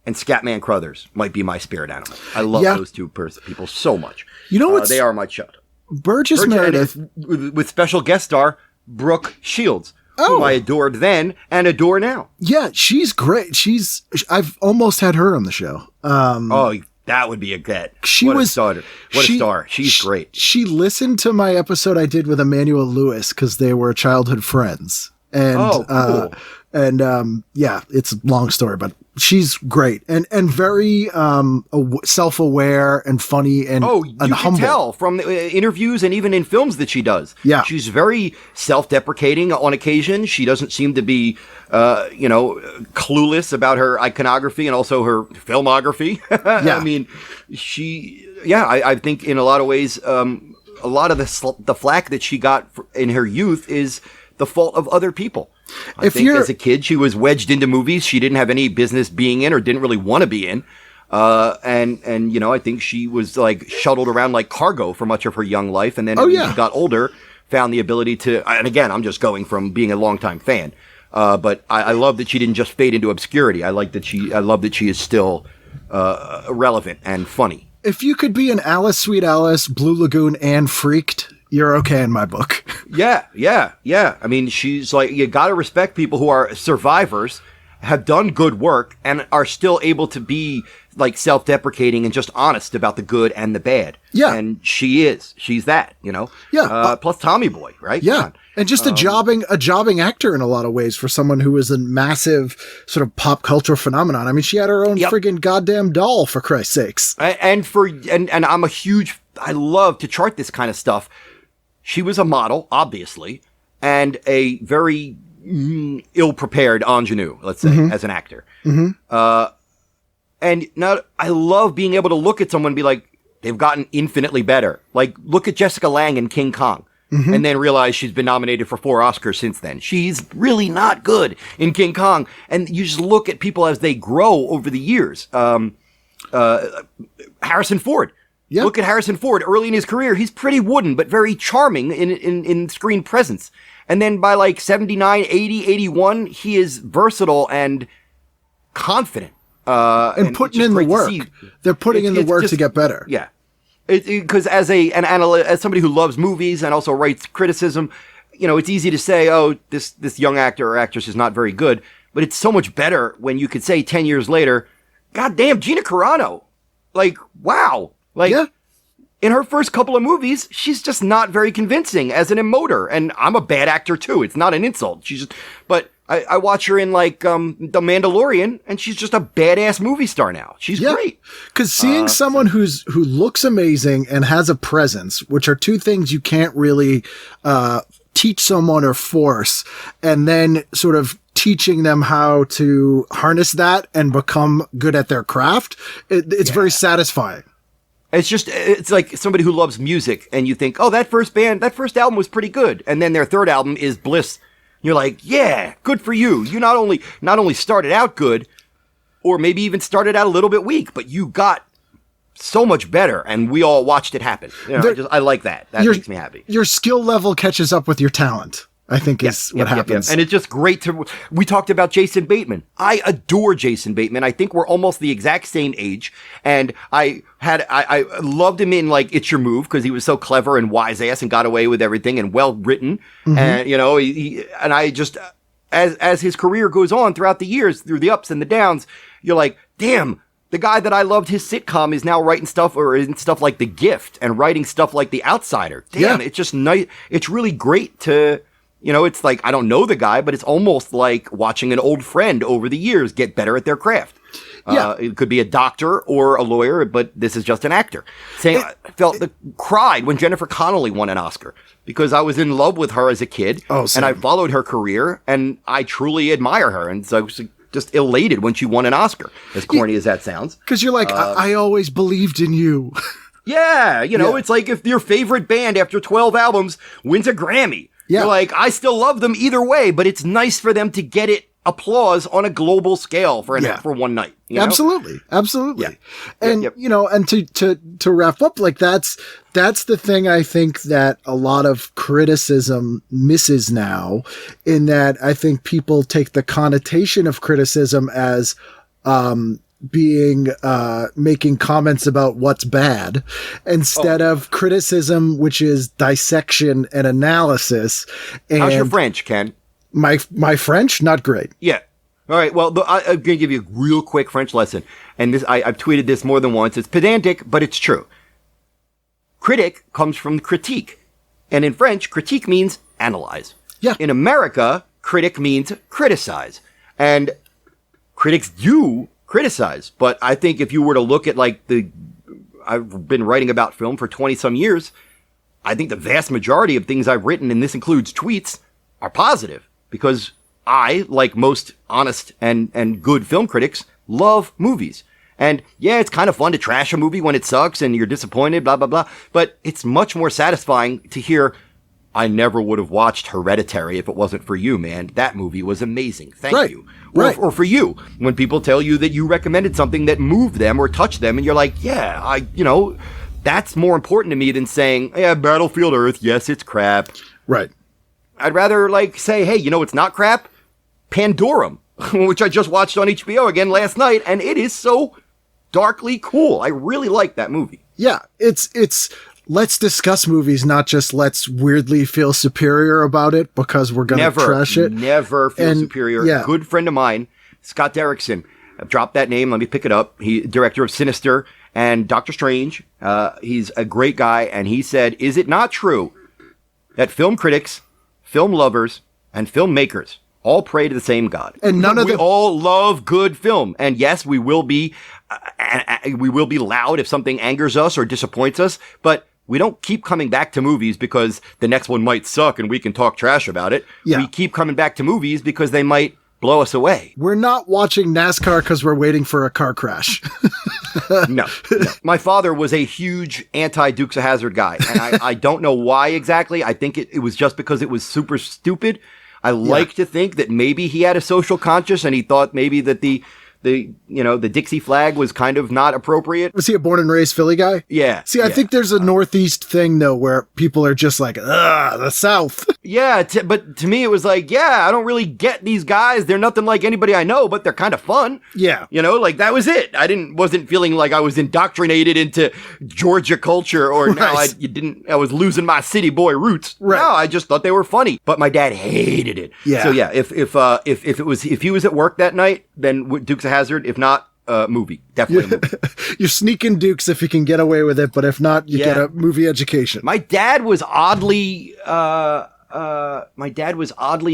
and Scatman Crothers might be my spirit animal. I love those two people so much. You know what? They are my child. Burgess Meredith... With special guest star Brooke Shields. Whom I adored then and adore now. Yeah, she's great. I've almost had her on the show. That would be a get. What a star. She's great. She listened to my episode I did with Emmanuel Lewis because they were childhood friends. And, cool. It's a long story, but she's great and very self-aware and funny and humble. You can tell from the interviews and even in films that she does. Yeah. She's very self-deprecating on occasion. She doesn't seem to be, clueless about her iconography and also her filmography. Yeah. I mean, I think in a lot of ways, a lot of the flack that she got in her youth is the fault of other people. I think as a kid, she was wedged into movies she didn't have any business being in or didn't really want to be in. I think she was shuttled around like cargo for much of her young life. And then when she got older, found the ability to, and again, I'm just going from being a longtime fan. But I love that she didn't just fade into obscurity. I love that she is still, relevant and funny. If you could be an Alice, Sweet Alice, Blue Lagoon, and Freaked, you're okay in my book. Yeah. I mean, she's you gotta respect people who are survivors, have done good work, and are still able to be self-deprecating and just honest about the good and the bad. Yeah. And she's that, Yeah. Plus Tommy Boy, right? Yeah. And just a jobbing actor in a lot of ways for someone who was a massive sort of pop culture phenomenon. I mean, she had her own friggin' goddamn doll, for Christ's sakes. And I'm I love to chart this kind of stuff. She was a model, obviously, and a very ill-prepared ingenue, let's say, as an actor. And now I love being able to look at someone and be like, they've gotten infinitely better. Like, look at Jessica Lange in King Kong. And then realize she's been nominated for 4 Oscars since then. She's really not good in King Kong. And you just look at people as they grow over the years. Harrison Ford. Yeah. Look at Harrison Ford. Early in his career, he's pretty wooden, but very charming in screen presence. And then by like 79, 80, 81, he is versonal and confident. And putting in the work. They're putting in the work to get better. Yeah. Because as an analyst, as somebody who loves movies and also writes criticism, you know, it's easy to say, oh, this young actor or actress is not very good. But it's so much better when you could say 10 years later, God damn, Gina Carano. Like, wow. Like, in her first couple of movies, she's just not very convincing as an emoter. And I'm a bad actor too. It's not an insult. But I watch her in like The Mandalorian, and she's just a badass movie star now. She's great. Because seeing someone who looks amazing and has a presence, which are two things you can't really teach someone or force, and then sort of teaching them how to harness that and become good at their craft, it's very satisfying. It's like somebody who loves music, and you think, oh, that first album was pretty good, and then their third album is Bliss. You're like, yeah, good for you. You not only started out good, or maybe even started out a little bit weak, but you got so much better, and we all watched it happen. You know, I like that. That makes me happy. Your skill level catches up with your talent, I think is what happens. And it's just great we talked about Jason Bateman. I adore Jason Bateman. I think we're almost the exact same age. And I loved him in like It's Your Move because he was so clever and wise ass and got away with everything and well written. And, you know, and I just, as his career goes on throughout the years, through the ups and the downs, you're like, damn, the guy that I loved his sitcom is now writing stuff or in stuff like The Gift and writing stuff like The Outsider. Damn, it's just nice. It's really great to, you know, it's like, I don't know the guy, but it's almost like watching an old friend over the years get better at their craft. It could be a doctor or a lawyer, but this is just an actor. I cried when Jennifer Connelly won an Oscar because I was in love with her as a kid. And I followed her career and I truly admire her. And so I was just elated when she won an Oscar, as corny as that sounds. Because you're like, I always believed in you. It's like if your favorite band after 12 albums wins a Grammy. You're like, I still love them either way, but it's nice for them to get applause on a global scale for one night. You know? Absolutely. And, you know, and to wrap up, like that's the thing I think that a lot of criticism misses now, in that I think people take the connotation of criticism as, being making comments about what's bad instead of criticism, which is dissection and analysis. And how's your French, Ken? My French, not great. Yeah. All right. Well, I'm going to give you a real quick French lesson, and this I've tweeted this more than once. It's pedantic, but it's true. Critic comes from critique, and in French, critique means analyze. Yeah. In America, critic means criticize, and critics do criticize. But I think if you were to look at I've been writing about film for 20 some years. I think the vast majority of things I've written, and this includes tweets, are positive because I, like most honest and good film critics, love movies. And yeah, it's kind of fun to trash a movie when it sucks and you're disappointed, blah, blah, blah. But it's much more satisfying to hear, I never would have watched Hereditary if it wasn't for you, man. That movie was amazing. Thank you. Or for you, when people tell you that you recommended something that moved them or touched them, and you're like, yeah, that's more important to me than saying, yeah, Battlefield Earth, yes, it's crap. Right. I'd rather say, hey, it's not crap? Pandorum, which I just watched on HBO again last night, and it is so darkly cool. I really like that movie. Yeah, it's let's discuss movies, not just let's weirdly feel superior about it because we're going to trash it. Never feel superior. Yeah. Good friend of mine, Scott Derrickson. I've dropped that name. Let me pick it up. He director of Sinister and Doctor Strange. He's a great guy. And he said, is it not true that film critics, film lovers, and filmmakers all pray to the same God? And we all love good film. And yes, we will be loud if something angers us or disappoints us, but we don't keep coming back to movies because the next one might suck and we can talk trash about it. Yeah. We keep coming back to movies because they might blow us away. We're not watching NASCAR because we're waiting for a car crash. No. My father was a huge anti-Dukes of Hazzard guy, and I don't know why exactly. I think it was just because it was super stupid. I like to think that maybe he had a social conscience and he thought maybe that the Dixie flag was kind of not appropriate. Was he a born and raised Philly guy? Yeah. See, I think there's a Northeast thing, though, where people are just like, ugh, the South. Yeah, but to me, it was like, I don't really get these guys. They're nothing like anybody I know, but they're kind of fun. Yeah. Like that was it. I wasn't feeling like I was indoctrinated into Georgia culture or Right. I was losing my city boy roots. Right. No, I just thought they were funny. But my dad hated it. Yeah. So yeah, if he was at work that night, then Dukes of Hazzard. If not, movie. Definitely a movie. You're sneaking Dukes if you can get away with it, but if not, you get a movie education. My dad was oddly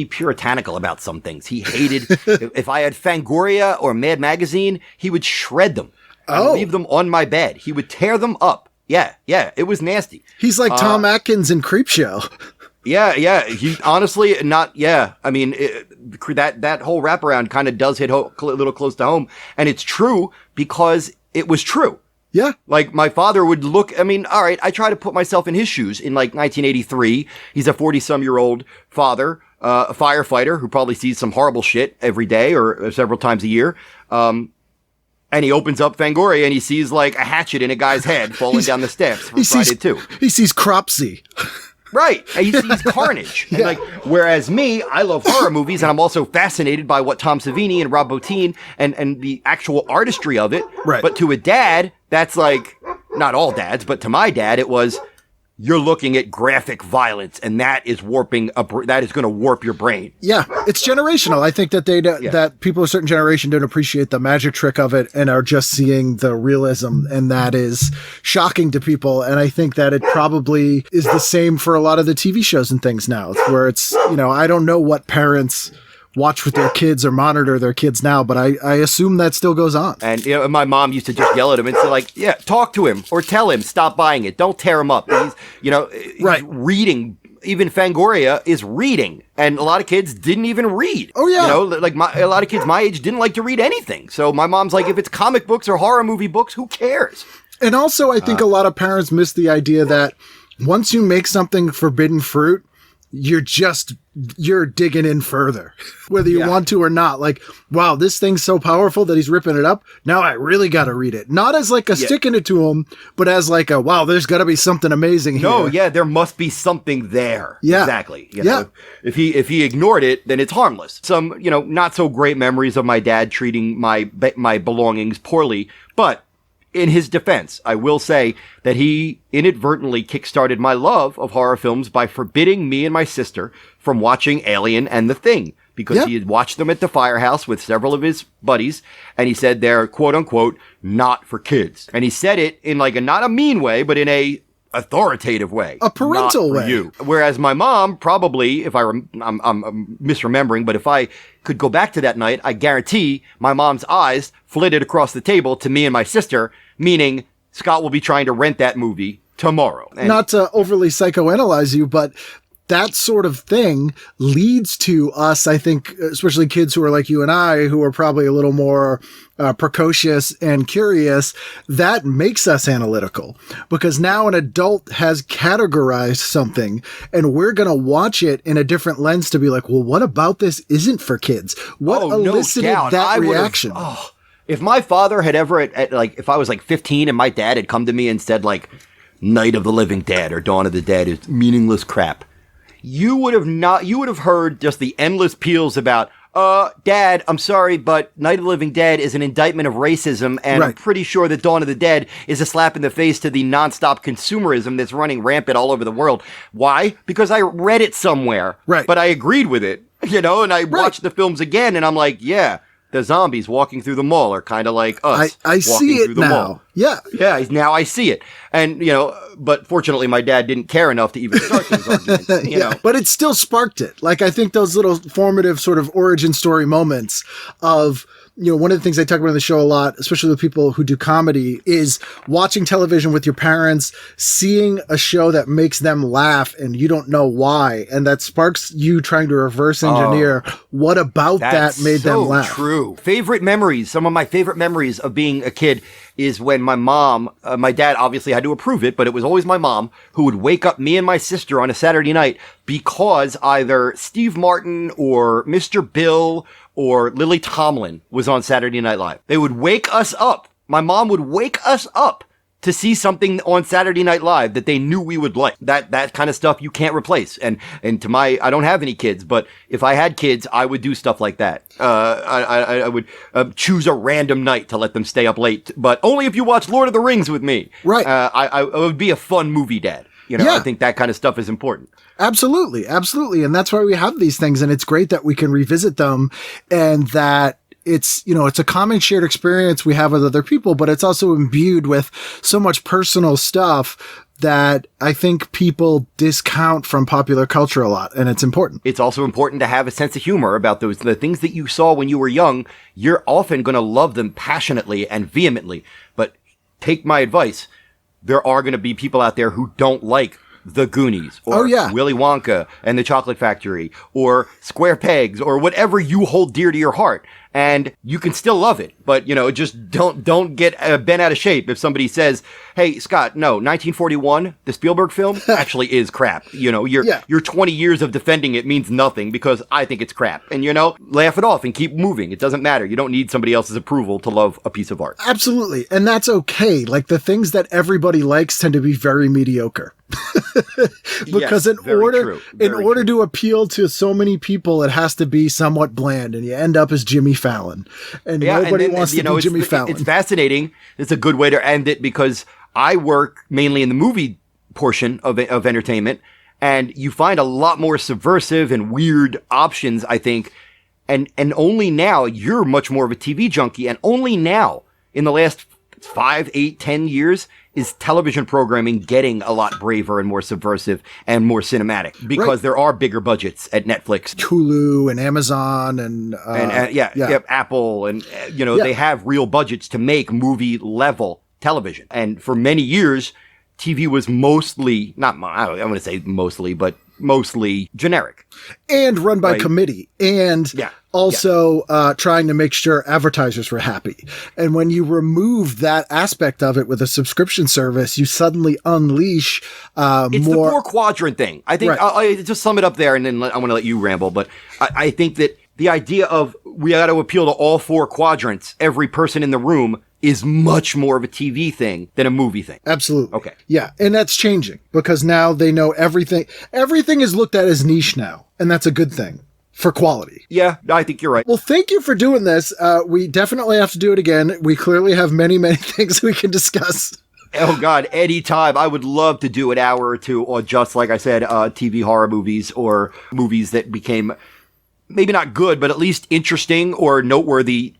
puritanical about some things. He hated if I had Fangoria or Mad Magazine, he would shred them and leave them on my bed. He would tear them up. Yeah, it was nasty. He's like Tom Atkins in Creepshow. Yeah. He honestly not. Yeah, I mean that whole wraparound kind of does hit a little close to home, and it's true because it was true. Yeah. Like my father would look. I mean, all right. I try to put myself in his shoes. In like 1983, he's a 40-some-year-old father, a firefighter who probably sees some horrible shit every day or several times a year. And he opens up Fangoria and he sees like a hatchet in a guy's head falling down the steps from Friday 2. He sees Cropsy. Right. And he sees carnage. And whereas me, I love horror movies and I'm also fascinated by what Tom Savini and Rob Bottin and the actual artistry of it. Right. But to a dad, that's like, not all dads, but to my dad, it was, you're looking at graphic violence and that is that is going to warp your brain. Yeah. It's generational. I think that that people of a certain generation don't appreciate the magic trick of it and are just seeing the realism. And that is shocking to people. And I think that it probably is the same for a lot of the TV shows and things now where it's, I don't know what parents watch with their kids or monitor their kids now, but I assume that still goes on. And my mom used to just yell at him and say like, talk to him or tell him, stop buying it. Don't tear him up. He's, right. Reading. Even Fangoria is reading. And a lot of kids didn't even read. Oh, yeah. A lot of kids my age didn't like to read anything. So my mom's like, if it's comic books or horror movie books, who cares? And also, I think a lot of parents miss the idea that once you make something forbidden fruit, you're digging in further, whether you want to or not. Like, wow, this thing's so powerful that he's ripping it up. Now I really got to read it. Not as like a sticking it to him, but as like a, wow, there's got to be something amazing here. No, there must be something there. Yeah. Exactly. If he ignored it, then it's harmless. Some, not so great memories of my dad treating my belongings poorly, but in his defense, I will say that he inadvertently kickstarted my love of horror films by forbidding me and my sister from watching Alien and The Thing, because he had watched them at the firehouse with several of his buddies, and he said they're, quote unquote, not for kids. And he said it in like not a mean way, but in a authoritative way. A parental way. You. Whereas my mom probably, I'm misremembering, but if I could go back to that night, I guarantee my mom's eyes flitted across the table to me and my sister, meaning Scott will be trying to rent that movie tomorrow. And not to overly psychoanalyze you, but that sort of thing leads to us, I think, especially kids who are like you and I, who are probably a little more precocious and curious, that makes us analytical, because now an adult has categorized something and we're going to watch it in a different lens to be like, well, what about this isn't for kids? What elicited that reaction? If my father had ever, if I was like 15 and my dad had come to me and said like, Night of the Living Dead or Dawn of the Dead is meaningless crap, you would have heard just the endless peals about, Dad, I'm sorry, but Night of the Living Dead is an indictment of racism, and I'm pretty sure that Dawn of the Dead is a slap in the face to the nonstop consumerism that's running rampant all over the world. Why? Because I read it somewhere. Right. But I agreed with it, and I watched the films again, and I'm like, the zombies walking through the mall are kind of like us. I see it now. Mall. Yeah. Yeah, now I see it. And, but fortunately my dad didn't care enough to even start those arguments, you know. But it still sparked it. Like, I think those little formative sort of origin story moments of, one of the things I talk about in the show a lot, especially with people who do comedy, is watching television with your parents, seeing a show that makes them laugh and you don't know why. And that sparks you trying to reverse engineer what about that made them laugh. True. Favorite memories. Some of my favorite memories of being a kid is when my mom, my dad obviously had to approve it, but it was always my mom who would wake up me and my sister on a Saturday night because either Steve Martin or Mr. Bill or Lily Tomlin was on Saturday Night Live. They would wake us up. My mom would wake us up to see something on Saturday Night Live that they knew we would like. That kind of stuff you can't replace. And I don't have any kids, but if I had kids, I would do stuff like that. I would choose a random night to let them stay up late, but only if you watch Lord of the Rings with me. Right. I would be a fun movie dad. I think that kind of stuff is important. Absolutely. Absolutely. And that's why we have these things. And it's great that we can revisit them and that it's a common shared experience we have with other people, but it's also imbued with so much personal stuff that I think people discount from popular culture a lot, and it's important. It's also important to have a sense of humor about the things that you saw when you were young. You're often going to love them passionately and vehemently, but take my advice. There are going to be people out there who don't like The Goonies or Willy Wonka and the Chocolate Factory or Square Pegs or whatever you hold dear to your heart. And you can still love it, but just don't get bent out of shape if somebody says, "Hey, Scott, no, 1941, the Spielberg film, actually is crap." Your 20 years of defending it means nothing because I think it's crap. And laugh it off and keep moving. It doesn't matter. You don't need somebody else's approval to love a piece of art. Absolutely, and that's okay. Like the things that everybody likes tend to be very mediocre. Because in order to appeal to so many people, it has to be somewhat bland, and you end up as Jimmy Fallon, and nobody wants to be Jimmy Fallon. It's fascinating. It's a good way to end it because I work mainly in the movie portion of entertainment, and you find a lot more subversive and weird options, I think, and only now you're much more of a TV junkie, and only now in the last 5, 8, 10 years is television programming getting a lot braver and more subversive and more cinematic because there are bigger budgets at Netflix, Hulu, and Amazon, and Apple, and they have real budgets to make movie level television. And for many years, TV was mostly I don't want to say mostly, but mostly generic and run by committee and also trying to make sure advertisers were happy. And when you remove that aspect of it with a subscription service, you suddenly unleash it's the 4-quadrant thing. I think I'll just sum it up there and then I want to let you ramble. But I think that the idea of we got to appeal to all 4 quadrants, every person in the room, is much more of a TV thing than a movie thing. Absolutely. Okay. Yeah. And that's changing because now they know everything. Everything is looked at as niche now. And that's a good thing for quality. Yeah, I think you're right. Well, thank you for doing this. We definitely have to do it again. We clearly have many, many things we can discuss. Oh, God, anytime. I would love to do an hour or two or just, like I said, TV horror movies or movies that became maybe not good, but at least interesting or noteworthy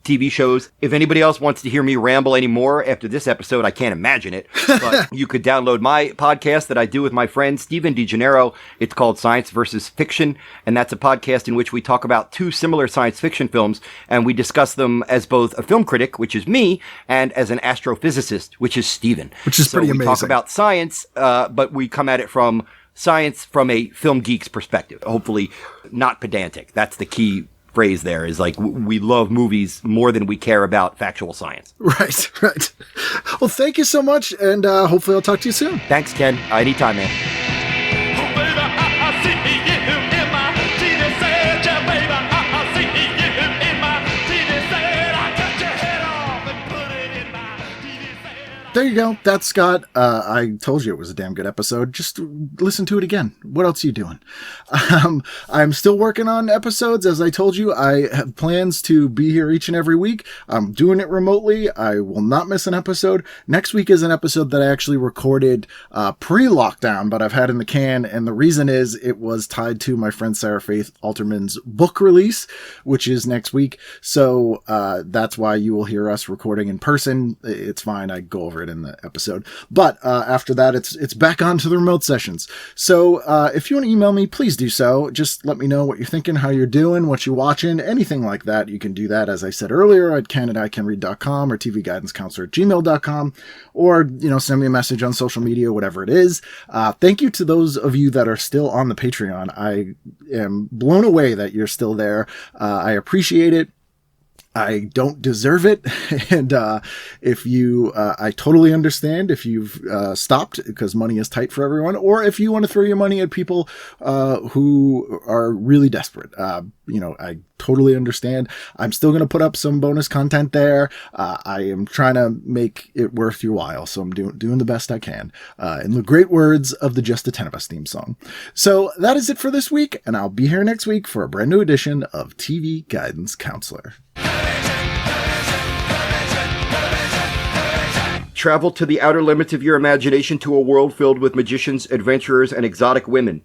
TV shows. If anybody else wants to hear me ramble anymore after this episode, I can't imagine it. But you could download my podcast that I do with my friend Steven DeGennaro. It's called Science versus Fiction, and that's a podcast in which we talk about 2 similar science fiction films, and we discuss them as both a film critic, which is me, and as an astrophysicist, which is Steven. Which is pretty amazing. We talk about science, but we come at it from science from a film geek's perspective. Hopefully not pedantic. That's the key phrase there, is like we love movies more than we care about factual science. Right. Well, thank you so much, and hopefully I'll talk to you soon. Thanks, Ken. Anytime, man. Oh, baby, I see you in my TV set. Yeah, baby, I see you in my TV set. I cut your head off and put it in my TV set. There you go. That's Scott. I told you it was a damn good episode. Just listen to it again. What else are you doing? I'm still working on episodes. As I told you, I have plans to be here each and every week. I'm doing it remotely. I will not miss an episode. Next week is an episode that I actually recorded pre-lockdown, but I've had in the can. And the reason is it was tied to my friend Sarah Faith Alterman's book release, which is next week. So that's why you will hear us recording in person. It's fine. I go over it it in the episode. But after that, it's back on to the remote sessions. So if you want to email me, please do so. Just let me know what you're thinking, how you're doing, what you're watching, anything like that. You can do that, as I said earlier, at ken@icanread.com or tvguidancecounselor@gmail.com, or, send me a message on social media, whatever it is. Thank you to those of you that are still on the Patreon. I am blown away that you're still there. I appreciate it. I don't deserve it. And if you, I totally understand if you've stopped because money is tight for everyone, or if you want to throw your money at people who are really desperate. I totally understand. I'm still going to put up some bonus content there. I am trying to make it worth your while, so I'm doing the best I can. In the great words of the Just the 10 of Us theme song. So that is it for this week, and I'll be here next week for a brand new edition of TV Guidance Counselor. Travel to the outer limits of your imagination to a world filled with magicians, adventurers, and exotic women.